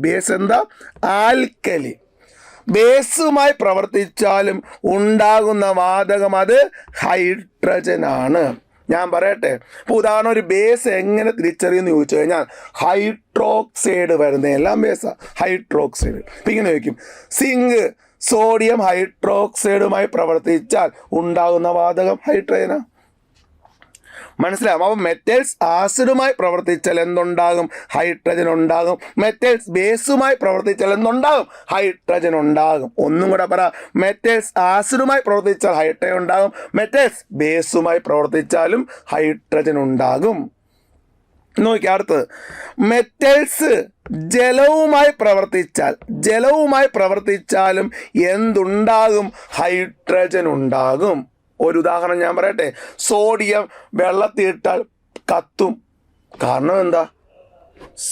ബേസുമായി പ്രവർത്തിച്ചാലും ഉണ്ടാകുന്ന വാതകം അത് ഹൈഡ്രജനാണ്. ഞാൻ പറയട്ടെ, ഇപ്പോൾ ഉദാഹരണം ഒരു ബേസ് എങ്ങനെ തിരിച്ചറിയുമെന്ന് ചോദിച്ചു കഴിഞ്ഞാൽ ഹൈഡ്രോക്സൈഡ് വരുന്ന എല്ലാം ബേസാണ്, ഹൈഡ്രോക്സൈഡ്. ഇപ്പം ഇങ്ങനെ ചോദിക്കും, സിങ്ക് സോഡിയം ഹൈഡ്രോക്സൈഡുമായി പ്രവർത്തിച്ചാൽ ഉണ്ടാകുന്ന വാതകം ഹൈഡ്രജനാണ്. മനസ്സിലാവും. അപ്പോൾ മെറ്റൽസ് ആസിഡുമായി പ്രവർത്തിച്ചാൽ എന്തുണ്ടാകും? ഹൈഡ്രജൻ ഉണ്ടാകും. മെറ്റൽസ് ബേസുമായി പ്രവർത്തിച്ചാൽ എന്തുണ്ടാകും? ഹൈഡ്രജൻ ഉണ്ടാകും. ഒന്നും കൂടെ പറ, മെറ്റൽസ് ആസിഡുമായി പ്രവർത്തിച്ചാൽ ഹൈഡ്രജൻ ഉണ്ടാകും, മെറ്റൽസ് ബേസുമായി പ്രവർത്തിച്ചാലും ഹൈഡ്രജൻ ഉണ്ടാകും. നോക്കി അടുത്തത്, മെറ്റൽസ് ജലവുമായി പ്രവർത്തിച്ചാലും എന്തുണ്ടാകും? ഹൈഡ്രജൻ ഉണ്ടാകും. ഒരു ഉദാഹരണം ഞാൻ പറയട്ടെ, സോഡിയം വെള്ളത്തിലിട്ടാൽ കത്തും. കാരണം എന്താ?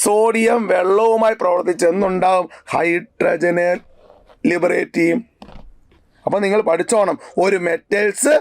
സോഡിയം വെള്ളവുമായി പ്രവർത്തിച്ച് എന്തുണ്ടാകും? ഹൈഡ്രജനെ ലിബറേറ്റ് ചെയ്യും. അപ്പം നിങ്ങൾ പഠിച്ചോണം, ഒരു മെറ്റൽസ്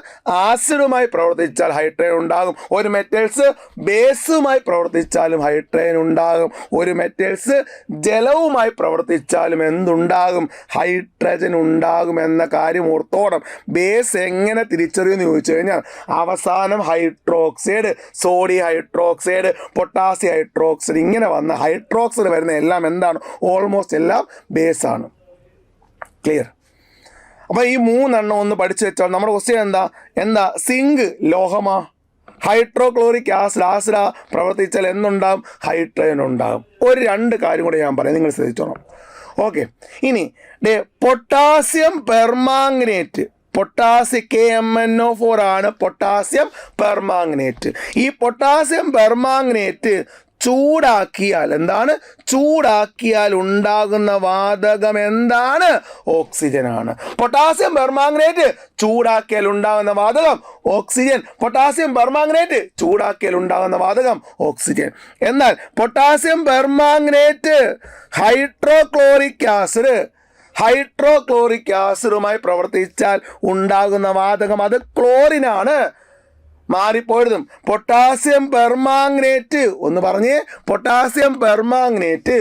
ആസിഡുമായി പ്രവർത്തിച്ചാൽ ഹൈഡ്രജൻ ഉണ്ടാകും, ഒരു മെറ്റൽസ് ബേസുമായി പ്രവർത്തിച്ചാലും ഹൈഡ്രജൻ ഉണ്ടാകും, ഒരു മെറ്റൽസ് ജലവുമായി പ്രവർത്തിച്ചാലും എന്തുണ്ടാകും? ഹൈഡ്രജൻ ഉണ്ടാകും എന്ന കാര്യം ഓർത്തോണം. ബേസ് എങ്ങനെ തിരിച്ചറിയുമെന്ന് ചോദിച്ചു കഴിഞ്ഞാൽ അവസാനം hydroxide, sodium hydroxide, potassium hydroxide, ഇങ്ങനെ വന്ന ഹൈഡ്രോക്സൈഡ് വരുന്ന എല്ലാം എന്താണ്? ഓൾമോസ്റ്റ് എല്ലാം ബേസാണ്. ക്ലിയർ? അപ്പോൾ ഈ മൂന്നെണ്ണം ഒന്ന് പഠിച്ചു വെച്ചാൽ നമ്മുടെ ക്വസ്റ്റ്യൻ എന്താ? സിങ്ക് ലോഹമാ, ഹൈഡ്രോക്ലോറിക് ആസിഡാ പ്രവർത്തിച്ചാൽ എന്തുണ്ടാകും? ഹൈഡ്രജൻ ഉണ്ടാകും. ഒരു 2 കാര്യം കൂടെ ഞാൻ പറയാം, നിങ്ങൾ ശ്രദ്ധിച്ചോണം. ഓക്കെ, ഇനി പൊട്ടാസ്യം പെർമാംഗനേറ്റ്, പൊട്ടാസ്യം KMnO4 ആണ് പൊട്ടാസ്യം പെർമാംഗനേറ്റ്. ഈ പൊട്ടാസ്യം പെർമാംഗനേറ്റ് ചൂടാക്കിയാൽ ഉണ്ടാകുന്ന വാതകം എന്താണ്? ഓക്സിജനാണ്. പൊട്ടാസ്യം പെർമാംഗനേറ്റ് ചൂടാക്കിയാൽ ഉണ്ടാകുന്ന വാതകം ഓക്സിജൻ. പൊട്ടാസ്യം പെർമാംഗനേറ്റ് ചൂടാക്കിയാൽ ഉണ്ടാകുന്ന വാതകം ഓക്സിജൻ. എന്നാൽ പൊട്ടാസ്യം പെർമാംഗനേറ്റ് ഹൈഡ്രോക്ലോറിക് ആസിഡുമായി പ്രവർത്തിച്ചാൽ ഉണ്ടാകുന്ന വാതകം അത് ക്ലോറിനാണ്. മാറിപ്പോയതും പൊട്ടാസ്യം പെർമാംഗനേറ്റ് ഒന്ന് പറഞ്ഞ്, പൊട്ടാസ്യം പെർമാംഗനേറ്റ്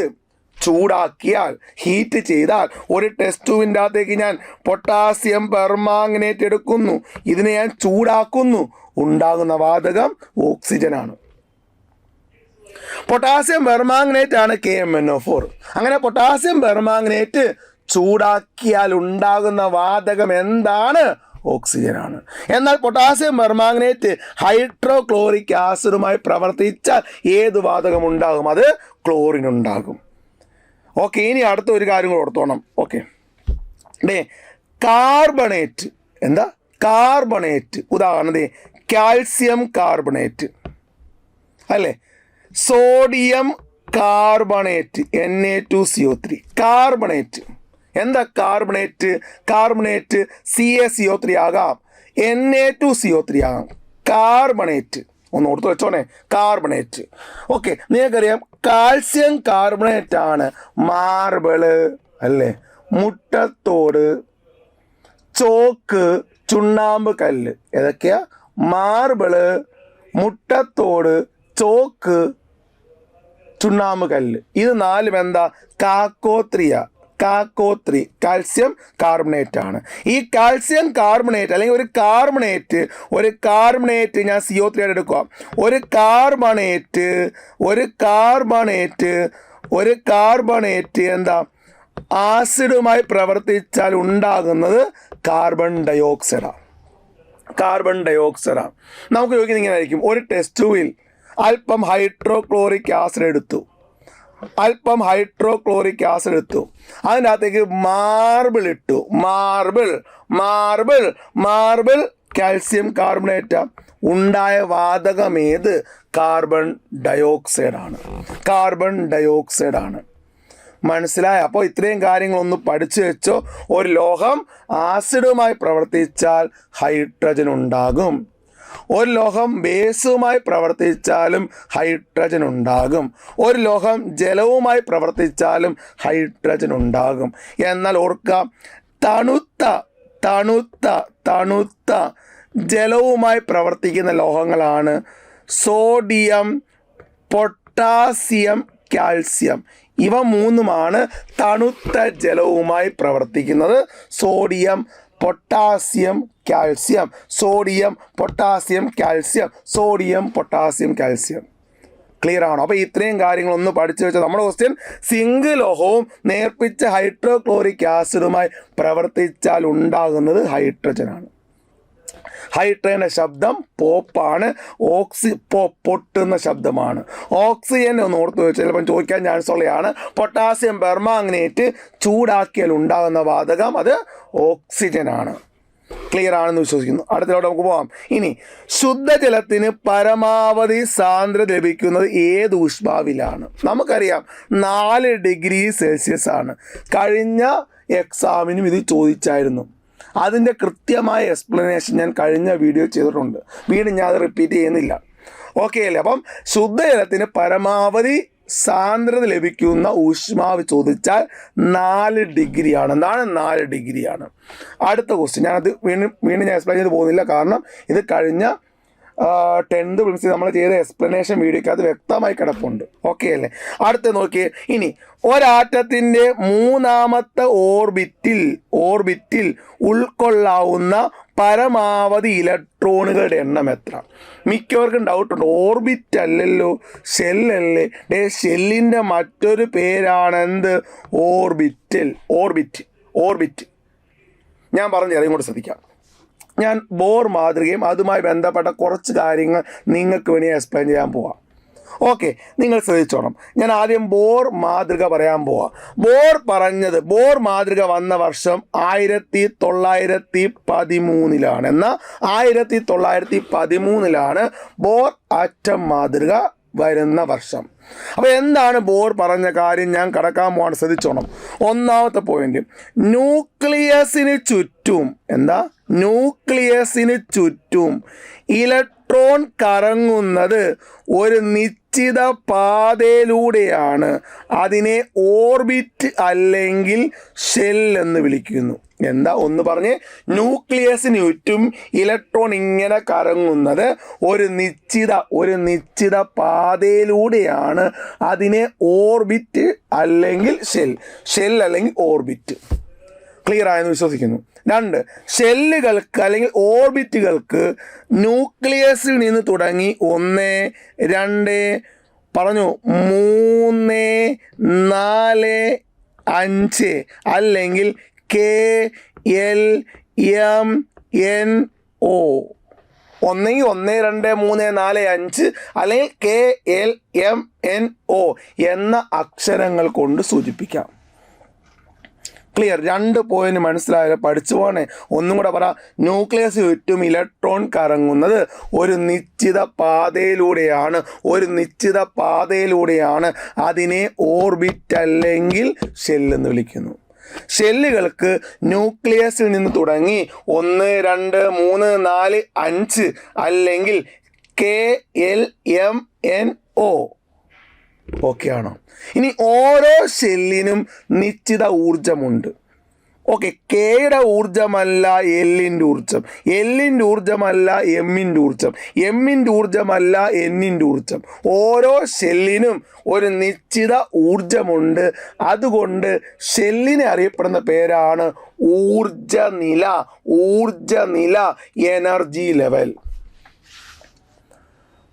ചൂടാക്കിയാൽ, ഹീറ്റ് ചെയ്താൽ, ഒരു ടെസ്റ്റ് ട്യൂബിൻ്റെ അകത്തേക്ക് ഞാൻ പൊട്ടാസ്യം പെർമാംഗനേറ്റ് എടുക്കുന്നു, ഇതിനെ ഞാൻ ചൂടാക്കുന്നു, ഉണ്ടാകുന്ന വാതകം ഓക്സിജനാണ്. പൊട്ടാസ്യം പെർമാംഗനേറ്റ് ആണ് KMnO4. അങ്ങനെ പൊട്ടാസ്യം പെർമാംഗനേറ്റ് ചൂടാക്കിയാൽ ഉണ്ടാകുന്ന വാതകം എന്താണ്? ഓക്സിജനാണ്. എന്നാൽ പൊട്ടാസ്യം പെർമാംഗനേറ്റ് ഹൈഡ്രോക്ലോറിക് ആസിഡുമായി പ്രവർത്തിച്ചാൽ ഏത് വാതകം ഉണ്ടാകും? അത് ക്ലോറിൻ ഉണ്ടാകും. ഓക്കെ, ഇനി അടുത്ത ഒരു കാര്യം കൂടെ ഓർത്തോണം. ഓക്കെ, കാർബണേറ്റ് കാർബണേറ്റ്, ഉദാഹരണം കാൽസ്യം കാർബണേറ്റ് അല്ലേ, സോഡിയം കാർബണേറ്റ് Na2CO3. കാർബണേറ്റ് എന്താ? കാർബണേറ്റ് CaCO3 ആകാം, Na2CO3 ആകാം. കാർബണേറ്റ് ഒന്ന് ഓർത്ത് വെച്ചോണേ, കാർബണേറ്റ്. ഓക്കെ, നിങ്ങൾക്കറിയാം കാൽസ്യം കാർബണേറ്റ് ആണ് മാർബിള് അല്ലേ, മുട്ടത്തോട്, ചോക്ക്, ചുണ്ണാമ്പ് കല്ല്. ഏതൊക്കെയാ? മാർബിള്, മുട്ടത്തോട്, ചോക്ക്, ചുണ്ണാമ്പ് കല്ല്. ഇത് 4 എന്താ? കാക്കോത്രി കാൽസ്യം കാർബണേറ്റ് ആണ്. ഈ കാൽസ്യം കാർബണേറ്റ് അല്ലെങ്കിൽ ഒരു കാർബണേറ്റ് ഞാൻ CO3 ആയിട്ട് എടുക്കുക. ഒരു കാർബണേറ്റ് എന്താ? ആസിഡുമായി പ്രവർത്തിച്ചാൽ ഉണ്ടാകുന്നത് കാർബൺ ഡയോക്സൈഡാണ്. നമുക്ക് ചോദിക്കുന്നത് ഇങ്ങനെ ആയിരിക്കും, ഒരു ടെസ്റ്റ് ട്യൂബിൽ അല്പം ഹൈഡ്രോക്ലോറിക് ആസിഡ് എടുത്തു, അതിൻ്റെ അകത്തേക്ക് മാർബിൾ ഇട്ടു. മാർബിൾ കാൽസ്യം കാർബണേറ്റാ, ഉണ്ടായ വാതകം ഏത്? കാർബൺ ഡയോക്സൈഡാണ്. കാർബൺ ഡയോക്സൈഡാണ്. മനസ്സിലായി? അപ്പോൾ ഇത്രയും കാര്യങ്ങളൊന്ന് പഠിച്ചു വെച്ചോ. ഒരു ലോഹം ആസിഡുമായി പ്രവർത്തിച്ചാൽ ഹൈഡ്രജൻ ഉണ്ടാകും. ഒരു ലോഹം ബേസുമായി പ്രവർത്തിച്ചാലും ഹൈഡ്രജൻ ഉണ്ടാകും. ഒരു ലോഹം ജലവുമായി പ്രവർത്തിച്ചാലും ഹൈഡ്രജൻ ഉണ്ടാകും. എന്നാൽ ഓർക്കാം, തണുത്ത തണുത്ത തണുത്ത ജലവുമായി പ്രവർത്തിക്കുന്ന ലോഹങ്ങളാണ് സോഡിയം, പൊട്ടാസ്യം, കാൽസ്യം. ഇവ മൂന്നുമാണ് തണുത്ത ജലവുമായി പ്രവർത്തിക്കുന്നത്. Sodium, potassium, calcium. Sodium, potassium, calcium. Sodium, potassium, calcium. Clear ആണോ? അപ്പോൾ ഇത്രയും കാര്യങ്ങളൊന്ന് പഠിച്ചു വെച്ചാൽ നമ്മുടെ ക്വസ്റ്റ്യൻ, സിങ്ക് ലോഹവും നേർപ്പിച്ച ഹൈഡ്രോക്ലോറിക് ആസിഡുമായി പ്രവർത്തിച്ചാൽ ഉണ്ടാകുന്നത് ഹൈഡ്രജനാണ്. ഹൈഡ്രജൻ്റെ ശബ്ദം പോപ്പാണ്. പൊട്ടുന്ന ശബ്ദമാണ്. ഓക്സിജൻ ഒന്ന് ഓർത്ത് വെച്ചാൽ ചിലപ്പം ചോദിക്കാൻ ചാൻസ് ഉള്ളതാണ്. പൊട്ടാസ്യം പെർമാംഗനേറ്റ് ചൂടാക്കിയാൽ ഉണ്ടാകുന്ന വാതകം അത് ഓക്സിജനാണ്. ക്ലിയർ ആണെന്ന് വിശ്വസിക്കുന്നു. അടുത്തതിലോട്ട് നമുക്ക് പോകാം. ഇനി ശുദ്ധജലത്തിന് പരമാവധി സാന്ദ്രത ലഭിക്കുന്നത് ഏത് ഊഷ്മാവിലാണ്? നമുക്കറിയാം 4 ഡിഗ്രി സെൽഷ്യസ് ആണ്. കഴിഞ്ഞ എക്സാമിനും ഇത് ചോദിച്ചായിരുന്നു. അതിൻ്റെ കൃത്യമായ എക്സ്പ്ലനേഷൻ ഞാൻ കഴിഞ്ഞ വീഡിയോ ചെയ്തിട്ടുണ്ട്. വീണ്ടും ഞാൻ അത് റിപ്പീറ്റ് ചെയ്യുന്നില്ല. ഓക്കെ അല്ലേ? അപ്പം ശുദ്ധജലത്തിന് പരമാവധി സാന്ദ്രത ലഭിക്കുന്ന ഊഷ്മാവ് ചോദിച്ചാൽ 4 ഡിഗ്രിയാണ്. എന്താണ്? 4 ഡിഗ്രിയാണ്. അടുത്ത ക്വസ്റ്റ്യൻ ഞാനത് വീണ്ടും ഞാൻ എക്സ്പ്ലെയിൻ ചെയ്ത് പോകുന്നില്ല. കാരണം ഇത് കഴിഞ്ഞ 10th പ്രിലിംസ് നമ്മൾ ചെയ്ത എക്സ്പ്ലനേഷൻ വീഡിയോക്ക് അത് വ്യക്തമായി കിടപ്പുണ്ട്. ഓക്കെ അല്ലേ? അടുത്ത നോക്കിയേ. ഇനി ഒരാറ്റത്തിൻ്റെ 3ാമത്തെ ഓർബിറ്റിൽ ഉൾക്കൊള്ളാവുന്ന പരമാവധി ഇലക്ട്രോണുകളുടെ എണ്ണം എത്ര? മിക്കവർക്കും ഡൗട്ടുണ്ട്. ഓർബിറ്റ് അല്ലല്ലോ, ഷെല്ലല്ലേ? ഷെല്ലിൻ്റെ മറ്റൊരു പേരാണ് എന്ത്? ഓർബിറ്റ്. ഞാൻ പറഞ്ഞു തരാം, ഇങ്ങോട്ട് ശ്രദ്ധിക്കാം. ഞാൻ ബോർ മാതൃകയും അതുമായി ബന്ധപ്പെട്ട കുറച്ച് കാര്യങ്ങൾ നിങ്ങൾക്ക് വേണ്ടി എക്സ്പ്ലെയിൻ ചെയ്യാൻ പോവാം. ഓക്കെ, നിങ്ങൾ ശ്രദ്ധിച്ചോണം. ഞാൻ ആദ്യം ബോർ മാതൃക പറയാൻ പോവാം. ബോർ മാതൃക വന്ന വർഷം 1913 എന്നാൽ 1913 ബോർ ആറ്റം മാതൃക വരുന്ന വർഷം. അപ്പോൾ എന്താണ് ബോർ പറഞ്ഞ കാര്യം? ഞാൻ കടക്കാൻ പോവാണ്, ശ്രദ്ധിച്ചോണം. ഒന്നാമത്തെ പോയിന്റ്, ന്യൂക്ലിയസിന് ചുറ്റും ഇലക്ട്രോൺ കറങ്ങുന്നത് ഒരു നിശ്ചിത പാതയിലൂടെയാണ്. അതിനെ ഓർബിറ്റ് അല്ലെങ്കിൽ ഷെൽ എന്ന് വിളിക്കുന്നു. എന്താ? ഒന്ന് പറഞ്ഞ്. ന്യൂക്ലിയസിന് ചുറ്റും ഇലക്ട്രോൺ ഇങ്ങനെ കറങ്ങുന്നത് ഒരു നിശ്ചിത പാതയിലൂടെയാണ്. അതിനെ ഓർബിറ്റ് അല്ലെങ്കിൽ ഷെൽ അല്ലെങ്കിൽ ഓർബിറ്റ്. ക്ലിയർ ആയെന്ന് വിശ്വസിക്കുന്നു. 2, ഷെല്ലുകൾക്ക് അല്ലെങ്കിൽ ഓർബിറ്റുകൾക്ക് ന്യൂക്ലിയസിൽ നിന്ന് തുടങ്ങി 1, 2, പറഞ്ഞു 3, 4, 5 അല്ലെങ്കിൽ KLMNO. ഒന്നെങ്കിൽ 1, 2, 3, 4, 5 അല്ലെങ്കിൽ KLMNO എന്ന അക്ഷരങ്ങൾ കൊണ്ട് സൂചിപ്പിക്കാം. ക്ലിയർ? 2 പോയിന്റ് മനസ്സിലായാലും പഠിച്ചു പോകണേ. ഒന്നും കൂടെ പറ. ന്യൂക്ലിയസ് ചുറ്റും ഇലക്ട്രോൺ കറങ്ങുന്നത് ഒരു നിശ്ചിത പാതയിലൂടെയാണ്. അതിനെ ഓർബിറ്റ് അല്ലെങ്കിൽ ഷെൽ എന്ന് വിളിക്കുന്നു. ഷെല്ലുകൾക്ക് ന്യൂക്ലിയസിൽ നിന്ന് തുടങ്ങി 1, 2, 3, 4, 5 അല്ലെങ്കിൽ KLMNO. ഓക്കെ ആണോ? ഇനി ഓരോ ഷെല്ലിനും നിശ്ചിത ഊർജമുണ്ട്. ഓക്കെ, കെയുടെ ഊർജമല്ല എല്ലിൻ്റെ ഊർജം, എല്ലിൻ്റെ ഊർജമല്ല എമ്മിൻ്റെ ഊർജം, എമ്മിൻ്റെ ഊർജമല്ല എന്നിൻ്റെ ഊർജം. ഓരോ ഷെല്ലിനും ഒരു നിശ്ചിത ഊർജമുണ്ട്. അതുകൊണ്ട് ഷെല്ലിനെ അറിയപ്പെടുന്ന പേരാണ് ഊർജനില, എനർജി ലെവൽ.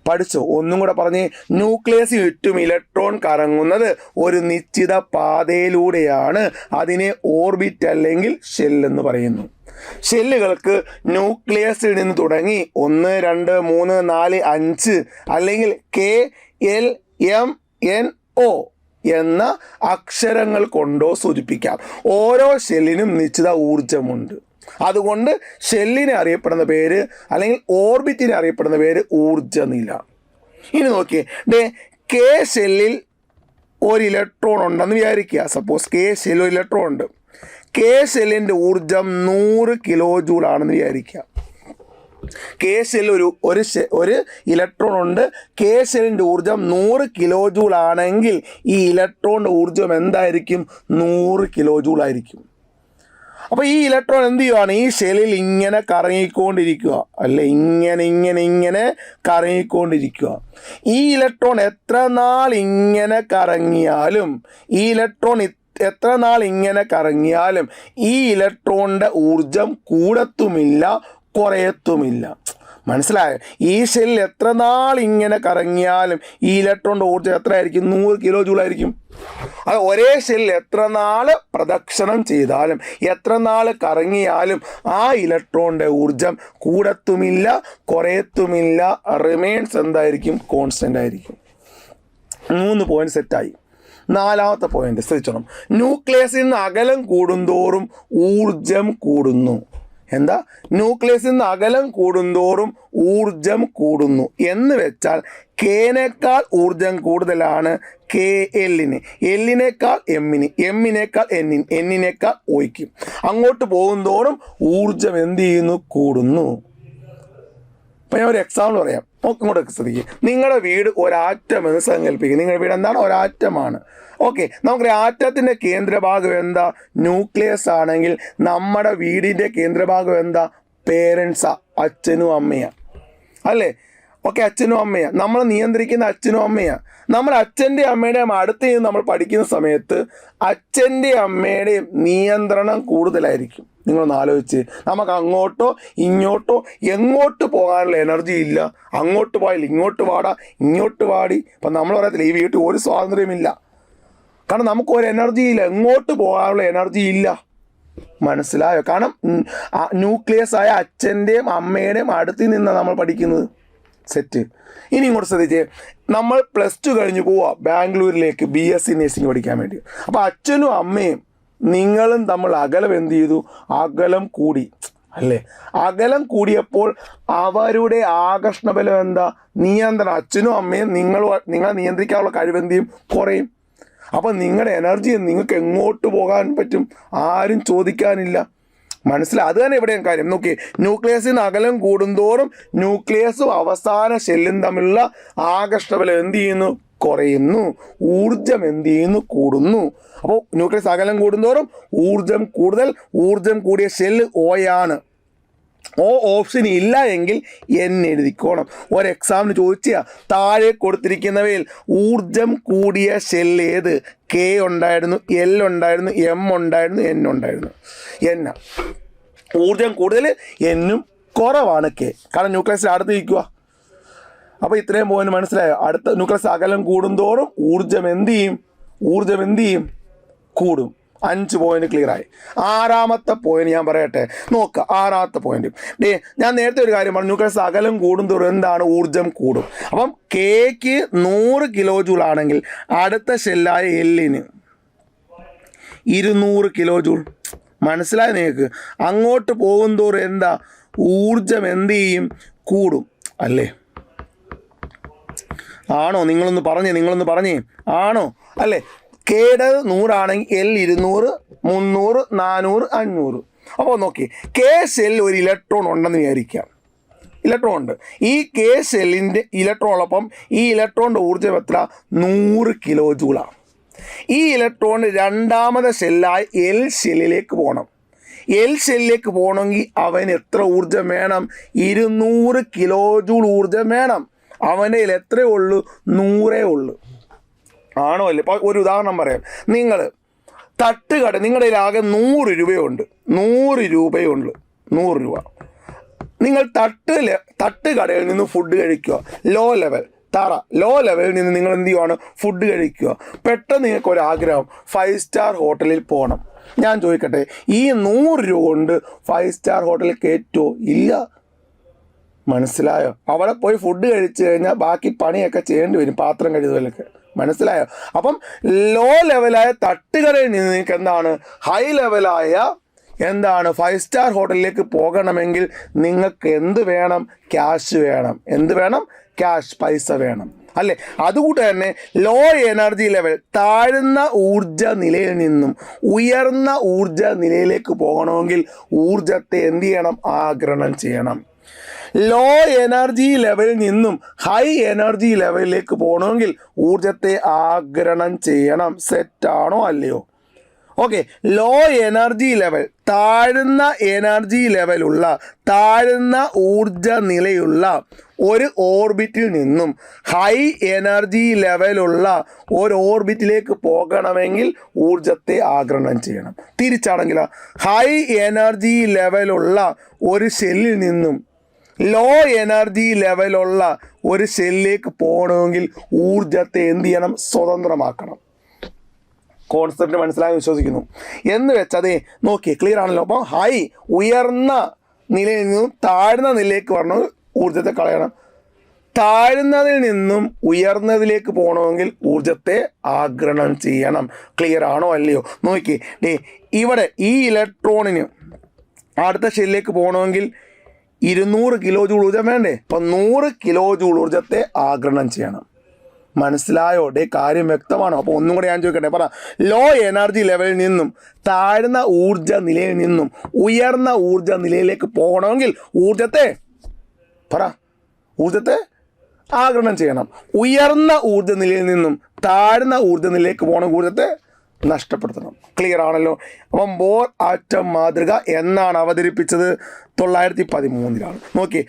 പഠിച്ചോ? ഒന്നും കൂടെ പറഞ്ഞേ. ന്യൂക്ലിയസ് ചുറ്റും ഇലക്ട്രോൺ കറങ്ങുന്നത് ഒരു നിശ്ചിത പാതയിലൂടെയാണ്. അതിനെ ഓർബിറ്റ് അല്ലെങ്കിൽ ഷെൽ എന്ന് പറയുന്നു. ഷെല്ലുകൾക്ക് ന്യൂക്ലിയസിൽ നിന്ന് തുടങ്ങി 1, 2, 3, 4, 5 അല്ലെങ്കിൽ KLMNO എന്ന അക്ഷരങ്ങൾ കൊണ്ടോ സൂചിപ്പിക്കാം. ഓരോ ഷെല്ലിനും നിശ്ചിത ഊർജമുണ്ട്. അതുകൊണ്ട് ഷെല്ലിനെ അറിയപ്പെടുന്ന പേര് അല്ലെങ്കിൽ ഓർബിറ്റിനെ അറിയപ്പെടുന്ന പേര് ഊർജ്ജനില. ഇനി നോക്കിയേ, കെ ഷെല്ലിൽ ഒരു ഇലക്ട്രോൺ ഉണ്ടെന്ന് വിചാരിക്കുക. സപ്പോസ് കെ ഷെല്ലിൽ ഒരു ഇലക്ട്രോൺ ഉണ്ട്. കെ ഷെല്ലിൻ്റെ ഊർജം 100 കിലോ ജൂൾ ആണെന്ന് വിചാരിക്കുക. കെ ഷെല്ലിൽ ഒരു ഇലക്ട്രോൺ ഉണ്ട്. കെ ഷെല്ലിൻ്റെ ഊർജം 100 കിലോ ജൂൾ ആണെങ്കിൽ ഈ ഇലക്ട്രോണിൻ്റെ ഊർജം എന്തായിരിക്കും? 100 കിലോ ജൂൾ ആയിരിക്കും. അപ്പോൾ ഈ ഇലക്ട്രോൺ എന്ത് ചെയ്യുവാണ്? ഈ ഷെല്ലിൽ ഇങ്ങനെ കറങ്ങിക്കൊണ്ടിരിക്കുക, അല്ലെ, ഇങ്ങനെ കറങ്ങിക്കൊണ്ടിരിക്കുക. ഈ ഇലക്ട്രോൺ എത്ര നാൾ ഇങ്ങനെ കറങ്ങിയാലും ഈ ഇലക്ട്രോണിൻ്റെ ഊർജം കൂടത്തുമില്ല, കുറയത്തുമില്ല. മനസ്സിലായോ? ഈ ഷെല്ലിൽ എത്ര നാൾ ഇങ്ങനെ കറങ്ങിയാലും ഈ ഇലക്ട്രോണിൻ്റെ ഊർജ്ജം എത്ര ആയിരിക്കും? 100 കിലോ ജൂൾ ആയിരിക്കും. അത് ഒരേ ഷെല്ലിൽ എത്ര നാൾ പ്രദക്ഷിണം ചെയ്താലും എത്ര നാൾ കറങ്ങിയാലും ആ ഇലക്ട്രോണിൻ്റെ ഊർജം കൂടത്തുമില്ല, കുറയത്തുമില്ല. റിമെയിൻസ് എന്തായിരിക്കും? കോൺസ്റ്റൻ്റ് ആയിരിക്കും. 3 പോയിന്റ് സെറ്റായി. 4ാമത്തെ പോയിന്റ് ശ്രദ്ധിച്ചോണം. ന്യൂക്ലിയസിൽ നിന്ന് അകലം കൂടുന്തോറും ഊർജം കൂടുന്നു. എന്താ? ന്യൂക്ലിയസിൽ നിന്ന് അകലം കൂടുന്തോറും ഊർജം കൂടുന്നു എന്ന് വെച്ചാൽ കെനേക്കാൾ ഊർജം കൂടുതലാണ് കെ എല്ലിന്, എല്ലിനേക്കാൾ എമ്മിന്, എമ്മിനേക്കാൾ എന്നിനേക്കാൾ ഒയ്ക്ക്. അങ്ങോട്ട് പോകുന്തോറും ഊർജം എന്ത് ചെയ്യുന്നു? കൂടുന്നു. അപ്പം ഞാൻ ഒരു എക്സാമ്പിൾ പറയാം. ഇങ്ങോട്ടൊക്കെ ശ്രദ്ധിക്കുക. നിങ്ങളുടെ വീട് ഒരാറ്റം എന്ന് സങ്കല്പിക്കുക. നിങ്ങളുടെ വീട് എന്താണ്? ഒരാറ്റമാണ്. ഓക്കെ, നമുക്കൊരു ആറ്റത്തിൻ്റെ കേന്ദ്രഭാഗം എന്താ? ന്യൂക്ലിയസ് ആണെങ്കിൽ നമ്മുടെ വീടിൻ്റെ കേന്ദ്രഭാഗം എന്താ? പേരൻസാ, അച്ഛനും അമ്മയാണ്, അല്ലേ? ഓക്കെ, അച്ഛനും അമ്മയാണ്. നമ്മൾ നിയന്ത്രിക്കുന്ന അച്ഛനും അമ്മയാണ്. നമ്മൾ അച്ഛൻ്റെ അമ്മയുടെയും അടുത്ത് നിന്ന് നമ്മൾ പഠിക്കുന്ന സമയത്ത് അച്ഛൻ്റെ അമ്മയുടെയും നിയന്ത്രണം കൂടുതലായിരിക്കും. നിങ്ങളൊന്ന് ആലോചിച്ച്, നമുക്ക് അങ്ങോട്ടോ ഇങ്ങോട്ടോ എങ്ങോട്ട് പോകാനുള്ള എനർജി ഇല്ല. അങ്ങോട്ട് പോയാൽ ഇങ്ങോട്ട് പാടാ, ഇങ്ങോട്ട് പാടി. ഇപ്പം നമ്മൾ പറയത്തില്ല ഈ വീട്ടിൽ ഒരു സ്വാതന്ത്ര്യമില്ല, കാരണം നമുക്ക് ഒരു എനർജി ഇല്ല, എങ്ങോട്ട് പോകാനുള്ള എനർജി ഇല്ല. മനസ്സിലായോ? കാരണം ന്യൂക്ലിയസ് ആയ അച്ഛൻ്റെയും അമ്മയുടെയും അടുത്ത് നിന്നാണ് നമ്മൾ പഠിക്കുന്നത്. സെറ്റ്. ഇനി ഇങ്ങോട്ട് ശ്രദ്ധിച്ചേ, നമ്മൾ +2 കഴിഞ്ഞ് പോവാ ബാംഗ്ലൂരിലേക്ക് BSc നേഴ്സിംഗ് പഠിക്കാൻ വേണ്ടി. അപ്പോൾ അച്ഛനും അമ്മയും നിങ്ങളും തമ്മിൽ അകലം എന്ത് ചെയ്തു? അകലം കൂടി, അല്ലേ? അകലം കൂടിയപ്പോൾ അവരുടെ ആകർഷണ ബലം എന്താ? നിയന്ത്രണം. അച്ഛനും അമ്മയും നിങ്ങളെ നിയന്ത്രിക്കാനുള്ള കഴിവെന്ത് ചെയ്യും? കുറയും. അപ്പം നിങ്ങളുടെ എനർജി നിങ്ങൾക്ക് എങ്ങോട്ട് പോകാൻ പറ്റും? ആരും ചോദിക്കാനില്ല. മനസ്സിലായി? അത് തന്നെ ഇവിടെയും കാര്യം. നോക്കി, ന്യൂക്ലിയസിന് അകലം കൂടുന്തോറും ന്യൂക്ലിയസും അവസാന ഷെല്ലും തമ്മിലുള്ള ആകർഷണബലം എന്ത് ചെയ്യുന്നു? കുറയുന്നു. ഊർജം എന്ത് ചെയ്യുന്നു? കൂടുന്നു. അപ്പോൾ ന്യൂക്ലിയസ് അകലം കൂടുന്തോറും ഊർജം കൂടുതൽ. ഊർജം കൂടിയ ഷെല്ല് ഓയാണ്. ഓ ഓപ്ഷൻ ഇല്ല എങ്കിൽ എഴുതിക്കോണം. ഒരു എക്സാമിന് ചോദിച്ചാൽ താഴെ കൊടുത്തിരിക്കുന്നവയിൽ ഊർജം കൂടിയ ഷെല്ല് ഏത്? കെ ഉണ്ടായിരുന്നു, എൽ ഉണ്ടായിരുന്നു, എം ഉണ്ടായിരുന്നു, എൻ ഉണ്ടായിരുന്നു. എന്ന ഊർജം കൂടുതൽ, എന്നും കുറവാണ് കെ. കാരണം ന്യൂക്ലിയസിൽ അടുത്ത് ഇരിക്കുക. അപ്പോൾ ഇത്രയും പോയിന്റ് മനസ്സിലായോ? അടുത്ത ന്യൂക്ലിയസ് അകലം കൂടുന്തോറും ഊർജം എന്ത് ചെയ്യും? കൂടും. 5 പോയിന്റ് ക്ലിയർ ആയി. 6ാമത്തെ പോയിന്റ് ഞാൻ പറയട്ടെ. നോക്കുക, 6ാമത്തെ പോയിന്റ്. ഞാൻ നേരത്തെ ഒരു കാര്യം പറഞ്ഞു, ന്യൂക്ലിയസ് അകലം കൂടുന്തോറും എന്താണ്? ഊർജം കൂടും. അപ്പം കെക്ക് 100 കിലോ ജൂൾ ആണെങ്കിൽ അടുത്ത ഷെല്ലായ എല്ലിന് 200 കിലോ ജൂൾ. മനസ്സിലായി നിങ്ങൾക്ക്? അങ്ങോട്ട് പോകുന്തോറും എന്താ? ഊർജം എന്ത് ചെയ്യും? കൂടും, അല്ലേ? ആണോ? നിങ്ങളൊന്ന് പറഞ്ഞേ ആണോ? അല്ലേ? കെയുടെ 100 ആണെങ്കിൽ എൽ 200, 300, 400, 500. അപ്പോൾ നോക്കി, കെ ഷെല്ലിൽ ഒരു ഇലക്ട്രോൺ ഉണ്ടെന്ന് വിചാരിക്കാം. ഇലക്ട്രോൺ ഉണ്ട്. ഈ കെ ഷെല്ലിൻ്റെ ഇലക്ട്രോണൊപ്പം ഈ ഇലക്ട്രോണിൻ്റെ ഊർജ്ജം എത്ര? 100 കിലോ ജൂളാണ്. ഈ ഇലക്ട്രോൺ 2ാമത്തെ ഷെല്ലായ എൽ ഷെല്ലിലേക്ക് പോകണം. എൽ ഷെല്ലിലേക്ക് പോകണമെങ്കിൽ അവന് എത്ര ഊർജ്ജം വേണം? 200 കിലോ ജൂൾ ഊർജ്ജം വേണം. അവൻ്റെ കയ്യിൽ എത്രയേ ഉള്ളൂ? 100 ഉള്ളൂ. ആണോ അല്ലേ? ഇപ്പോൾ ഒരു ഉദാഹരണം പറയാം. നിങ്ങൾ തട്ടുകട, നിങ്ങളുടെ കയ്യിൽ ആകെ 100 രൂപയുണ്ട്. 100 രൂപ. നിങ്ങൾ തട്ടുകടയിൽ നിന്ന് ഫുഡ് കഴിക്കുക. ലോ ലെവലിൽ നിന്ന് നിങ്ങൾ എന്ത് ചെയ്യുവാണ്? ഫുഡ് കഴിക്കുക. പെട്ടെന്ന് നിങ്ങൾക്കൊരാഗ്രഹം 5 സ്റ്റാർ ഹോട്ടലിൽ പോകണം. ഞാൻ ചോദിക്കട്ടെ, ഈ 100 രൂപ കൊണ്ട് 5 സ്റ്റാർ ഹോട്ടലിൽ കയറ്റുമോ? ഇല്ല. മനസ്സിലായോ? അവിടെ പോയി ഫുഡ് കഴിച്ചു കഴിഞ്ഞാൽ ബാക്കി പണിയൊക്കെ ചെയ്യേണ്ടി വരും, പാത്രം കഴുകുകയൊക്കെ. മനസ്സിലായോ? അപ്പം ലോ ലെവലായ തട്ടുകടയിൽ നിന്ന് നിങ്ങൾക്ക് എന്താണ്? ഹൈ ലെവലായ എന്താണ് 5 സ്റ്റാർ ഹോട്ടലിലേക്ക് പോകണമെങ്കിൽ നിങ്ങൾക്ക് എന്ത് വേണം? ക്യാഷ് വേണം. എന്ത് വേണം? ക്യാഷ്, പൈസ വേണം അല്ലേ? അതുകൊണ്ട് തന്നെ ലോ എനർജി ലെവൽ, താഴ്ന്ന ഊർജ നിലയിൽ നിന്നും ഉയർന്ന ഊർജ നിലയിലേക്ക് പോകണമെങ്കിൽ ഊർജത്തെ എന്ത് ചെയ്യണം? ആഗിരണം ചെയ്യണം. ലോ എനർജി ലെവലിൽ നിന്നും ഹൈ എനർജി ലെവലിലേക്ക് പോകണമെങ്കിൽ ഊർജത്തെ ആഗിരണം ചെയ്യണം. സെറ്റാണോ അല്ലയോ? ഓക്കെ, ലോ എനർജി ലെവൽ, താഴ്ന്ന എനർജി ലെവലുള്ള, താഴ്ന്ന ഊർജ നിലയുള്ള ഒരു ഓർബിറ്റിൽ നിന്നും ഹൈ എനർജി ലെവലുള്ള ഒരു ഓർബിറ്റിലേക്ക് പോകണമെങ്കിൽ ഊർജത്തെ ആഗിരണം ചെയ്യണം. തിരിച്ചാണെങ്കിൽ ഹൈ എനർജി ലെവലുള്ള ഒരു ഷെല്ലിൽ നിന്നും ലോ എനർജി ലെവലുള്ള ഒരു ഷെല്ലിലേക്ക് പോകണമെങ്കിൽ ഊർജത്തെ എന്ത് ചെയ്യണം? സ്വതന്ത്രമാക്കണം. കോൺസെപ്റ്റ് മനസ്സിലായി വിശ്വസിക്കുന്നു. എന്ന് വെച്ചതേ നോക്കിയേ, ക്ലിയർ ആണല്ലോ. അപ്പോൾ ഹൈ, ഉയർന്ന നിലയിൽ നിന്നും താഴ്ന്ന നിലയിലേക്ക് വരണമെങ്കിൽ ഊർജത്തെ കളയണം. താഴ്ന്നതിൽ നിന്നും ഉയർന്നതിലേക്ക് പോകണമെങ്കിൽ ഊർജത്തെ ആഗിരണം ചെയ്യണം. ക്ലിയർ ആണോ അല്ലയോ? നോക്കിയേ, ഇവിടെ ഈ ഇലക്ട്രോണിന് അടുത്ത ഷെല്ലിലേക്ക് പോകണമെങ്കിൽ 200 കിലോ ജൂൾ ഊർജം വേണ്ടേ? അപ്പം 100 കിലോ ജൂൾ ഊർജത്തെ ആഗിരണം ചെയ്യണം. മനസ്സിലായോ? കാര്യം വ്യക്തമാണോ? അപ്പോൾ ഒന്നും കൂടെ ഞാൻ ചോദിക്കട്ടെ, പറ. ലോ എനർജി ലെവലിൽ നിന്നും താഴ്ന്ന ഊർജ നിലയിൽ നിന്നും ഉയർന്ന ഊർജ നിലയിലേക്ക് പോകണമെങ്കിൽ ഊർജത്തെ ആഗിരണം ചെയ്യണം. ഉയർന്ന ഊർജ നിലയിൽ നിന്നും താഴ്ന്ന ഊർജ നിലയിലേക്ക് പോകണം, ഊർജത്തെ നഷ്ടപ്പെടുത്തണം. ക്ലിയർ ആണല്ലോ? അപ്പം ബോർ ആറ്റം മാതൃക എന്നാണ് അവതരിപ്പിച്ചത്? 913 നോക്കി,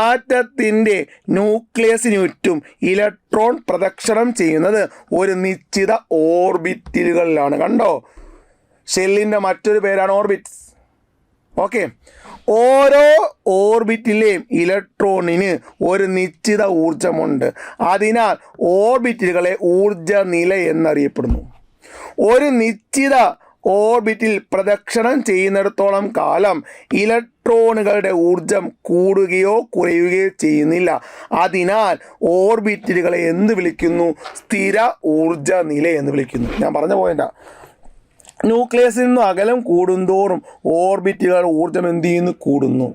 ആറ്റത്തിൻ്റെ ന്യൂക്ലിയസിന് ചുറ്റും ഇലക്ട്രോൺ പ്രദക്ഷിണം ചെയ്യുന്നത് ഒരു നിശ്ചിത ഓർബിറ്റിലുകളിലാണ്. കണ്ടോ? ഷെല്ലിൻ്റെ മറ്റൊരു പേരാണ് ഓർബിറ്റ്സ്. ഓക്കെ, ഓരോ ഓർബിറ്റിലെയും ഇലക്ട്രോണിന് ഒരു നിശ്ചിത ഊർജമുണ്ട്. അതിനാൽ ഓർബിറ്റുകളെ ഊർജ നില എന്നറിയപ്പെടുന്നു. ഒരു നിശ്ചിത ഓർബിറ്റിൽ പ്രദക്ഷിണം ചെയ്യുന്നിടത്തോളം കാലം ഇലക്ട്രോണുകളുടെ ഊർജം കൂടുകയോ കുറയുകയോ ചെയ്യുന്നില്ല. അതിനാൽ ഓർബിറ്റുകളെ എന്ത് വിളിക്കുന്നു? സ്ഥിര ഊർജ നില എന്ന് വിളിക്കുന്നു. ഞാൻ പറഞ്ഞ പോയിന്റാ. ന്യൂക്ലിയസിൽ നിന്നും അകലം കൂടുന്തോറും ഓർബിറ്റുകളുടെ ഊർജം എന്ത് ചെയ്യുന്നു? കൂടുന്നു.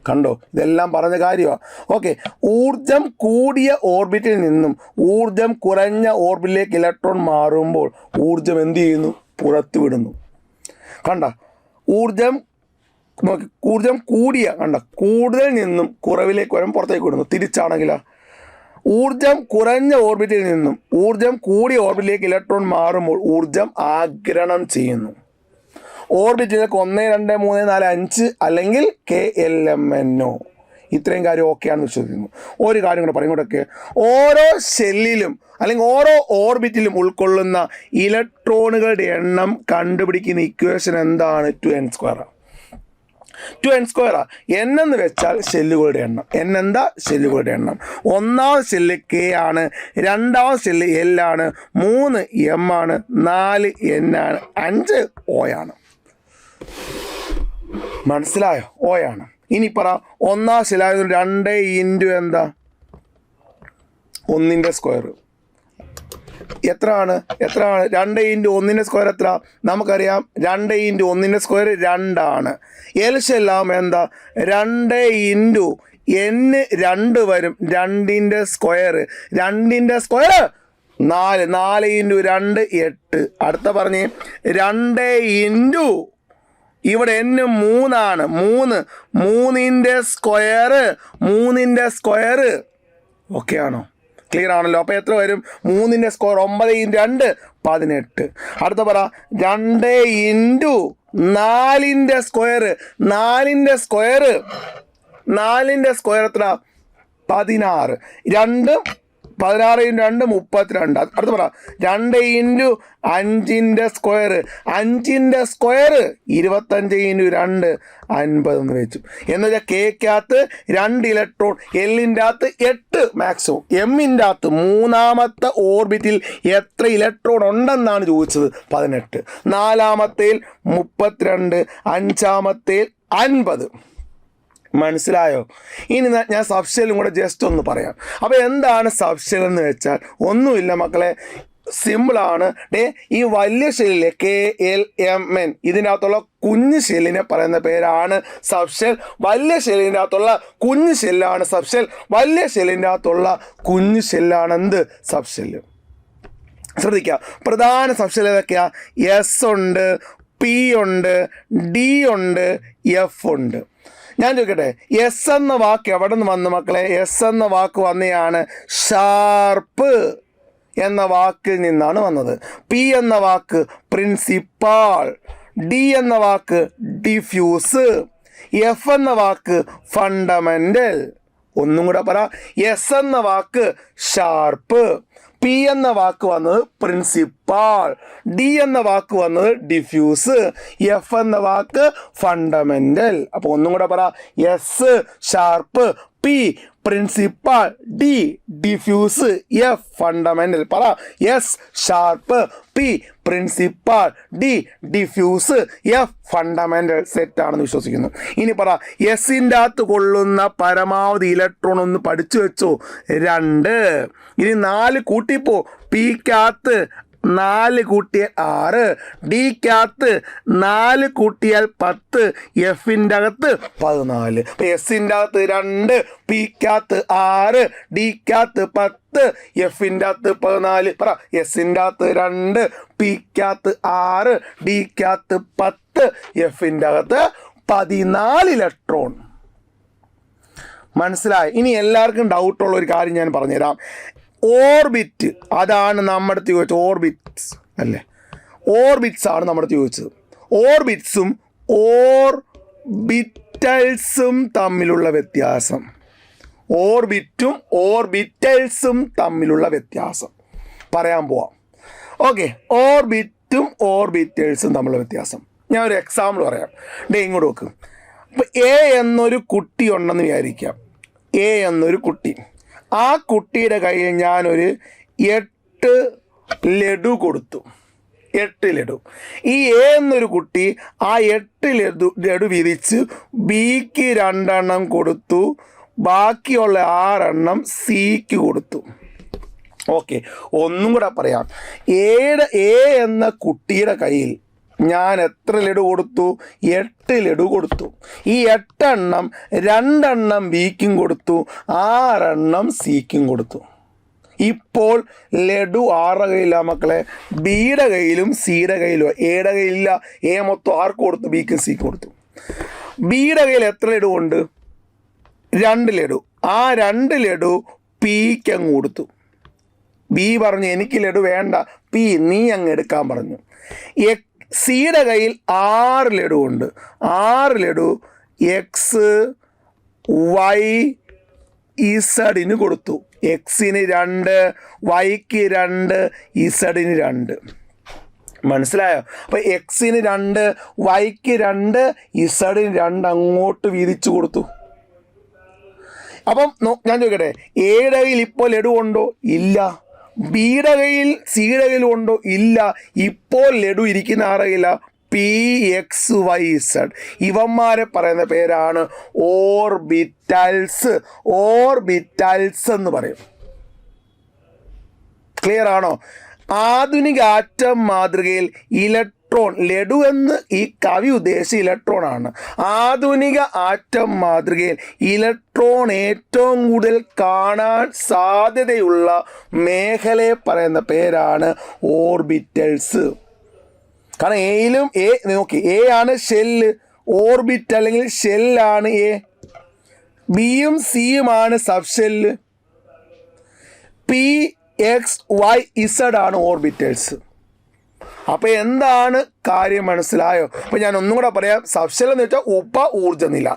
കണ്ടോ? ഇതെല്ലാം പറഞ്ഞ കാര്യമാണ്. ഓക്കെ, ഊർജം കൂടിയ ഓർബിറ്റിൽ നിന്നും ഊർജം കുറഞ്ഞ ഓർബിറ്റിലേക്ക് ഇലക്ട്രോൺ മാറുമ്പോൾ ഊർജം എന്ത് ചെയ്യുന്നു? പുറത്തുവിടുന്നു. കണ്ട, ഊർജം കൂടിയ, കൂടുതൽ നിന്നും കുറവിലേക്ക് വരും, പുറത്തേക്ക് വിടുന്നു. തിരിച്ചാണെങ്കിലോ, ഊർജം കുറഞ്ഞ ഓർബിറ്റിൽ നിന്നും ഊർജം കൂടിയ ഓർബിറ്റിലേക്ക് ഇലക്ട്രോൺ മാറുമ്പോൾ ഊർജം ആഗിരണം ചെയ്യുന്നു. ഓർബിറ്റിലേക്ക് 1, 2, 3, 4, 5 അല്ലെങ്കിൽ KLMNO. ഇത്രയും കാര്യം ഓക്കെയാണെന്ന് വിശ്വസിക്കുന്നു. ഒരു കാര്യം കൂടെ പറയുമ്പോഴൊക്കെ, ഓരോ ഷെല്ലിലും അല്ലെങ്കിൽ ഓരോ ഓർബിറ്റിലും ഉൾക്കൊള്ളുന്ന ഇലക്ട്രോണുകളുടെ എണ്ണം കണ്ടുപിടിക്കുന്ന ഇക്വേഷൻ എന്താണ്? 2n². 2n². n എന്ന് വെച്ചാൽ ഷെല്ലുകളുടെ എണ്ണം. n എന്താ? ഷെല്ലുകളുടെ എണ്ണം. ഒന്നാമത് ഷെല്ല് K ആണ്, രണ്ടാമത് ഷെല്ല് L ആണ്, 3 M ആണ്, 4 N ആണ്, 5 O ആണ്. മനസ്സിലായോ? O ആണ്. ഇനി പറ, ഒന്നാം ഷെല്ലായത് 2 ഇൻറ്റു എന്താ? 1² എത്രയാണ്? 2 ഇൻറ്റു 1² എത്ര? നമുക്കറിയാം 2 ഇൻറ്റു 1² 2 ആണ്. എൽ ഷെല്ലാകുമ്പോൾ എന്താ? 2 ഇൻറ്റു n 2 വരും, 2ൻ്റെ സ്ക്വയർ, 2ൻ്റെ സ്ക്വയർ 4, 4 ഇൻറ്റു 2 8. അടുത്ത പറഞ്ഞേ, 2 ഇൻറ്റു ഇവിടെ n 3 ആണ്, 3ൻ്റെ സ്ക്വയർ, 3ൻ്റെ സ്ക്വയർ. ഓക്കെ ആണോ? ക്ലിയർ ആണല്ലോ? അപ്പോൾ എത്ര വരും? 3ൻ്റെ സ്ക്വയർ 9 ഇൻറ്റു 2 18. അടുത്ത പറ, 2 ഇൻറ്റു 4ൻ്റെ സ്ക്വയർ, 4ൻ്റെ സ്ക്വയർ എത്ര? 16. 2 16 ഇൻറ്റു 2 32. അടുത്ത പറ, 2 ഇൻറ്റു 5ൻ്റെ സ്ക്വയർ, 5ൻ്റെ സ്ക്വയർ 25 ഇൻറ്റു 2 50 എന്ന് വെച്ചു. എന്ന് വെച്ചാൽ കേക്കകത്ത് 2 ഇലക്ട്രോൺ, എല്ലിൻ്റെ അകത്ത് 8 മാക്സിമം, എമ്മിൻ്റെ അകത്ത് മൂന്നാമത്തെ ഓർബിറ്റിൽ എത്ര ഇലക്ട്രോൺ ഉണ്ടെന്നാണ് ചോദിച്ചത്? 18. നാലാമത്തേൽ 32, അഞ്ചാമത്തേൽ 50. മനസ്സിലായോ? ഇനി ഞാൻ സബ്ഷെല്ലും കൂടെ ജസ്റ്റ് ഒന്ന് പറയാം. അപ്പോൾ എന്താണ് സബ്ഷെൽ എന്ന് വെച്ചാൽ? ഒന്നുമില്ല മക്കളെ, സിമ്പിളാണ്. ഈ വലിയ ഷെല്ലിലെ KLMN ഇതിനകത്തുള്ള കുഞ്ഞ് ഷെല്ലിനെ പറയുന്ന പേരാണ് സബ്ഷെൽ. വലിയ ഷെല്ലിൻ്റെ അകത്തുള്ള കുഞ്ഞ് ഷെല്ലാണ് സബ്ഷെൽ. വലിയ ഷെല്ലിൻ്റെ അകത്തുള്ള കുഞ്ഞ് ഷെല്ലാണ് എന്ത്? സബ്ഷെല്ല്. ശ്രദ്ധിക്കുക, പ്രധാന സബ്ഷെൽ ഏതൊക്കെയാ? എസ് ഉണ്ട്, പി ഉണ്ട്, ഡി ഉണ്ട്, എഫ് ഉണ്ട്. ഞാൻ ചോദിക്കട്ടെ, എസ് എന്ന വാക്ക് എവിടെ നിന്ന് വന്നു മക്കളെ? എസ് എന്ന വാക്ക് വന്നെയാണ് ഷാർപ്പ് എന്ന വാക്കിൽ നിന്നാണ് വന്നത്. പി എന്ന വാക്ക് പ്രിൻസിപ്പാൾ, ഡി എന്ന വാക്ക് ഡിഫ്യൂസ്, എഫ് എന്ന വാക്ക് ഫണ്ടമെൻ്റൽ. ഒന്നും കൂടെ പറ. എസ് എന്ന വാക്ക് ഷാർപ്പ്, പി എന്ന വാക്ക് വന്നത് പ്രിൻസിപ്പാൾ, ഡി എന്ന വാക്ക് വന്നത് ഡിഫ്യൂസ്, എഫ് എന്ന വാക്ക് ഫണ്ടമെൻ്റൽ. അപ്പോൾ ഒന്നും കൂടെ പറ. S sharp, P principal, D diffuse, F fundamental. പറ. S sharp, P principal, D diffuse, F fundamental. സെറ്റാണെന്ന് വിശ്വസിക്കുന്നു. ഇനി പറ, എസിൻ്റെ അകത്ത് കൊള്ളുന്ന പരമാവധി ഇലക്ട്രോൺ ഒന്ന് പഠിച്ചു വെച്ചോ? 2. ഇനി 4 കൂട്ടിപ്പോ. പിക്കകത്ത് 4 കൂട്ടിയാൽ 6, ഡിക്കകത്ത് 4 കൂട്ടിയാൽ 10, എഫിൻ്റെ അകത്ത് 14. അപ്പം എസിൻ്റെ അകത്ത് 2, പിക്കകത്ത് 6, ഡിക്കകത്ത് 10, എഫിൻ്റെ അകത്ത് 14. പറ. എസിൻ്റെ അകത്ത് 2, പിക്കകത്ത് 6, ഡിക്കകത്ത് 10, എഫിൻ്റെ അകത്ത് 14 ഇലക്ട്രോൺ. മനസ്സിലായി? ഇനി എല്ലാവർക്കും ഡൗട്ടുള്ള ഒരു കാര്യം ഞാൻ പറഞ്ഞുതരാം. ഓർബിറ്റ്, അതാണ് നമ്മുടെ ചോദിച്ചത്. ഓർബിറ്റ്സ് അല്ലേ? ഓർബിറ്റ്സ് ആണ് നമ്മുടെ ചോദിച്ചത്. ഓർബിറ്റ്സും ഓർബിറ്റൽസും തമ്മിലുള്ള വ്യത്യാസം. ഓർബിറ്റും ഓർബിറ്റൽസും തമ്മിലുള്ള വ്യത്യാസം പറയാൻ പോവാം. ഓക്കെ, ഓർബിറ്റും ഓർബിറ്റൽസും തമ്മിലുള്ള വ്യത്യാസം ഞാൻ ഒരു എക്സാമ്പിൾ പറയാം. ഇങ്ങോട്ട് നോക്ക്. ഇപ്പം എ എന്നൊരു കുട്ടി ഉണ്ടെന്ന് വിചാരിക്കാം. എ എന്നൊരു കുട്ടി. ആ കുട്ടിയുടെ കയ്യിൽ ഞാനൊരു 8 ലഡു കൊടുത്തു. 8 ലഡു. ഈ എ എന്നൊരു കുട്ടി ആ 8 ലഡു വിരിച്ച് ബിക്ക് 2 എണ്ണം കൊടുത്തു. ബാക്കിയുള്ള 6 എണ്ണം സിക്ക് കൊടുത്തു. ഓക്കെ, ഒന്നും കൂടെ പറയാം. എ എന്ന കുട്ടിയുടെ കയ്യിൽ ഞാൻ എത്ര ലഡു കൊടുത്തു? 8 ലഡു കൊടുത്തു. ഈ 8 എണ്ണം 2 എണ്ണം ബിക്കും കൊടുത്തു, 6 എണ്ണം സിക്കും കൊടുത്തു. ഇപ്പോൾ ലഡു 6 കയ്യില്ല മക്കളെ. ബിയുടെ കയ്യിലും സിയുടെ കയ്യിലും. എയുടെ കയ്യിലില്ല. എ മൊത്തം ആർക്ക് കൊടുത്തു? ബിക്കും സിക്കും കൊടുത്തു. ബിയുടെ കയ്യിൽ എത്ര ലഡു ഉണ്ട്? 2 ലഡു. ആ 2 ലഡു പിക്ക് അങ്ങ് കൊടുത്തു. ബി പറഞ്ഞു എനിക്ക് ലഡു വേണ്ട, പി നീ അങ്ങ് എടുക്കാൻ പറഞ്ഞു. സിയുടെ കയ്യിൽ 6 ലഡു ഉണ്ട്. 6 ലഡു എക്സ് വൈ ഇസഡിന് കൊടുത്തു. എക്സിന് 2, വൈക്ക് 2, ഇസഡിന് 2. മനസ്സിലായോ? അപ്പോൾ എക്സിന് 2, വൈക്ക് 2, ഇസഡിന് 2 അങ്ങോട്ട് വീതിച്ചു കൊടുത്തു. അപ്പം ഞാൻ ചോദിക്കട്ടെ, എയുടെ കയ്യിൽ ഇപ്പോൾ ലഡു ഉണ്ടോ? ഇല്ല. ബിയുടെ കയ്യിൽ സിയുടെ കയ്യിൽ ഉണ്ടോ? ഇല്ല. ഇപ്പോൾ ലഡു ഇരിക്കുന്ന ആരെയില്ല? P X Y Z. ഇവന്മാരെ പറയുന്ന പേരാണ് ഓർബിറ്റൽസ്. ഓർബിറ്റൽസ് എന്ന് പറയും. ക്ലിയർ ആണോ? ആധുനിക ആറ്റം മാതൃകയിൽ ഇലക്ട്രോൺ, ലഡു എന്ന് ഈ കവി ഉദ്ദേശിച്ച ഇലക്ട്രോൺ ആണ്. ആധുനിക ആറ്റം മാതൃകയിൽ ഇലക്ട്രോൺ ഏറ്റവും കൂടുതൽ കാണാൻ സാധ്യതയുള്ള മേഖലയെ പറയുന്ന പേരാണ് ഓർബിറ്റൽസ്. കാരണം എയിലും നോക്കി, എ ആണ് ഷെല്ല്, ഓർബിറ്റ് അല്ലെങ്കിൽ ഷെല്ലാണ് എ. ബിയും സിയുമാണ് sub shell. P X Y Z ആണ് ഓർബിറ്റൽസ്. അപ്പോൾ എന്താണ് കാര്യം? മനസ്സിലായോ? അപ്പോൾ ഞാൻ ഒന്നും കൂടെ പറയാം. സബ് ഷെൽ എന്ന് വെച്ചാൽ ഊർജ്ജനില.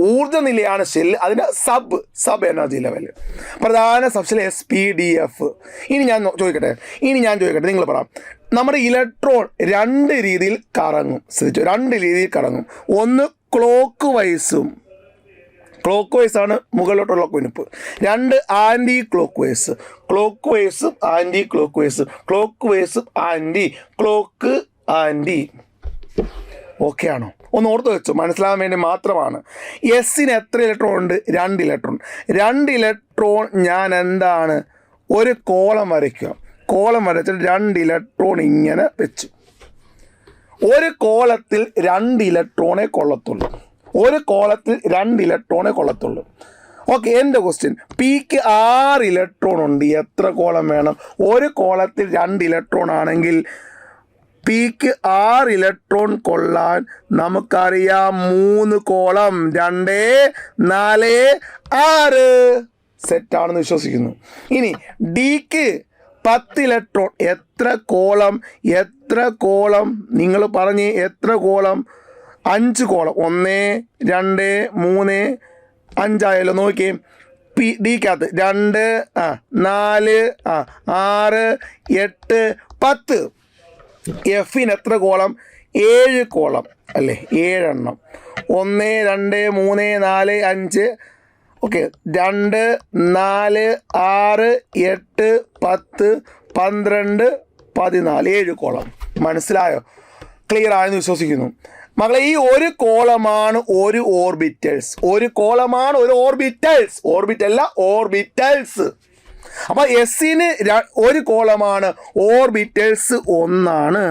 ഊർജ്ജനിലയാണ് ഷെല്ല്, അതിൻ്റെ സബ് എനർജി ലെവൽ. പ്രധാന സബ് ഷെൽ SPDF. ഇനി ഞാൻ ചോദിക്കട്ടെ, നിങ്ങൾ പറ. നമ്മുടെ ഇലക്ട്രോൺ 2 രീതിയിൽ കറങ്ങും. ശ്രദ്ധിച്ചു, 2 രീതിയിൽ കറങ്ങും. ഒന്ന് ക്ലോക്ക് വൈസും, ക്ലോക്ക് വൈസാണ് മുകളിലോട്ടുള്ള കുനിപ്പ്. 2 ആൻറ്റി ക്ലോക്ക് വൈസ്. ക്ലോക്ക് വൈസും ആൻറ്റി ക്ലോക്ക് വൈസ്. ക്ലോക്ക് വൈസും ആൻറ്റി, ക്ലോക്ക് ആൻറ്റി. ഓക്കെ ആണോ? ഒന്ന് ഓർത്ത് വെച്ചു, മനസ്സിലാകാൻ വേണ്ടി മാത്രമാണ്. എസിന് എത്ര ഇലക്ട്രോൺ ഉണ്ട്? 2 ഇലക്ട്രോൺ. 2 ഇലക്ട്രോൺ ഞാൻ എന്താണ് ഒരു കോളം വരയ്ക്കുക. കോളം വരച്ചിട്ട് 2 ഇലക്ട്രോൺ ഇങ്ങനെ വെച്ചു. ഒരു കോളത്തിൽ 2 ഇലക്ട്രോണേ കൊള്ളത്തുള്ളൂ. ഒരു കോളത്തിൽ 2 ഇലക്ട്രോണേ കൊള്ളത്തുള്ളൂ. ഓക്കെ, എൻ്റെ ക്വസ്റ്റ്യൻ, പിക്ക് 6 ഇലക്ട്രോൺ ഉണ്ട്, എത്ര കോളം വേണം? ഒരു കോളത്തിൽ 2 ഇലക്ട്രോൺ ആണെങ്കിൽ പിക്ക് 6 ഇലക്ട്രോൺ കൊള്ളാൻ നമുക്കറിയാം 3 കോളം, 2, 4, 6 സെറ്റാണെന്ന് വിശ്വസിക്കുന്നു. ഇനി ഡിക്ക് 10 ഇലക്ട്രോൺ, എത്ര കോളം? എത്ര കോളം നിങ്ങൾ പറഞ്ഞ് എത്ര കോളം? 5 കോളം. 1, 2, 3, 5 ആയല്ലോ. നോക്കിയേ, ഡിക്കകത്ത് 2, 4, 6, 8, 10. എഫിന് എത്ര കോളം? 7 കോളം അല്ലേ? 7 എണ്ണം. 1, 2, 3, 4, 5. Okay, 2, 4, 6, 8, 10, 12, 14, 7 column. മനസ്സിലായോ? ക്ലിയർ ആയെന്ന് വിശ്വസിക്കുന്നു. മകളെ, ഈ ഒരു കോളമാണ് ഒരു ഓർബിറ്റൽസ്. ഒരു കോളമാണ് ഒരു ഓർബിറ്റൽസ്. ഓർബിറ്റല്ല, ഓർബിറ്റൽസ്. അപ്പോൾ എസ്സിന് ഒരു കോളമാണ്, ഓർബിറ്റൽസ് 1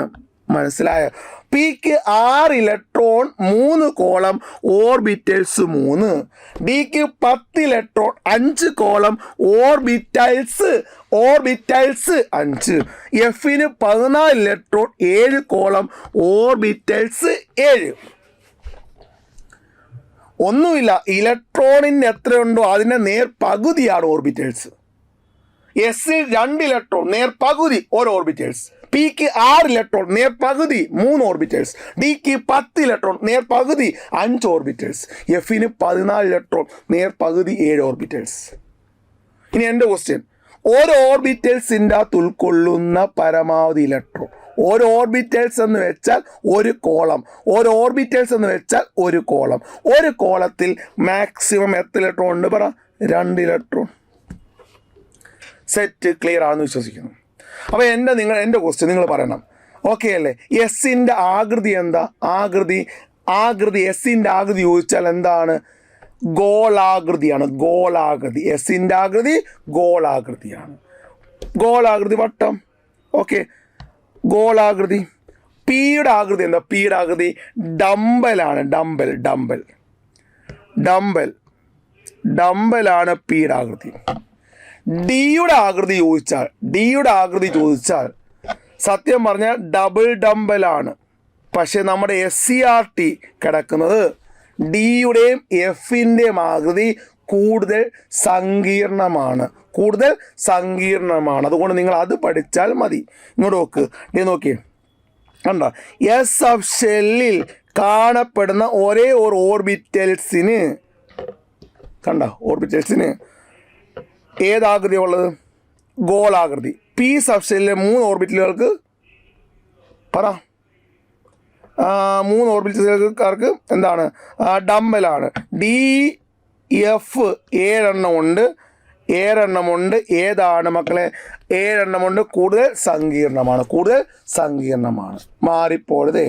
മനസ്സിലായോ? പിക്ക് 6 ഇലക്ട്രോൺ, 3 കോളം, ഓർബിറ്റൽസ് 3. ഡിക്ക് 10 ഇലക്ട്രോൺ, 5 കോളം, ഓർബിറ്റൽസ് 5. എഫിന് 14 ഇലക്ട്രോൺ, 7 കോളം, ഓർബിറ്റൽസ് 7. ഒന്നുമില്ല, ഇലക്ട്രോണിന് എത്രയുണ്ടോ അതിൻ്റെ നേർപകുതിയാണ് ഓർബിറ്റൽസ്. എസ്സിൽ 2 ഇലക്ട്രോൺ, നേർപകുതി ഒരു ഓർബിറ്റൽസ്. പിക്ക് 6 ഇലക്ട്രോൺ, നേർപകുതി 3 ഓർബിറ്റൽസ്. ഡിക്ക് 10 ഇലക്ട്രോൺ, നേർപകുതി 5 ഓർബിറ്റൽസ്. എഫിന് 14 ഇലക്ട്രോൺ, നേർപകുതി 7 ഓർബിറ്റൽസ്. ഇനി എൻ്റെ ക്വസ്റ്റ്യൻ, ഓരോ ഓർബിറ്റൽസിൻ്റെ അകത്ത് ഉൾക്കൊള്ളുന്ന പരമാവധി ഇലക്ട്രോൺ. ഓരോ ഓർബിറ്റൽസ് എന്ന് വെച്ചാൽ ഒരു കോളം. ഓരോ ഓർബിറ്റൽസ് എന്ന് വെച്ചാൽ ഒരു കോളം. ഒരു കോളത്തിൽ മാക്സിമം എത്ര ഇലക്ട്രോൺ ഉണ്ട്? പറ. 2 ഇലക്ട്രോൺ. സെറ്റ്. ക്ലിയർ ആണെന്ന് വിശ്വസിക്കുന്നു. അപ്പോൾ എൻ്റെ ക്വസ്റ്റ്യൻ നിങ്ങൾ പറയണം. ഓക്കെ അല്ലേ? എസ്സിൻ്റെ ആകൃതി എന്താ? ആകൃതി എസ്സിൻ്റെ ആകൃതി ചോദിച്ചാൽ എന്താണ്? ഗോളാകൃതിയാണ്. ഗോളാകൃതി. എസ്സിൻ്റെ ആകൃതി ഗോളാകൃതിയാണ്. ഗോളാകൃതി, വട്ടം. ഓക്കെ, ഗോളാകൃതി. പിയുടെ ആകൃതി എന്താ? പിയുടെ ആകൃതി ഡംബലാണ്. ഡംബലാണ് പിയുടെ ആകൃതി. ഡിയുടെ ആകൃതി ചോദിച്ചാൽ സത്യം പറഞ്ഞാൽ ഡബിൾ ഡംബലാണ്. പക്ഷെ നമ്മുടെ SCERT കിടക്കുന്നത് ഡിയുടെയും എഫിൻ്റെയും ആകൃതി കൂടുതൽ സങ്കീർണമാണ്. അതുകൊണ്ട് നിങ്ങൾ അത് പഠിച്ചാൽ മതി. ഇങ്ങോട്ട് നോക്കിയേ, കണ്ട, എസ് സബ് ഷെല്ലിൽ കാണപ്പെടുന്ന ഒരേ ഒരു ഓർബിറ്റൽസിന് ഏതാകൃതിയുള്ളത്? ഗോളാകൃതി. പി സബ് ഷെല്ലിലെ 3 ഓർബിറ്റലുകൾക്ക് പറ. 3 ഓർബിറ്റലുകാർക്ക് എന്താണ്? ഡംബലാണ്. ഡി എഫ് 7 എണ്ണമുണ്ട്. ഏതാണ് മക്കളെ? 7 എണ്ണമുണ്ട്. കൂടുതൽ സങ്കീർണമാണ്. മാറിപ്പോഴതേ.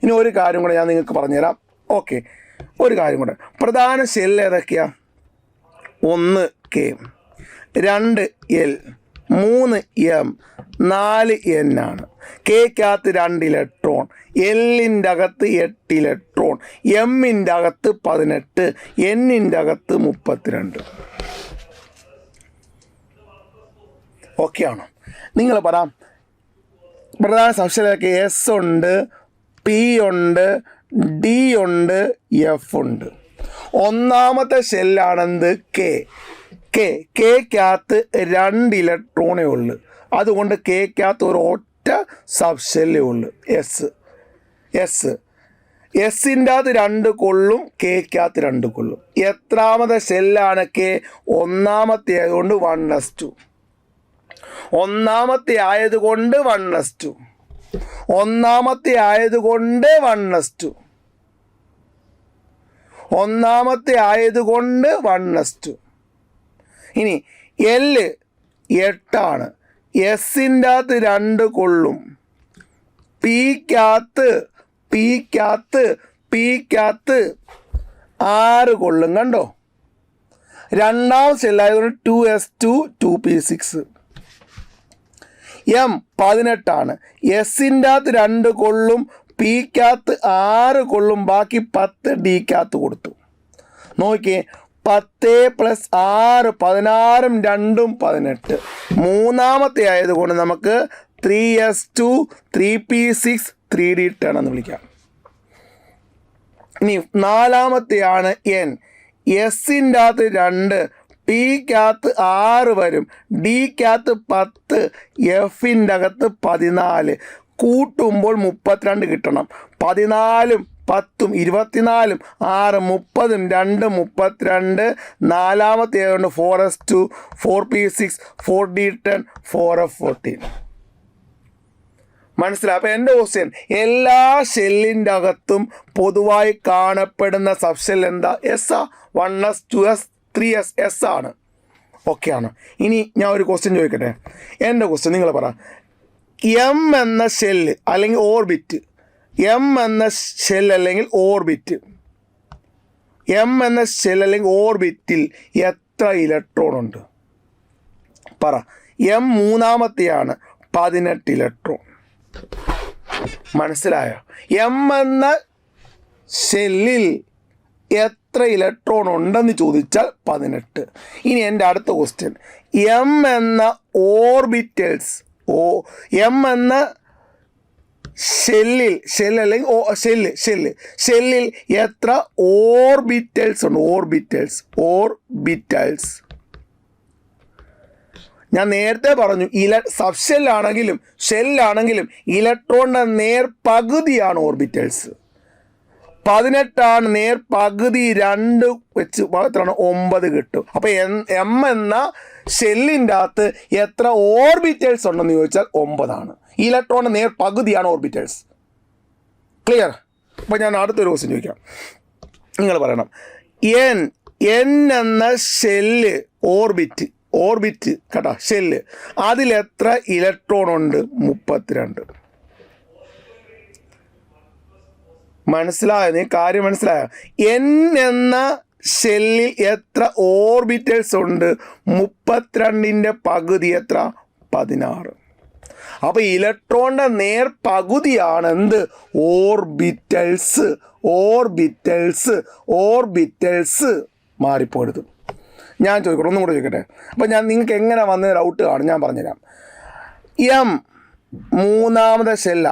ഇനി ഒരു കാര്യം കൂടെ ഞാൻ നിങ്ങൾക്ക് പറഞ്ഞുതരാം. ഓക്കെ, ഒരു കാര്യം കൂടെ. പ്രധാന ഷെല്ല് ഏതൊക്കെയാ? 1 കെ, 2 എൽ, 3 എം, 4 എൻ ആണ്. കെക്കകത്ത് 2 ഇലക്ട്രോൺ, എല്ലിൻ്റെ അകത്ത് 8 ഇലക്ട്രോൺ, എമ്മിൻ്റെ അകത്ത് 18, എന്നിൻ്റെ അകത്ത് 32. ഓക്കെ ആണോ? നിങ്ങൾ പറ. പ്രധാന സംശയമൊക്കെ എസ് ഉണ്ട്, പി ഉണ്ട്, ഡി ഉണ്ട്, എഫ് ഉണ്ട്. ഒന്നാമത്തെ ഷെല്ലാണെന്ത്? കെക്കകത്ത് 2 ഇലക്ട്രോണേ ഉള്ളു. അതുകൊണ്ട് കെക്കകത്ത് ഒരു ഒറ്റ സബ് ഷെല്ലേ ഉള്ളു, എസിൻ്റെ അകത്ത് 2 കൊള്ളും, കെക്കകത്ത് 2 കൊള്ളും. എത്രാമത്തെ ഷെല്ലാണ് കെ? ഒന്നാമത്തെ ആയതുകൊണ്ട് 1s2. ഒന്നാമത്തെ ആയതുകൊണ്ട് 1s2. ഇനി എല് 8 ആണ്. എസിൻ്റെ അകത്ത് 2 കൊള്ളും. പിക്കകത്ത് 6 കൊള്ളും. കണ്ടോ? രണ്ടാം ഷെല്ലായതുകൊണ്ട് 2s2 2p6. എം 18 എസിൻ്റെ അകത്ത് 2 കൊള്ളും, പിക്കകത്ത് 6 കൊള്ളും, ബാക്കി 10 ഡിക്കകത്ത് കൊടുത്തു. നോക്കിയേ, 10 + 6 16 2 18. മൂന്നാമത്തെ ആയതുകൊണ്ട് നമുക്ക് 3s2 3p6 3d10 എന്ന് വിളിക്കാം. ഇനി നാലാമത്തെയാണ് എൻ. എസിൻ്റെ അകത്ത് 2, പിക്കകത്ത് 6 വരും, ഡിക്കകത്ത് 10, എഫിൻ്റെ അകത്ത് 14. കൂട്ടുമ്പോൾ 32 കിട്ടണം. 14 10 24, 6 30, 2 32. നാലാമത്തെ ആയതുകൊണ്ട് 4s2 4p6 4d10 4f14. മനസ്സിലായി? അപ്പം എൻ്റെ ക്വസ്റ്റ്യൻ, എല്ലാ ഷെല്ലിൻ്റെ അകത്തും പൊതുവായി കാണപ്പെടുന്ന സബ്ഷെൽ എന്താ? S. 1s 2s 3s S ആണ്. ഓക്കെ ആണ്. ഇനി ഞാൻ ഒരു ക്വസ്റ്റ്യൻ ചോദിക്കട്ടെ. എൻ്റെ ക്വസ്റ്റ്യൻ നിങ്ങൾ പറ. എം എന്ന ഷെല്ല് അല്ലെങ്കിൽ ഓർബിറ്റ്, എം എന്ന ഷെൽ അല്ലെങ്കിൽ ഓർബിറ്റ്, എം എന്ന ഷെൽ അല്ലെങ്കിൽ ഓർബിറ്റിൽ എത്ര ഇലക്ട്രോൺ ഉണ്ട്? പറ. എം മൂന്നാമത്തെയാണ്, 18 ഇലക്ട്രോൺ. മനസ്സിലായോ? എം എന്ന ഷെല്ലിൽ എത്ര ഇലക്ട്രോൺ ഉണ്ടെന്ന് ചോദിച്ചാൽ 18. ഇനി എൻ്റെ അടുത്ത ക്വസ്റ്റ്യൻ, എം എന്ന ഓർബിറ്റൽസ്, എം എന്ന ഷെല്ലിൽ ഷെല്ലിൽ എത്ര ഓർബിറ്റൽസ് ഉണ്ട്? ഓർബിറ്റൽസ്. ഞാൻ നേരത്തെ പറഞ്ഞു, സബ്ഷെല്ലാണെങ്കിലും ഷെല്ലാണെങ്കിലും ഇലക്ട്രോണിൻ്റെ നേർപകുതിയാണ് ഓർബിറ്റൽസ്. 18 നേർപകുതി, 2 വെച്ച് എത്രയാണ്? 9 കിട്ടും. അപ്പോൾ എം എന്ന ഷെല്ലിൻ്റെ അകത്ത് എത്ര ഓർബിറ്റൽസ് ഉണ്ടെന്ന് ചോദിച്ചാൽ 9. ഇലക്ട്രോണിൻ്റെ നേർപകുതിയാണ് ഓർബിറ്റൽസ്. ക്ലിയർ? അപ്പോൾ ഞാൻ അടുത്തൊരു ക്വസ്റ്റ്യൻ ചോദിക്കാം. നിങ്ങൾ പറയണം, എൻ എന്ന ഷെല്ല് ഓർബിറ്റ് കേട്ടോ, ഷെല്ല്, അതിലെത്ര ഇലക്ട്രോൺ ഉണ്ട്? 32. മനസ്സിലായോ? നീ കാര്യം മനസ്സിലായോ? എൻ എന്ന ഷെല്ലിൽ എത്ര ഓർബിറ്റൽസ് ഉണ്ട്? 32ൻ്റെ പകുതി എത്ര? 16. അപ്പോൾ ഇലക്ട്രോണിൻ്റെ നേർപകുതിയാണ് എന്ത്? ഓർബിറ്റൽസ്. മാറിപ്പോരുത്. ഞാൻ ചോദിക്കട്ടെ, ഒന്നും കൂടെ ചോദിക്കട്ടെ. അപ്പോൾ നിങ്ങൾക്ക് എങ്ങനെ വന്ന ഡൗട്ട് കാണും, ഞാൻ പറഞ്ഞുതരാം. എം മൂന്നാമത്തെ ഷെല്ല.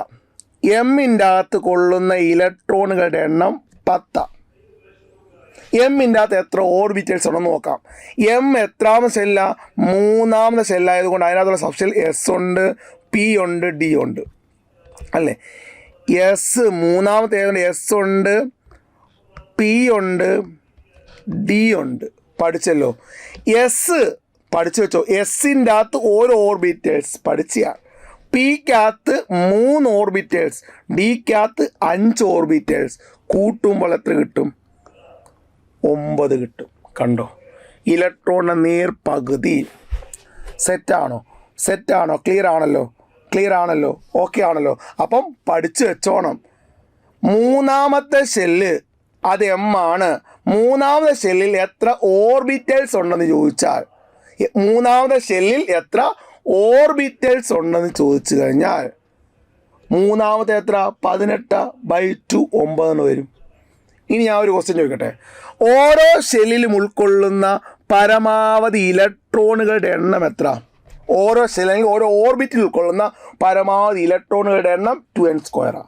എമ്മിൻ്റെ അകത്ത് കൊള്ളുന്ന ഇലക്ട്രോണുകളുടെ എണ്ണം 10. എമ്മിൻ്റെ അകത്ത് എത്ര ഓർബിറ്റൽസ് ഉണ്ടെന്ന് നോക്കാം. എം എത്രാമത്തെ ഷെല്ല? മൂന്നാമത്തെ ഷെല്ലായതുകൊണ്ട് അതിനകത്തുള്ള സബ്ഷെൽ എസ് ഉണ്ട്, പി ഉണ്ട്, ഡി ഉണ്ട്, അല്ലേ? എസ് മൂന്നാമത്തെ ആയതുകൊണ്ട് എസ് ഉണ്ട്, പി ഉണ്ട്, ഡി ഉണ്ട്. പഠിച്ചല്ലോ. എസ് പഠിച്ചു വെച്ചോ. എസിൻ്റെ അകത്ത് ഓരോ ഓർബിറ്റൽസ് പഠിച്ചാൽ, പിക്കകത്ത് 3 ഓർബിറ്റൽസ്, ഡിക്കകത്ത് 5 ഓർബിറ്റൽസ്. കൂട്ടുമ്പോൾ എത്ര കിട്ടും? 9 കിട്ടും. കണ്ടോ? ഇലക്ട്രോണിൻ്റെ നേർപകുതി. സെറ്റാണോ? ക്ലിയർ ആണല്ലോ? ഓക്കെ ആണല്ലോ? അപ്പം പഠിച്ചു വെച്ചോണം. മൂന്നാമത്തെ ഷെല്ല് അത് എം ആണ്. മൂന്നാമത്തെ ഷെല്ലിൽ എത്ര ഓർബിറ്റൽസ് ഉണ്ടെന്ന് ചോദിച്ചാൽ, മൂന്നാമത്തെ ഷെല്ലിൽ എത്ര ഓർബിറ്റൽസ് ഉണ്ടെന്ന് ചോദിച്ചു കഴിഞ്ഞാൽ, മൂന്നാമത്തെ എത്ര? 18/2 9 വരും. ഇനി ഞാൻ ഒരു ക്വസ്റ്റ്യൻ ചോദിക്കട്ടെ. ഓരോ ഷെല്ലിലും ഉൾക്കൊള്ളുന്ന പരമാവധി ഇലക്ട്രോണുകളുടെ എണ്ണം എത്ര? ഓരോ ഷെല്ലിൽ, ഓരോ ഓർബിറ്റിൽ ഉൾക്കൊള്ളുന്ന പരമാവധി ഇലക്ട്രോണുകളുടെ എണ്ണം 2n².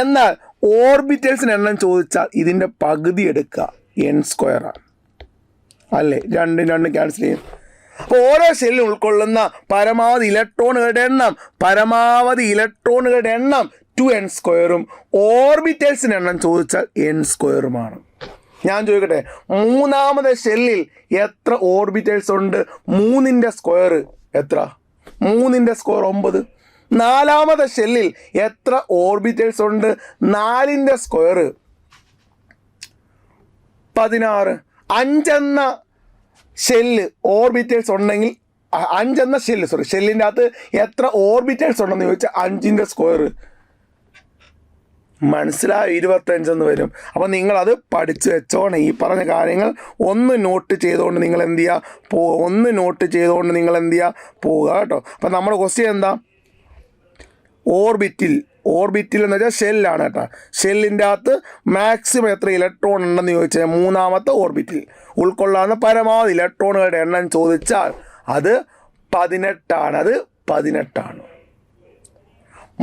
എന്നാൽ ഓർബിറ്റൽസിന് എണ്ണം ചോദിച്ചാൽ ഇതിൻ്റെ പകുതി എടുക്കുക, n². അല്ലേ? 2 ക്യാൻസൽ ചെയ്യും. അപ്പോൾ ഓരോ ഷെല്ലിൽ ഉൾക്കൊള്ളുന്ന പരമാവധി ഇലക്ട്രോണുകളുടെ എണ്ണം 2n². ഓർബിറ്റൽസിന് എണ്ണം ചോദിച്ചാൽ n². ഞാൻ ചോദിക്കട്ടെ, മൂന്നാമത്തെ ഷെല്ലിൽ എത്ര ഓർബിറ്റൽസ് ഉണ്ട്? 3ൻ്റെ സ്ക്വയർ എത്ര? 3ൻ്റെ സ്ക്വയർ 9. നാലാമത്തെ ഷെല്ലിൽ എത്ര ഓർബിറ്റൽസ് ഉണ്ട്? 4ൻ്റെ സ്ക്വയർ 16. 5 എന്ന ഷെല്ല് ഓർബിറ്റൽസ് ഉണ്ടെങ്കിൽ, 5 എന്ന ഷെല്ലിൻ്റെ അകത്ത് എത്ര ഓർബിറ്റൽസ് ഉണ്ടെന്ന് ചോദിച്ചാൽ 5ൻ്റെ സ്ക്വയർ മനസ്സിലായി, 25 വരും. അപ്പം നിങ്ങളത് പഠിച്ചു വെച്ചോണം. ഈ പറഞ്ഞ കാര്യങ്ങൾ ഒന്ന് നോട്ട് ചെയ്തുകൊണ്ട് നിങ്ങൾ എന്ത് ചെയ്യുക പോവുക കേട്ടോ. അപ്പം നമ്മുടെ ക്വസ്റ്റ്യൻ എന്താ? ഓർബിറ്റിൽ എന്ന് വെച്ചാൽ ഷെല്ലാണ് കേട്ടോ. ഷെല്ലിൻ്റെ അകത്ത് മാക്സിമം എത്ര ഇലക്ട്രോൺ ഉണ്ടെന്ന് ചോദിച്ചാൽ 3ാമത്തെ ഓർബിറ്റിൽ ഉൾക്കൊള്ളാവുന്ന പരമാവധി ഇലക്ട്രോണുകളുടെ എണ്ണം ചോദിച്ചാൽ അത് 18ആണ്.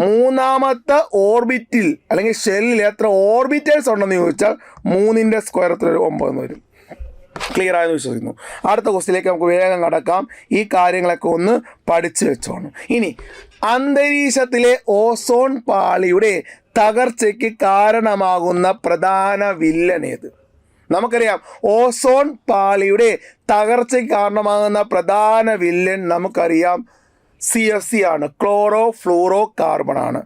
3ാമത്തെ ഓർബിറ്റിൽ അല്ലെങ്കിൽ ഷെല്ലിൽ എത്ര ഓർബിറ്റേഴ്സ് ഉണ്ടെന്ന് ചോദിച്ചാൽ 3ന്റെ സ്ക്വയർ എത്ര? 9 വരും. ക്ലിയർ ആയെന്ന് വിശ്വസിക്കുന്നു. അടുത്ത ക്വസ്റ്റ്യനിലേക്ക് നമുക്ക് വേഗം കടക്കാം. ഈ കാര്യങ്ങളൊക്കെ ഒന്ന് പഠിച്ചു വെച്ചോണം. ഇനി അന്തരീക്ഷത്തിലെ ഓസോൺ പാളിയുടെ തകർച്ചയ്ക്ക് കാരണമാകുന്ന പ്രധാന വില്ലൻ ഏത്? നമുക്കറിയാം, ഓസോൺ പാളിയുടെ തകർച്ചയ്ക്ക് കാരണമാകുന്ന പ്രധാന വില്ലൻ നമുക്കറിയാം CFC ആണ്. ക്ലോറോ ഫ്ലൂറോ കാർബൺ ആണ്.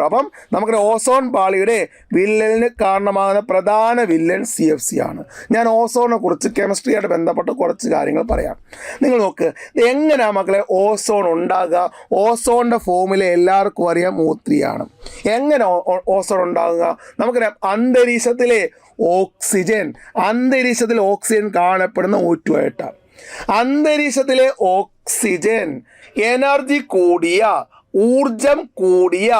അപ്പം നമുക്ക് ഓസോൺ പാളിയുടെ വില്ലലിന് കാരണമാകുന്ന പ്രധാന വില്ലൻ CFC ആണ്. ഞാൻ ഓസോണിനെ കുറിച്ച് കെമിസ്ട്രിയായിട്ട് ബന്ധപ്പെട്ട് കുറച്ച് കാര്യങ്ങൾ പറയാം. നിങ്ങൾ നോക്ക്, എങ്ങനെയാണ് മക്കളെ ഓസോൺ ഉണ്ടാകുക? ഓസോണിൻ്റെ ഫോമുല എല്ലാവർക്കും അറിയാം, O3 ആണ്. എങ്ങനെ ഓസോൺ ഉണ്ടാകുക? നമുക്കറിയാം, അന്തരീക്ഷത്തിൽ ഓക്സിജൻ കാണപ്പെടുന്ന O2 ആയിട്ടാണ്. അന്തരീക്ഷത്തിലെ ഓക്സിജൻ ഊർജം കൂടിയ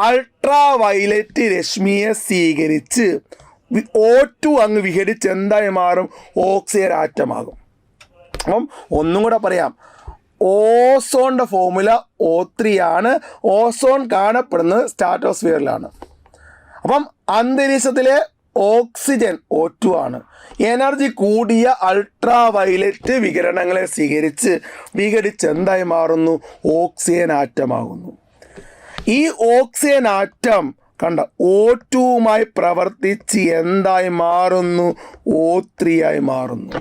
അൾട്രാ വയലറ്റ് രശ്മിയെ സ്വീകരിച്ച് O2 അങ്ങ് വിഘടിച്ച് എന്തായി മാറും? ഓക്സിജൻ ആറ്റമാകും. അപ്പം ഒന്നും കൂടെ പറയാം, ഓസോണിൻ്റെ ഫോമുല O3 ആണ്. ഓസോൺ കാണപ്പെടുന്നത് സ്ട്രാറ്റോസ്ഫിയറിലാണ്. അപ്പം അന്തരീക്ഷത്തിലെ ഓക്സിജൻ O2 ആണ്. എനർജി കൂടിയ അൾട്രാ വയലറ്റ് വികിരണങ്ങളെ വിഘടിച്ച് എന്തായി മാറുന്നു? ഓക്സിജൻ ആറ്റമാകുന്നു. ഈ ഓക്സിജൻ ആറ്റം കണ്ട O2മായി പ്രവർത്തിച്ച് എന്തായി മാറുന്നു? O3 ആയി മാറുന്നു.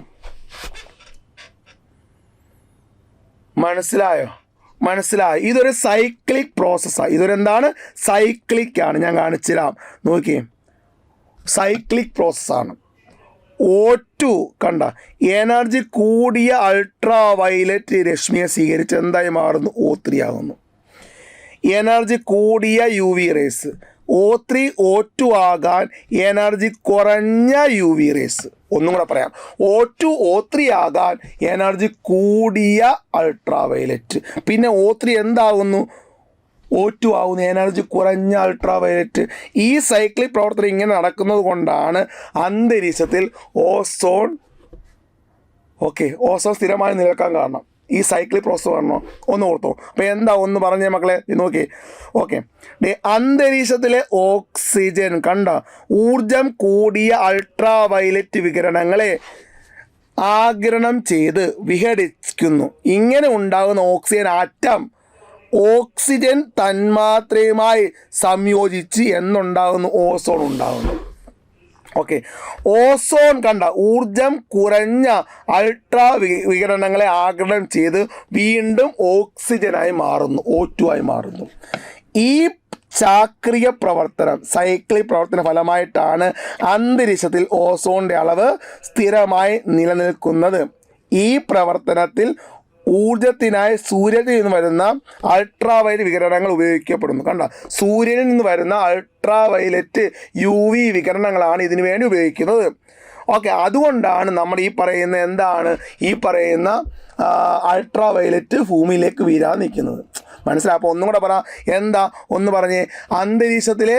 മനസ്സിലായോ? ഇതൊരു സൈക്ലിക് പ്രോസസ്സാണ്. ഇതൊരെന്താണ്? സൈക്ലിക് ആണ്. ഞാൻ കാണിച്ചുതരാം. നോക്കിയേ, സൈക്ലിക് പ്രോസസ്സാണ്. O2 കണ്ട എനർജി കൂടിയ അൾട്രാ വയലറ്റ് രശ്മിയെ സ്വീകരിച്ച് എന്തായി മാറുന്നു? O3 ആകുന്നു. എനർജി കൂടിയ UV റേസ് O3 O2 ആകാൻ എനർജി കുറഞ്ഞ UV റേസ്. ഒന്നും കൂടെ പറയാം, O2 O3 ആകാൻ എനർജി കൂടിയ അൾട്രാ വയലറ്റ്. പിന്നെ O3 എന്താകുന്നു? O2 ആവുന്ന എനർജി കുറഞ്ഞ അൾട്രാ വയലറ്റ്. ഈ സൈക്ലിക് പ്രവർത്തനം ഇങ്ങനെ നടക്കുന്നത് കൊണ്ടാണ് അന്തരീക്ഷത്തിൽ ഓസോൺ സ്ഥിരമായി നിലനിൽക്കാൻ കാരണം. ഈ സൈക്ലിക് പ്രോസസ് പറഞ്ഞോ ഒന്ന് ഓർത്തോ. അപ്പോൾ എന്താ ഒന്ന് പറഞ്ഞേ മക്കളെ, നോക്കി. അന്തരീക്ഷത്തിലെ ഓക്സിജൻ കണ്ട ഊർജം കൂടിയ അൾട്രാ വയലറ്റ് വികിരണങ്ങളെ ആഗിരണം ചെയ്ത് വിഘടിക്കുന്നു. ഇങ്ങനെ ഉണ്ടാകുന്ന ഓക്സിജൻ ആറ്റം ഓക്സിജൻ തന്മാത്രയുമായി സംയോജിച്ച് എന്നുണ്ടാകുന്നു? ഓസോൺ ഉണ്ടാകുന്നു. ഓസോൺ കണ്ട ഊർജം കുറഞ്ഞ അൾട്രാ വികിരണങ്ങളെ ആഗിരണം ചെയ്ത് വീണ്ടും ഓക്സിജനായി മാറുന്നു, O2 ആയി മാറുന്നു. ഈ ചാക്രിക പ്രവർത്തനം, സൈക്ലിക് പ്രവർത്തന ഫലമായിട്ടാണ് അന്തരീക്ഷത്തിൽ ഓസോണിൻ്റെ അളവ് സ്ഥിരമായി നിലനിൽക്കുന്നത്. ഈ പ്രവർത്തനത്തിൽ ഊർജത്തിനായി സൂര്യനിൽ നിന്ന് വരുന്ന അൾട്രാ വയലറ്റ് വികിരണങ്ങൾ ഉപയോഗിക്കപ്പെടുന്നു. കണ്ട, സൂര്യനിൽ നിന്ന് വരുന്ന അൾട്രാ വയലറ്റ് UV വികിരണങ്ങളാണ് ഇതിനു വേണ്ടി ഉപയോഗിക്കുന്നത്. അതുകൊണ്ടാണ് നമ്മൾ ഈ പറയുന്ന അൾട്രാ വയലറ്റ് ഭൂമിയിലേക്ക് വീഴാൻ നിൽക്കുന്നത്. മനസ്സിലായി? അപ്പോൾ ഒന്നും കൂടെ പറ, ഒന്ന് പറഞ്ഞേ. അന്തരീക്ഷത്തിലെ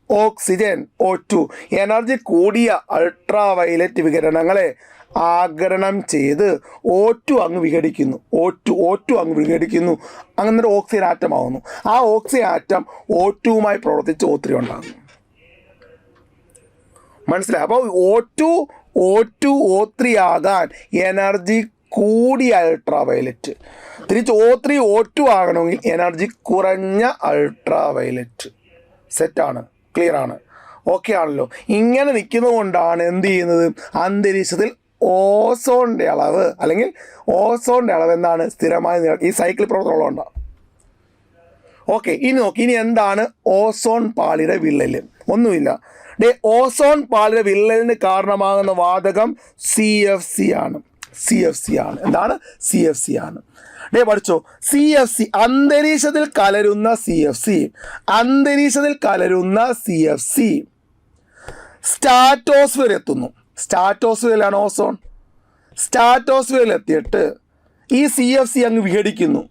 ഓക്സിജൻ O2 എനർജി കൂടിയ അൾട്രാ വയലറ്റ് വികിരണങ്ങളെ ആഗിരണം ചെയ്ത് O2 അങ്ങ് വിഘടിക്കുന്നു. അങ്ങനെ ഓക്സിജൻ ആറ്റമാകുന്നു. ആ ഓക്സിജൻ ആറ്റം O2മായി പ്രവർത്തിച്ച് O3 ഉണ്ടാകുന്നു. മനസ്സിലായി? അപ്പോൾ O3 ആകാൻ എനർജി കൂടിയ അൾട്രാ വയലറ്റ്, തിരിച്ച് O2 ആകണമെങ്കിൽ എനർജി കുറഞ്ഞ അൾട്രാ വയലറ്റ്. സെറ്റാണ്? ക്ലിയർ ആണ്? ആണല്ലോ? ഇങ്ങനെ നിൽക്കുന്നത് കൊണ്ടാണ് എന്ത് ചെയ്യുന്നത്? അന്തരീക്ഷത്തിൽ ഓസോണിൻ്റെ അളവ് എന്താണ്? സ്ഥിരമായി ഈ സൈക്കിൾ പ്രവർത്തനം ഉള്ളതുകൊണ്ടാണ്. ഇനി നോക്കി, ഇനി എന്താണ് ഓസോൺ പാളിയുടെ വിള്ളൽ? ഒന്നുമില്ല. ഓസോൺ പാളിയുടെ വിള്ളലിന് കാരണമാകുന്ന വാതകം CFC ആണ്. CFC ആണ്. എന്താണ്? CFC ആണ്. പഠിച്ചോ, CFC അന്തരീക്ഷത്തിൽ കലരുന്ന CFC സ്ട്രാറ്റോസ്ഫിയർ എത്തുന്നു. സ്ട്രാറ്റോസ്ഫിയറിലാണ് ഓസോൺ. സ്ട്രാറ്റോസ്ഫിയറിൽ എത്തിയിട്ട് ഈ CFC അങ്ങ് വിഘടിക്കുന്നു.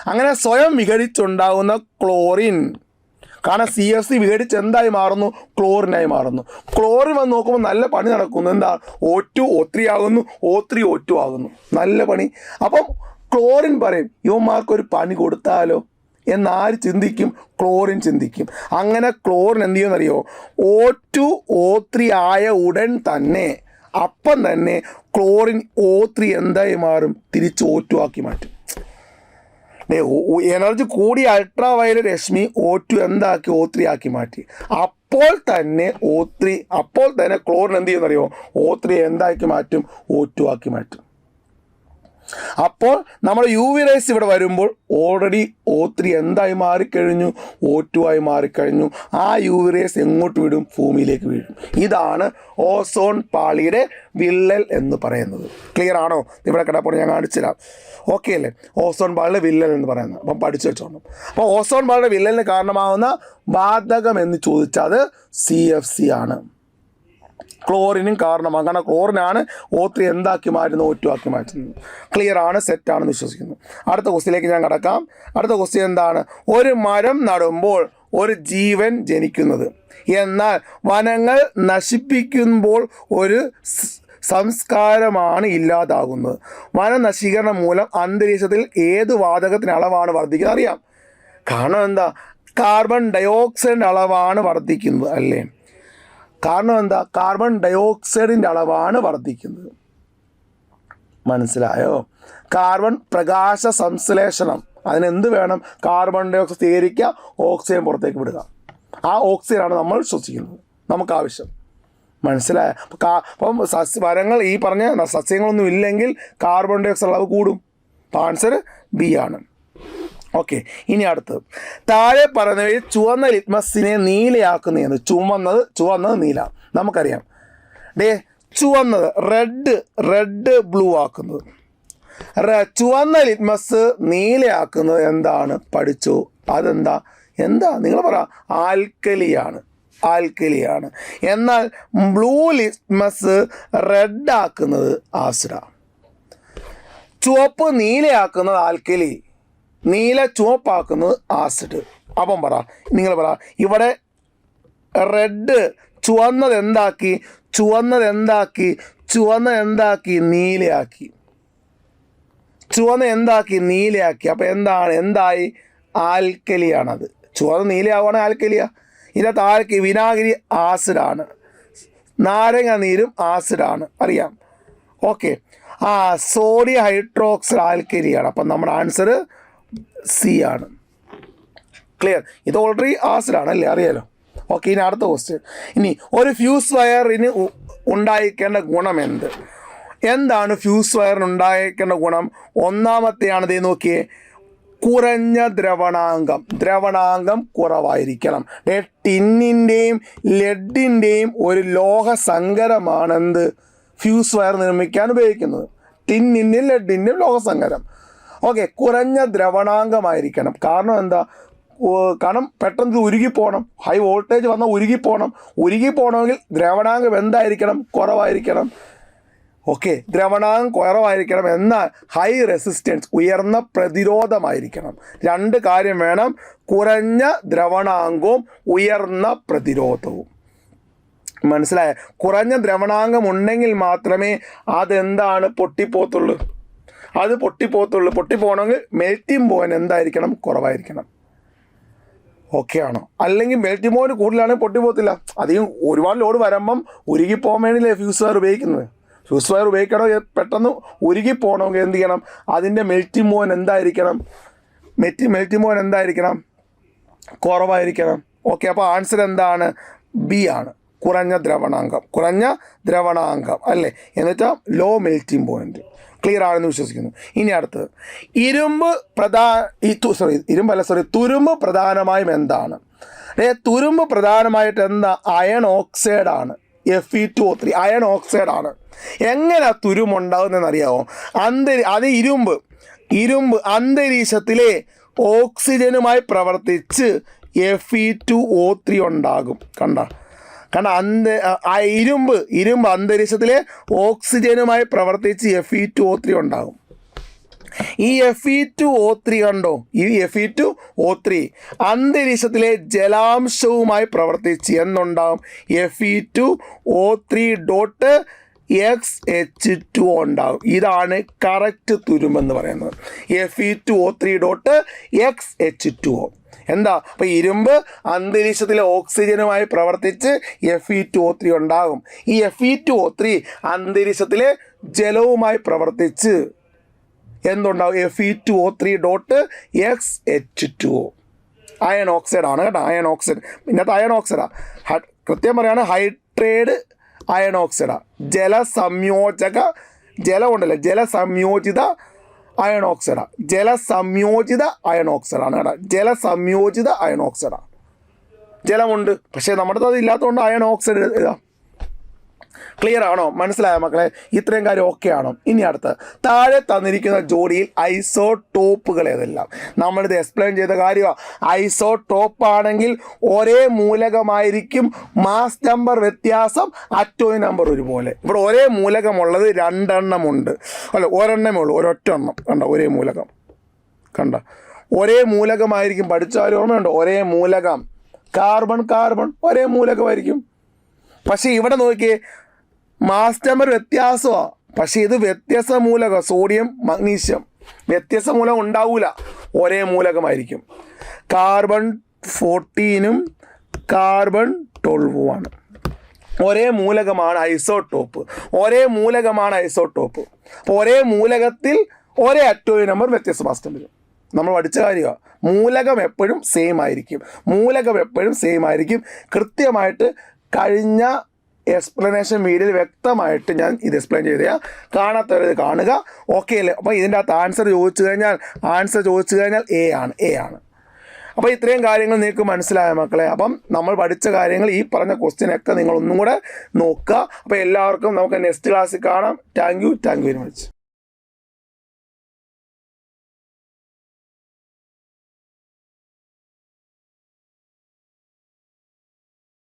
അങ്ങനെ സ്വയം വിഘടിച്ചുണ്ടാകുന്ന ക്ലോറിൻ, കാരണം CFC വിഘടിച്ച് എന്തായി മാറുന്നു? ക്ലോറിനായി മാറുന്നു. ക്ലോറിൻ വന്ന് നോക്കുമ്പോൾ നല്ല പണി നടക്കുന്നു. എന്താ? O2 O3 ആകുന്നു, O3 O2 ആകുന്നു. നല്ല പണി. അപ്പം ക്ലോറിൻ പറയും, യുവമാർക്കൊരു പണി കൊടുത്താലോ എന്നാര് ചിന്തിക്കും? ക്ലോറിൻ ചിന്തിക്കും. അങ്ങനെ ക്ലോറിൻ എന്ത് ചെയ്യുമെന്നറിയോ? O2 O3 ആയ ഉടൻ തന്നെ അപ്പം തന്നെ ക്ലോറിൻ O3 എന്തായി മാറും? തിരിച്ച് O2 ആക്കി മാറ്റും. എനർജി കൂടിയ അൾട്രാ വയലറ്റ് രശ്മി O2 എന്താക്കി? O3 ആക്കി മാറ്റി. അപ്പോൾ തന്നെ ക്ലോറിൻ എന്ത് ചെയ്യുമെന്നറിയോ? O3 എന്താക്കി മാറ്റും? O2 ആക്കി മാറ്റും. അപ്പോൾ നമ്മുടെ UV റേസ് ഇവിടെ വരുമ്പോൾ ഓൾറെഡി O3 എന്തായി മാറിക്കഴിഞ്ഞു? O2 ആയി മാറിക്കഴിഞ്ഞു. ആ UV റേസ് എങ്ങോട്ട് വിടും? ഭൂമിയിലേക്ക് വീഴും. ഇതാണ് ഓസോൺ പാളിയുടെ വിള്ളൽ എന്ന് പറയുന്നത്. ക്ലിയർ ആണോ? ഇവിടെ കിടപ്പോൾ ഞാൻ കാണിച്ചുതരാം. ഓക്കെ അല്ലേ? ഓസോൺ പാളിയുടെ വിള്ളൽ എന്ന് പറയുന്നത്. അപ്പം പഠിച്ചു വെച്ചോണം. അപ്പോൾ ഓസോൺ പാളിയുടെ വിള്ളലിന് കാരണമാകുന്ന വാതകം എന്ന് ചോദിച്ചാൽ അത് CFC ആണ്. ക്ലോറിനും കാരണമാണ്. കാരണം ക്ലോറിനാണ് O3 എന്താക്കി മാറ്റുന്നത്? O2 ആക്കി മാറ്റുന്നത്. ക്ലിയർ ആണ്, സെറ്റാണെന്ന് വിശ്വസിക്കുന്നു. അടുത്ത ക്വസ്റ്റ്യനിലേക്ക് ഞാൻ കടക്കാം. അടുത്ത ക്വസ്റ്റ്യൻ എന്താണ്? ഒരു മരം നടുമ്പോൾ ഒരു ജീവൻ ജനിക്കുന്നത്, എന്നാൽ വനങ്ങൾ നശിപ്പിക്കുമ്പോൾ ഒരു സംസ്കാരമാണ് ഇല്ലാതാകുന്നത്. വനനശീകരണം മൂലം അന്തരീക്ഷത്തിൽ ഏത് വാതകത്തിൻ്റെ അളവാണ് വർദ്ധിക്കുന്നത്? അറിയാം. കാരണം എന്താ? കാർബൺ ഡയോക്സൈഡിൻ്റെ അളവാണ് വർദ്ധിക്കുന്നത് അല്ലേ? കാരണം എന്താ? കാർബൺ ഡയോക്സൈഡിൻ്റെ അളവാണ് വർദ്ധിക്കുന്നത്. മനസ്സിലായോ? കാർബൺ പ്രകാശ സംശ്ലേഷണം, അതിനെന്ത് വേണം? കാർബൺ ഡയോക്സൈഡ് സ്വീകരിക്കുക, ഓക്സിജൻ പുറത്തേക്ക് വിടുക. ആ ഓക്സിജനാണ് നമ്മൾ ശ്വസിക്കുന്നത്, നമുക്ക് ആവശ്യം. മനസ്സിലായോ? അപ്പം മരങ്ങൾ ഈ പറഞ്ഞ സസ്യങ്ങളൊന്നും ഇല്ലെങ്കിൽ കാർബൺ ഡയോക്സൈഡ് അളവ് കൂടും. അപ്പോൾ ആൻസർ B ആണ്. ഓക്കെ, ഇനി അടുത്തത്. താഴെ പറയുന്നവയിൽ ചുവന്ന ലിറ്റ്മസിനെ നീലയാക്കുന്നതാണ്. ചുവന്നത് നീല നമുക്കറിയാം. ചുവന്നത് റെഡ് ബ്ലൂ ആക്കുന്നത്. ചുവന്ന ലിറ്റ്മസ് നീലയാക്കുന്നത് എന്താണ്? പഠിച്ചു. അതെന്താ? നിങ്ങൾ പറ. ആൽക്കലിയാണ്. എന്നാൽ ബ്ലൂ ലിറ്റ്മസ് റെഡ് ആക്കുന്നത് ആസിഡാണ്. ചുവപ്പ് നീലയാക്കുന്നത് ആൽക്കലി, നീല ചുവപ്പാക്കുന്നത് ആസിഡ്. അപ്പം നിങ്ങൾ പറ. ഇവിടെ റെഡ് ചുവന്നത് എന്താക്കി? നീലയാക്കി. അപ്പം എന്തായി? ആൽക്കലിയാണത്. ചുവന്ന നീലയാവുകയാണെങ്കിൽ ആൽക്കലിയാ. ഇതിനകത്ത് വിനാഗിരി ആസിഡാണ്, നാരങ്ങ നീരും ആസിഡാണ്, അറിയാം. ഓക്കെ, സോഡിയം ഹൈഡ്രോക്സൈഡ് ആൽക്കലിയാണ്. അപ്പം നമ്മുടെ ആൻസർ C ആണ്. ക്ലിയർ? ഇത് ഓൾറെഡി ആസിഡാണ് അല്ലേ? അറിയാലോ. ഓക്കെ, ഇനി അടുത്ത ക്വസ്റ്റ്യൻ. ഇനി ഒരു ഫ്യൂസ് വയറിന് ഉണ്ടായിരിക്കേണ്ട ഗുണം എന്താണ് ഫ്യൂസ് വയറിന് ഉണ്ടായിരിക്കേണ്ട ഗുണം? ഒന്നാമത്തെയാണ് ഇത്. നോക്കിയേ, കുറഞ്ഞ ദ്രവണാങ്കം കുറവായിരിക്കണം. ടിന്നിൻ്റെയും ലെഡിൻ്റെയും ഒരു ലോഹ സങ്കരമാണ് ഫ്യൂസ് വയർ നിർമ്മിക്കാൻ ഉപയോഗിക്കുന്നത്. ടിന്നിൻ്റെയും ലെഡിൻ്റെയും ലോഹസങ്കരം. ഓക്കെ, കുറഞ്ഞ ദ്രവണാങ്കമായിരിക്കണം. കാരണം എന്താ? കാരണം പെട്ടെന്ന് ഉരുകിപ്പോകണം. ഹൈ വോൾട്ടേജ് വന്നാൽ ഉരുകിപ്പോകണമെങ്കിൽ ദ്രവണാങ്കം എന്തായിരിക്കണം? കുറവായിരിക്കണം. ഓക്കെ, ദ്രവണാങ്കം കുറവായിരിക്കണം. എന്നാൽ ഹൈ റെസിസ്റ്റൻസ്, ഉയർന്ന പ്രതിരോധമായിരിക്കണം. രണ്ട് കാര്യം വേണം: കുറഞ്ഞ ദ്രവണാങ്കവും ഉയർന്ന പ്രതിരോധവും. മനസ്സിലായ? കുറഞ്ഞ ദ്രവണാങ്കം ഉണ്ടെങ്കിൽ മാത്രമേ അതെന്താണ്? പൊട്ടിപ്പോത്തുള്ളൂ. പൊട്ടിപ്പോകണമെങ്കിൽ മെൽറ്റിംഗ് പോയിന്റ് എന്തായിരിക്കണം? കുറവായിരിക്കണം. ഓക്കെ ആണോ? അല്ലെങ്കിൽ മെൽറ്റിംഗ് പോയിന്റ് കൂടുതലാണെങ്കിൽ പൊട്ടിപ്പോകത്തില്ല. അധികം ഒരുപാട് ലോഡ് വരുമ്പം ഉരുകിപ്പോകാൻ വേണ്ടിയില്ലേ ഫ്യൂസ് വയർ ഉപയോഗിക്കുന്നത്. ഫ്യൂസ് വയർ ഉപയോഗിക്കണമെങ്കിൽ പെട്ടെന്ന് ഉരുകിപ്പോകണമെങ്കിൽ എന്ത് ചെയ്യണം? അതിൻ്റെ മെൽറ്റിംഗ് പോയിന്റ് എന്തായിരിക്കണം? കുറവായിരിക്കണം. ഓക്കെ, അപ്പോൾ ആൻസർ എന്താണ്? B ആണ്. കുറഞ്ഞ ദ്രവണാങ്കം അല്ലേ? എന്നുവെച്ചാൽ ലോ മെൽറ്റിംഗ് പോയിന്റ്. ക്ലിയർ ആണെന്ന് വിശ്വസിക്കുന്നു. ഇനി അടുത്തത്, തുരുമ്പ് പ്രധാനമായും എന്താണ്? തുരുമ്പ് പ്രധാനമായിട്ട് എന്താ? അയൺ ഓക്സൈഡാണ്. Fe2O3 അയൺ ഓക്സൈഡാണ്. എങ്ങനെ തുരുമുണ്ടാകുന്നതെന്നറിയാമോ? അത് ഇരുമ്പ് അന്തരീക്ഷത്തിലെ ഓക്സിജനുമായി പ്രവർത്തിച്ച് Fe2O3 ഉണ്ടാകും. കണ്ട ഇരുമ്പ് അന്തരീക്ഷത്തിലെ ഓക്സിജനുമായി പ്രവർത്തിച്ച് Fe2O3 ഉണ്ടാകും. ഈ Fe2O3 കണ്ടോ, ഈ Fe2O3 അന്തരീക്ഷത്തിലെ ജലാംശവുമായി പ്രവർത്തിച്ച് എന്തുണ്ടാകും? Fe2O3.XH2O ഉണ്ടാകും. ഇതാണ് കറക്റ്റ് തുരുമ്പെന്ന് പറയുന്നത്. Fe2O3.XH2O എന്താ? അപ്പോൾ ഇരുമ്പ് അന്തരീക്ഷത്തിലെ ഓക്സിജനുമായി പ്രവർത്തിച്ച് Fe2O3 ഉണ്ടാകും. ഈ Fe2O3 അന്തരീക്ഷത്തിലെ ജലവുമായി പ്രവർത്തിച്ച് എന്തുണ്ടാവും? Fe2O3.XH2O അയൺ ഓക്സൈഡാണ് കേട്ടോ. അയൺ ഓക്സൈഡ് ഇന്നത്തെ അയൺ ഓക്സൈഡാണ്. കൃത്യം പറയുകയാണ് ഹൈഡ്രേറ്റ് അയൺ ഓക്സൈഡാണ്. ജലസംയോജിത അയൺ ഓക്സൈഡാണ്. ജലസംയോജിത അയൺ ഓക്സൈഡാണ്. ജലമുണ്ട്, പക്ഷേ നമ്മുടെ അത് ഇല്ലാത്തതുകൊണ്ട് അയൺ ഓക്സൈഡ് ഇതാ. ക്ലിയർ ആണോ? മനസ്സിലായോ മക്കളെ? ഇത്രയും കാര്യം ഓക്കെ ആണോ? ഇനി അടുത്ത് താഴെ തന്നിരിക്കുന്ന ജോഡിയിൽ ഐസോടോപ്പുകൾ ഏതെല്ലാം? നമ്മളിത് എക്സ്പ്ലെയിൻ ചെയ്ത കാര്യമാണ്. ഐസോടോപ്പ് ആണെങ്കിൽ ഒരേ മൂലകമായിരിക്കും, മാസ് നമ്പർ വ്യത്യാസം, അറ്റോമിക് നമ്പർ ഒരുപോലെ. ഇവിടെ ഒരേ മൂലകമുള്ളത് 2 എണ്ണമുണ്ട്. അല്ല, ഒരെണ്ണമേ ഉള്ളൂ, ഒരൊറ്റ എണ്ണം. കണ്ട, ഒരേ മൂലകം. കണ്ട, ഒരേ മൂലകമായിരിക്കും. പഠിച്ചാലും ഓർമ്മയുണ്ടോ? ഒരേ മൂലകം. കാർബൺ ഒരേ മൂലകമായിരിക്കും. പക്ഷേ ഇവിടെ നോക്കിയേ, മാസ് നമ്പർ വ്യത്യാസമാണ്. പക്ഷേ ഇത് വ്യത്യസ്ത മൂലകം. സോഡിയം മഗ്നീഷ്യം വ്യത്യസ്ത മൂലകം ഉണ്ടാവില്ല, ഒരേ മൂലകമായിരിക്കും. Carbon 14ഉം carbon 12ഉമാണ്. ഒരേ മൂലകമാണ് ഐസോടോപ്പ്. അപ്പോൾ ഒരേ മൂലകത്തിൽ ഒരേ അറ്റോമിക് നമ്പർ വ്യത്യസ്ത മാസ് നമ്പർ. നമ്മൾ പഠിച്ച കാര്യമാണ്. മൂലകം എപ്പോഴും സെയിം ആയിരിക്കും. കൃത്യമായിട്ട് കഴിഞ്ഞ എക്സ്പ്ലനേഷൻ വീഡിയോയിൽ വ്യക്തമായിട്ട് ഞാൻ ഇത് എക്സ്പ്ലെയിൻ ചെയ്തതാണ്. കാണാത്തവരത് കാണുക. ഓക്കെ അല്ലേ? അപ്പോൾ ഇതിൻ്റെ അകത്ത് ആൻസർ ചോദിച്ചു കഴിഞ്ഞാൽ എ ആണ്. അപ്പോൾ ഇത്രയും കാര്യങ്ങൾ നിങ്ങൾക്ക് മനസ്സിലായ മക്കളെ. അപ്പം നമ്മൾ പഠിച്ച കാര്യങ്ങൾ, ഈ പറഞ്ഞ ക്വസ്റ്റ്യനൊക്കെ നിങ്ങൾ ഒന്നും കൂടെ നോക്കുക. അപ്പോൾ എല്ലാവർക്കും നമുക്ക് നെക്സ്റ്റ് ക്ലാസ്സിൽ കാണാം. Thank you very much.